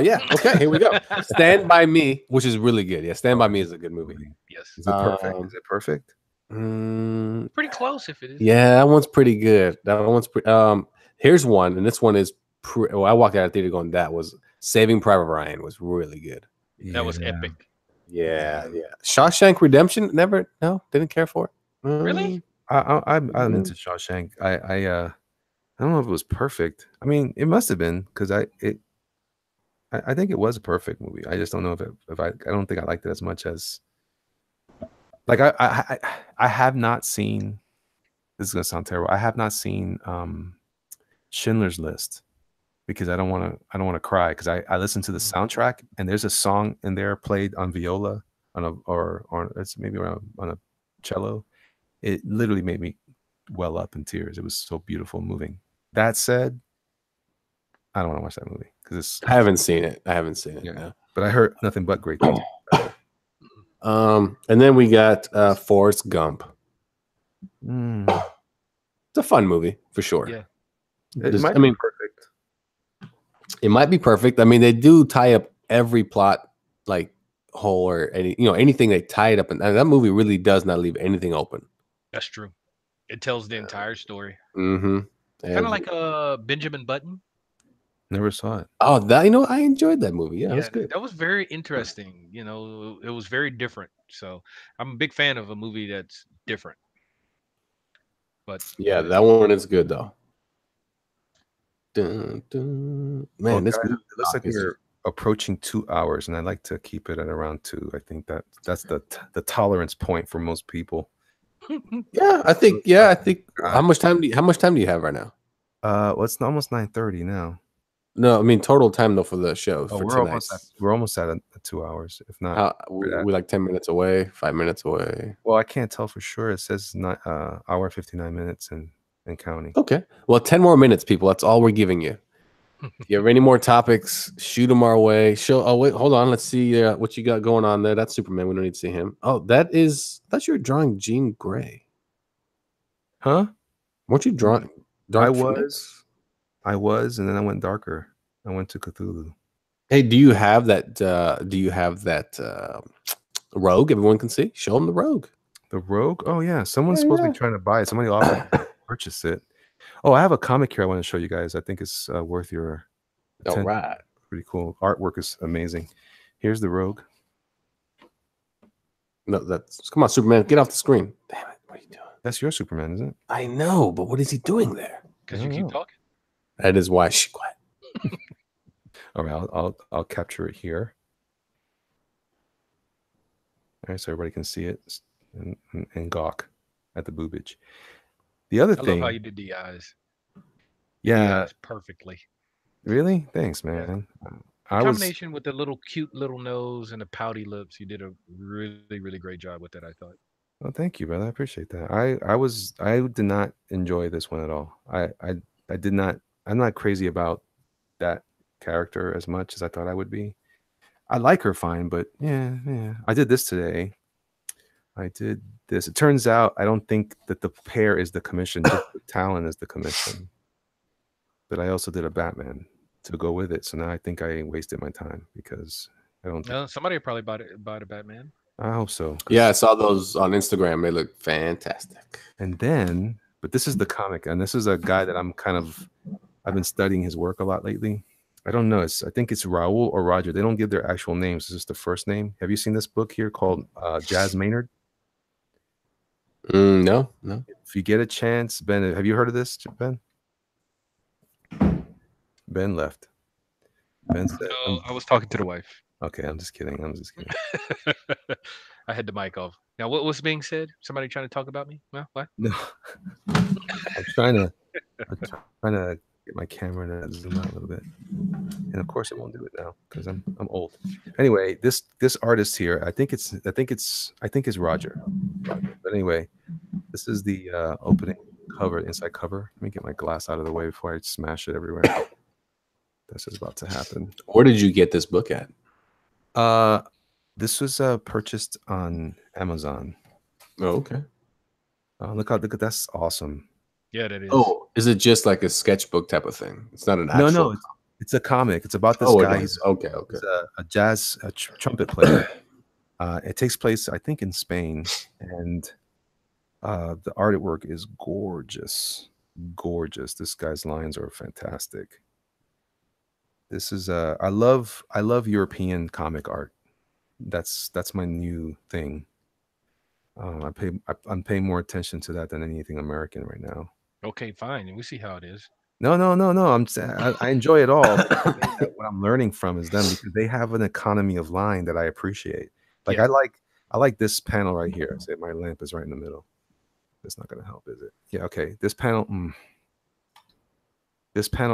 yeah. Okay, here we go. Stand by Me, which is really good. Yeah, Stand by Me is a good movie. Yes. is it perfect? Um, Is it perfect? Pretty close if it is. Yeah, that one's pretty good. That one's pretty. Here's one, and this one is. I walked out of the theater going, "That was Saving Private Ryan was really good." That was epic. Yeah. Shawshank Redemption. Never. No, didn't care for it. Really? I'm into Shawshank. I don't know if it was perfect. I mean, it must have been because I think it was a perfect movie. I just don't know if I don't think I liked it as much as like I have not seen. This is gonna sound terrible. I have not seen Schindler's List because I don't want to cry because I listened to the soundtrack and there's a song in there played on viola or it's maybe on a cello. It literally made me well up in tears. It was so beautiful and moving. That said, I don't want to watch that movie because I haven't seen it. Yeah. No. But I heard nothing but great things. And then we got Forrest Gump. Mm. It's a fun movie for sure. Yeah. It might be perfect. It might be perfect. I mean, they do tie up every plot like hole or anything they tie it up, and that movie really does not leave anything open. That's true. It tells the entire story. Mm-hmm. Kind of like Benjamin Button. Never saw it. Oh, that I enjoyed that movie. Yeah, it was good. That was very interesting. It was very different. So I'm a big fan of a movie that's different. But yeah, that one is good though. Dun, dun. Man, this guys, movie it looks like we're approaching 2 hours, and I like to keep it at around 2. I think that's the tolerance point for most people. Yeah, I think. How much time do you have right now? Well, it's almost 9:30 now. No, I mean total time though for the show. Oh, for we're almost at 2 hours, if not. We're like 10 minutes away, 5 minutes away. Well, I can't tell for sure. It says hour 59 minutes and counting. Okay. Well, 10 more minutes, people. That's all we're giving you. If you have any more topics, shoot them our way. Oh, wait, hold on. Let's see what you got going on there. That's Superman. We don't need to see him. Oh, that's you're drawing Jean Grey. Huh? Weren't you drawing? I was, and then I went darker. I went to Cthulhu. Hey, do you have that? Rogue? Everyone can see. Show them the Rogue. The Rogue? Oh yeah, someone's supposed to be trying to buy it. Somebody offered to purchase it. Oh, I have a comic here I want to show you guys. I think it's worth your attention. All right. Pretty cool. Artwork is amazing. Here's the Rogue. No, come on, Superman, get off the screen. Damn it, what are you doing? That's your Superman, isn't it? I know, but what is he doing there? Because you keep talking. That is why she's quiet. All right, I'll capture it here. All right, so everybody can see it and gawk at the boobage. The other I thing, love how you did the eyes. yeah, Perfectly. Really? Thanks, man. Combination with the little cute little nose and the pouty lips, you did a really, really great job with that, I thought. Oh, thank you, brother. I appreciate that. I did not enjoy this one at all. I did not. I'm not crazy about that character as much as I thought I would be. I like her fine, but yeah. I did this today. I did this. It turns out I don't think that the pair is the commission. Just the Talon is the commission. But I also did a Batman to go with it. So now I think I wasted my time because I don't. No, somebody probably bought a Batman. I hope so. Yeah, I saw those on Instagram. They look fantastic. And then, but this is the comic, and this is a guy that I've been studying his work a lot lately. I don't know. I think it's Raul or Roger. They don't give their actual names. It's just the first name. Have you seen this book here called Jazz Maynard? No. If you get a chance, Ben, have you heard of this, Ben? Ben left. Ben said, No, I was talking to the wife. Okay, I'm just kidding. I had the mic off. Now, what was being said? Somebody trying to talk about me? Well, what? No, I'm trying to get my camera to zoom out a little bit, and of course it won't do it now because I'm old. Anyway, this artist here, I think it's Roger. But anyway, this is the opening cover, inside cover. Let me get my glass out of the way before I smash it everywhere. This is about to happen. Where did you get this book at? This was purchased on Amazon. Oh, okay. Look at that's awesome. Yeah, that is. Oh, is it just like a sketchbook type of thing? It's not an actual. No, it's a comic. It's about this guy. He's okay. He's a jazz trumpet player. It takes place, I think, in Spain, and the artwork is gorgeous. This guy's lines are fantastic. This is I love European comic art. That's my new thing. I'm paying more attention to that than anything American right now. Okay, fine. We see how it is. No. I enjoy it all. What I'm learning from is them because they have an economy of line that I appreciate. Like yeah. I like this panel right here. Say my lamp is right in the middle. That's not going to help, is it? Yeah. Okay. This panel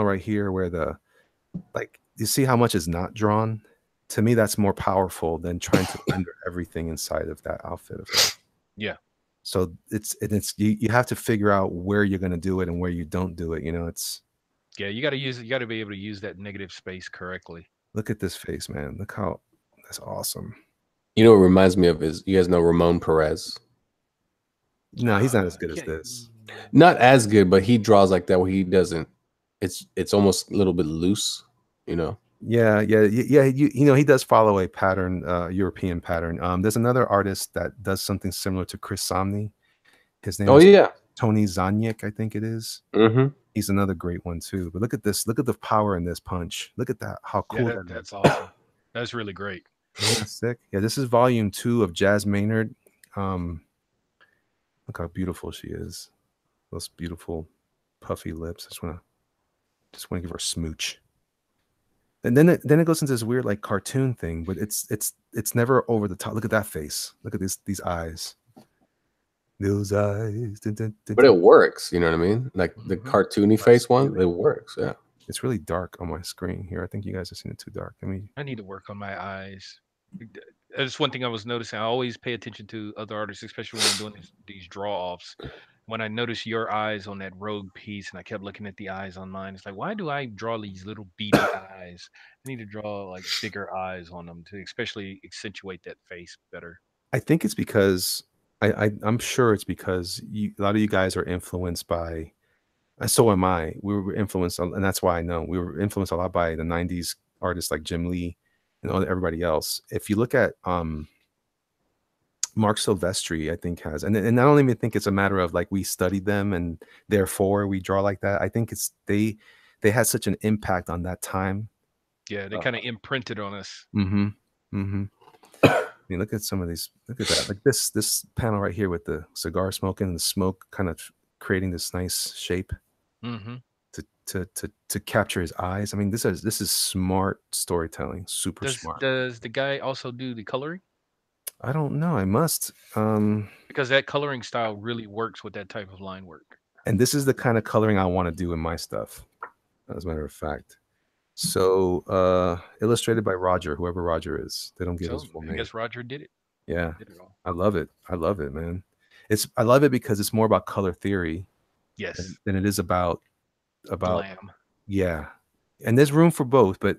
right here, where you see how much is not drawn. To me, that's more powerful than trying to render everything inside of that outfit of her. Yeah. So it's you have to figure out where you're going to do it and where you don't do it. You know, you got to use it. You got to be able to use that negative space correctly. Look at this face, man. Look how that's awesome. You know what it reminds me of is, you guys know Ramon Perez? No, he's not as good as this. Not as good, but he draws like that where he doesn't. It's almost a little bit loose, you know. Yeah. You know, he does follow a pattern, European pattern. There's another artist that does something similar to Chris Samney. His name is Tony Zaniak, I think it is. Mm-hmm. He's another great one too. But look at this. Look at the power in this punch. Look at that. How cool that's awesome. That's really great. That's sick. Yeah, this is volume 2 of Jazz Maynard. Look how beautiful she is. Those beautiful puffy lips. I just want to give her a smooch. And then it goes into this weird like cartoon thing, but it's never over the top. Look at that face. Look at these eyes. Those eyes. But it works, you know what I mean? Like the cartoony face one, it works. Yeah. It's really dark on my screen here. I think you guys have seen it too dark. I need to work on my eyes. That's one thing I was noticing. I always pay attention to other artists, especially when I'm doing these draw-offs. When I noticed your eyes on that rogue piece and I kept looking at the eyes on mine, it's like, why do I draw these little beady eyes? I need to draw like bigger eyes on them to especially accentuate that face better. I think it's because I'm sure it's because a lot of you guys are influenced by, so am I. We were influenced, and that's why I know we were influenced a lot by the 90s artists like Jim Lee and everybody else. If you look at Mark Silvestri, I think has, and I don't even think it's a matter of like we studied them and therefore we draw like that. I think it's they had such an impact on that time. Yeah, they kind of imprinted on us. I mean, look at some of these. Look at that. Like this panel right here with the cigar smoking and the smoke kind of creating this nice shape to capture his eyes. I mean, this is smart storytelling. Super smart. Does the guy also do the coloring? I don't know. I must. Because that coloring style really works with that type of line work. And this is the kind of coloring I want to do in my stuff, as a matter of fact. So illustrated by Roger, whoever Roger is. They don't give his full name. I guess Roger did it. Yeah. I love it. I love it, man. I love it because it's more about color theory. Yes. Than it is about glam. Yeah. And there's room for both, but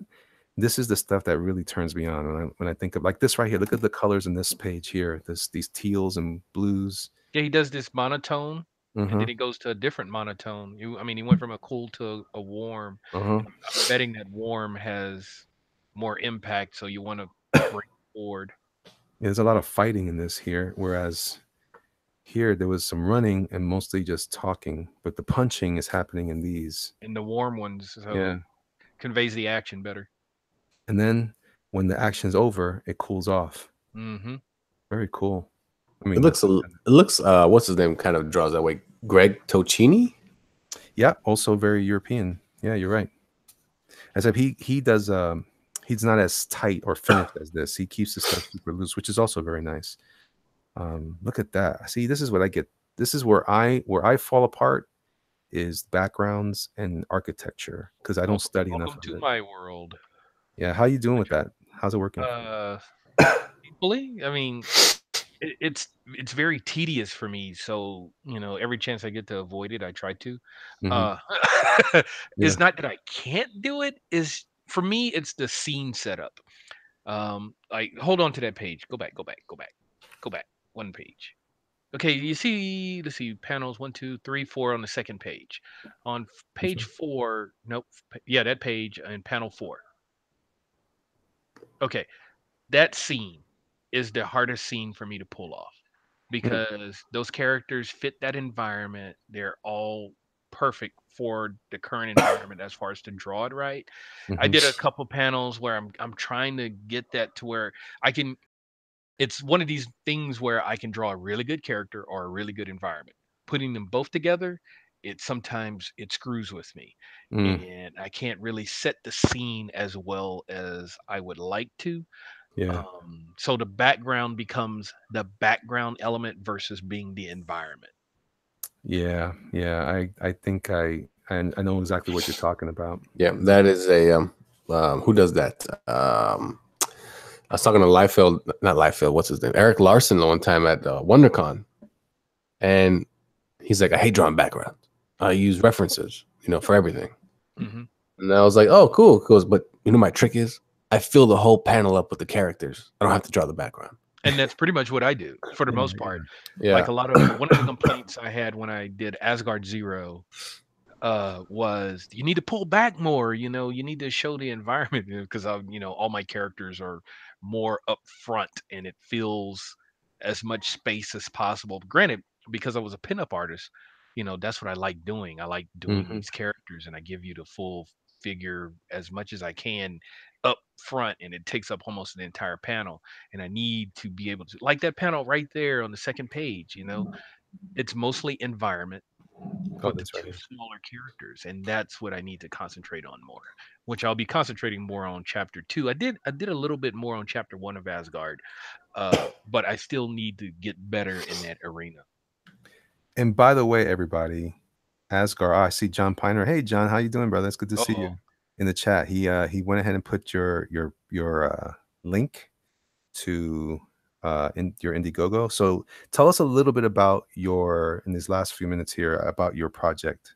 this is the stuff that really turns me on when I think of like this right here. Look at the colors in this page here. These teals and blues. Yeah, he does this monotone, and then he goes to a different monotone. He went from a cool to a warm. I'm betting that warm has more impact, so you want to bring forward. Yeah, there's a lot of fighting in this here, whereas here there was some running and mostly just talking, but the punching is happening in these. In the warm ones. So. Yeah. conveys the action better. And then when the action's over, it cools off. Mm-hmm. Very cool. I mean, it looks what's his name kind of draws that way. Greg Tocchini. Yeah, also very European. Yeah, you're right. As if he does he's not as tight or finished as this. He keeps the stuff super loose, which is also very nice. Look at that. See, this is what I get. This is where I fall apart is backgrounds and architecture because I don't study enough Welcome of to it. my world. Yeah, how you doing with that? How's it working? Peacefully. I mean, it's very tedious for me. So every chance I get to avoid it, I try to. It's not that I can't do it. Is for me, it's the scene setup. Like hold on to that page. Go back. One page. Okay, you see, let's see, panels 1, 2, 3, 4 on the second page. On page 4, nope, yeah, that page and panel 4. Okay, that scene is the hardest scene for me to pull off because those characters fit that environment. They're all perfect for the current environment as far as to draw it right. I did a couple panels where I'm trying to get that to where I can. It's one of these things where I can draw a really good character or a really good environment. Putting them both together, sometimes it screws with me. And I can't really set the scene as well as I would like to. Yeah. So the background becomes the background element versus being the environment. Yeah. I think I know exactly what you're talking about. Yeah, that is a who does that? I was talking to not Liefeld, what's his name? Eric Larson one time at WonderCon. And he's like, I hate drawing backgrounds. I use references, for everything. And I was like, oh, cool. But my trick is I fill the whole panel up with the characters. I don't have to draw the background. And that's pretty much what I do for the most part. Yeah. Like one of the complaints I had when I did Asgard Zero was you need to pull back more, you need to show the environment because all my characters are more up front and it feels as much space as possible. Granted, because I was a pinup artist, that's what I like doing. I like doing these characters and I give you the full figure as much as I can up front and it takes up almost an entire panel. And I need to be able to like that panel right there on the second page, it's mostly environment for the two smaller characters, and that's what I need to concentrate on more, which I'll be concentrating more on chapter 2. I did a little bit more on chapter 1 of Asgard, but I still need to get better in that arena. And by the way, everybody, Asgard, I see John Piner. Hey John, how you doing, brother? It's good to see you in the chat. He went ahead and put your link to in your IndieGoGo. So tell us a little bit about in these last few minutes here about your project,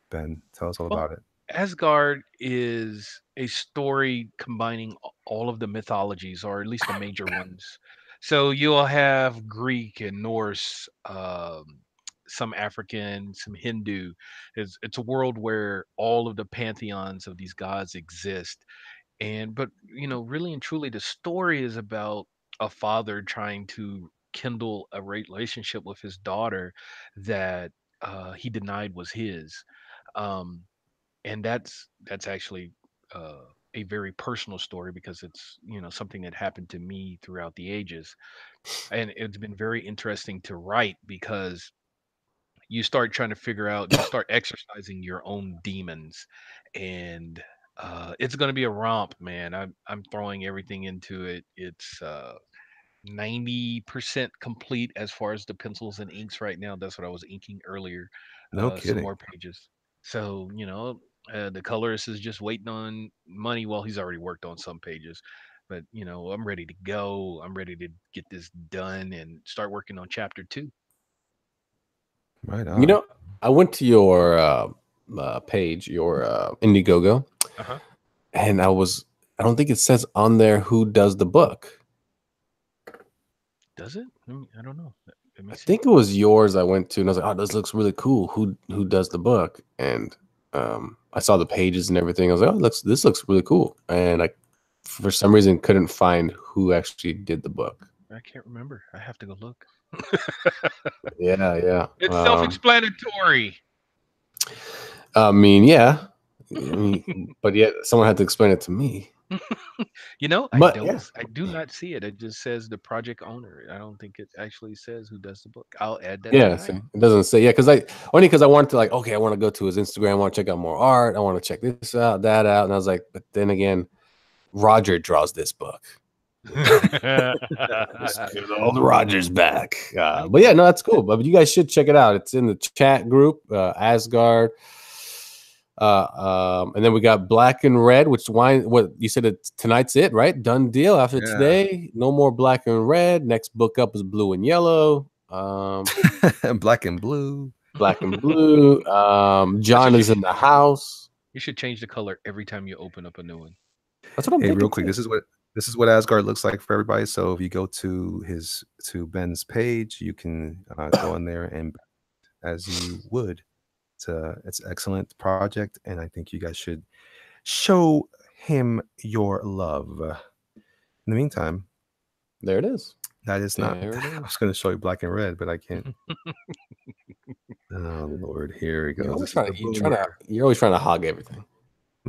Ben. Tell us all about it. Asgard is a story combining all of the mythologies, or at least the major ones. So you'll have Greek and Norse, some African, some Hindu. It's a world where all of the pantheons of these gods exist. But really and truly, the story is about a father trying to kindle a relationship with his daughter that he denied was his. Um, and that's actually a very personal story because it's something that happened to me throughout the ages, and it's been very interesting to write because you start trying to figure out, you start exercising your own demons, and it's going to be a romp, man. I'm throwing everything into it. It's 90% complete as far as the pencils and inks right now. That's what I was inking earlier. No Some kidding. more pages. So, the colorist is just waiting on money. Well, he's already worked on some pages, but I'm ready to go. I'm ready to get this done and start working on chapter 2. Right on. I went to your page, your IndieGoGo, and I don't think it says on there who does the book. Does it? I don't know. I think it was yours I went to, and I was like, oh, this looks really cool. Who does the book? And I saw the pages and everything. I was like, oh, this looks really cool. And I, for some reason, couldn't find who actually did the book. I can't remember. I have to go look. Yeah. It's self-explanatory. I mean, yeah. But yet someone had to explain it to me. I do not see it. It just says the project owner. I don't think it actually says who does the book. I'll add that tonight. See, it doesn't say. Yeah, because I wanted to like, okay, I want to go to his Instagram. I want to check out more art. I want to check this out, that out. And I was like, but then again, Roger draws this book. Let's get all the Rogers back. But yeah, no, that's cool. But you guys should check it out. It's in the chat group, Asgard. And then we got Black and Red, what you said tonight's it, right? Done deal after today. No more Black and Red. Next book up is Blue and Yellow. Black and Blue. Black and Blue. John is in the house. You should change the color every time you open up a new one. That's what I'm thinking. Real quick, this is what Asgard looks like for everybody. So if you go to Ben's page, you can go in there and as you would. It's an excellent project, and I think you guys should show him your love. In the meantime, there it is. That is not. I was going to show you Black and Red, but I can't. Oh Lord, here we go. You're always trying to hog everything.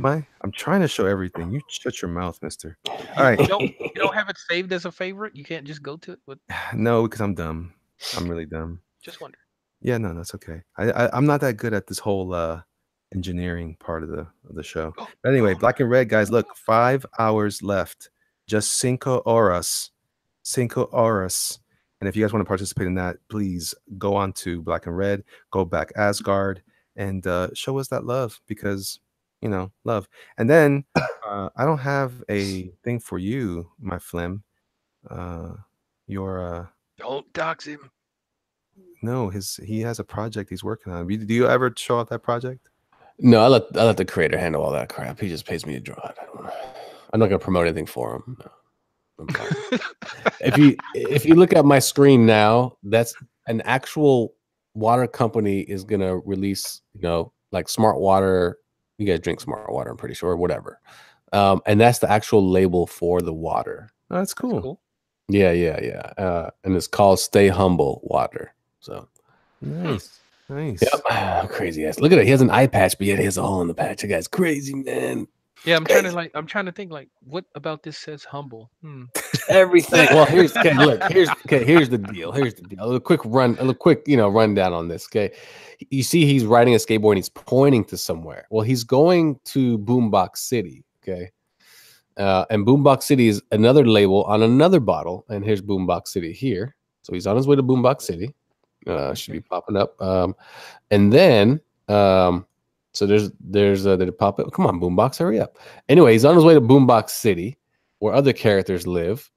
I'm trying to show everything. You shut your mouth, mister. All right. You don't have it saved as a favorite? You can't just go to it? No, because I'm dumb. I'm really dumb. Just wonder. Yeah, no, that's okay. I'm not that good at this whole engineering part of the show. But anyway, Black and Red, guys, look, 5 hours left. Just 5 horas. 5 horas. And if you guys want to participate in that, please go on to Black and Red, go back Asgard, and show us that love because, love. And then I don't have a thing for you, my Flim. Don't dox him. No, he has a project he's working on. Do you ever show off that project? No, I let the creator handle all that crap. He just pays me to draw it. I'm not gonna promote anything for him. No. If you look at my screen now, that's an actual water company is gonna release, like Smart Water. You guys drink Smart Water, I'm pretty sure, whatever. And that's the actual label for the water. Oh, that's cool. That's cool. Yeah. And it's called Stay Humble Water. So nice. Yep. Crazy ass. Look at it. He has an eye patch, but yet he has a hole in the patch. That guy's crazy, man. Yeah, I'm trying to think what about this says humble? Everything. Well, here's the deal. Here's the deal. A little quick rundown on this. Okay. You see he's riding a skateboard and he's pointing to somewhere. Well, he's going to Boombox City. Okay. And Boombox City is another label on another bottle. And here's Boombox City here. So he's on his way to Boombox City. Should be popping up. And then so there's did it pop up? Come on, Boombox, hurry up. Anyway, he's on his way to Boombox City, where other characters live.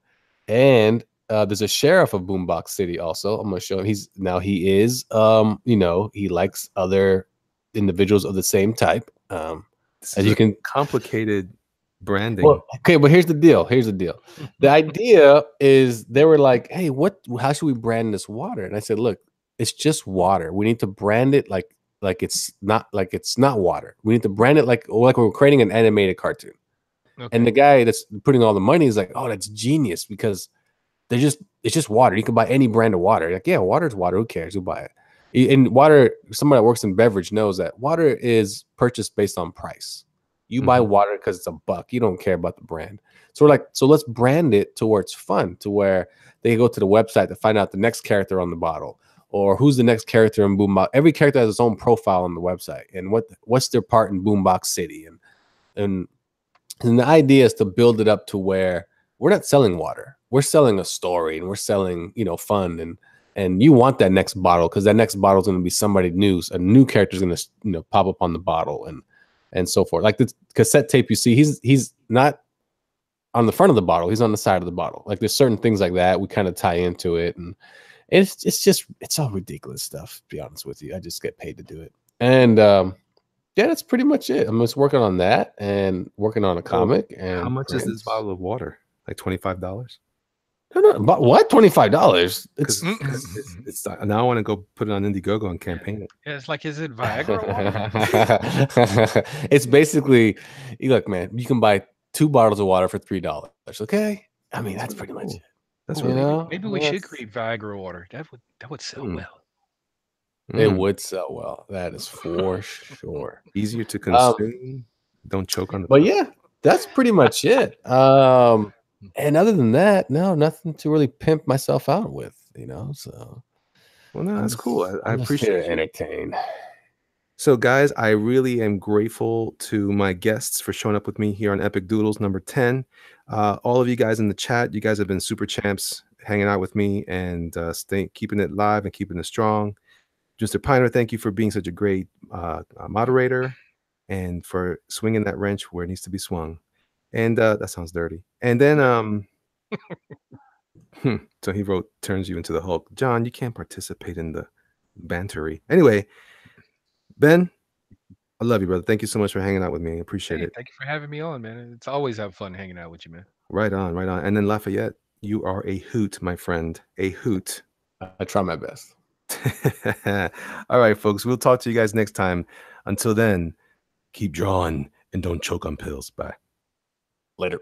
And there's a sheriff of Boombox City also. I'm gonna show him. He is he likes other individuals of the same type. As you can complicated branding. Well, okay, but here's the deal. The idea is they were like, hey, how should we brand this water? And I said, look, it's just water. We need to brand it like it's not water. We need to brand it like we're creating an animated cartoon. Okay. And the guy that's putting all the money is like, oh, that's genius because it's just water. You can buy any brand of water. Like, yeah, water's water. Who cares? Who buy it? And water, somebody that works in beverage knows that water is purchased based on price. You buy water because it's $1. You don't care about the brand. So we're like, so let's brand it to where it's fun, to where they go to the website to find out the next character on the bottle or who's the next character in Boombox. Every character has its own profile on the website and what's their part in Boombox City. And the idea is to build it up to where we're not selling water. We're selling a story and we're selling, fun and you want that next bottle because that next bottle is going to be somebody new. A new character is going to pop up on the bottle and so forth. Like the cassette tape you see, he's not on the front of the bottle. He's on the side of the bottle. Like there's certain things like that. We kind of tie into it. And it's all ridiculous stuff, to be honest with you. I just get paid to do it. And that's pretty much it. I'm just working on that and working on a comic. And how much is this bottle of water? Like $25? No, but what? $25? It's now I want to go put it on IndieGoGo and campaign it. Yeah, it's like, is it Viagra water? It's basically, look, man, you can buy 2 bottles of water for $3. Okay, I mean that's pretty much it. That's maybe we should create Viagra water. That would sell well. It would sell well. That is for sure. Easier to consume. Don't choke on the. But yeah, that's pretty much it. And other than that, no, nothing to really pimp myself out with, you know. So, well, no, that's cool. I I'm just appreciate here to entertain. So, guys, I really am grateful to my guests for showing up with me here on Epic Doodles number 10. All of you guys in the chat, you guys have been super champs hanging out with me and keeping it live and keeping it strong. Mr. Piner, thank you for being such a great moderator and for swinging that wrench where it needs to be swung. And that sounds dirty. And then, so he wrote, turns you into the Hulk. John, you can't participate in the bantery. Anyway, Ben, I love you, brother. Thank you so much for hanging out with me. I appreciate it. Thank you for having me on, man. It's always have fun hanging out with you, man. Right on, right on. And then Lafayette, you are a hoot, my friend. A hoot. I try my best. All right, folks. We'll talk to you guys next time. Until then, keep drawing and don't choke on pills. Bye. Later.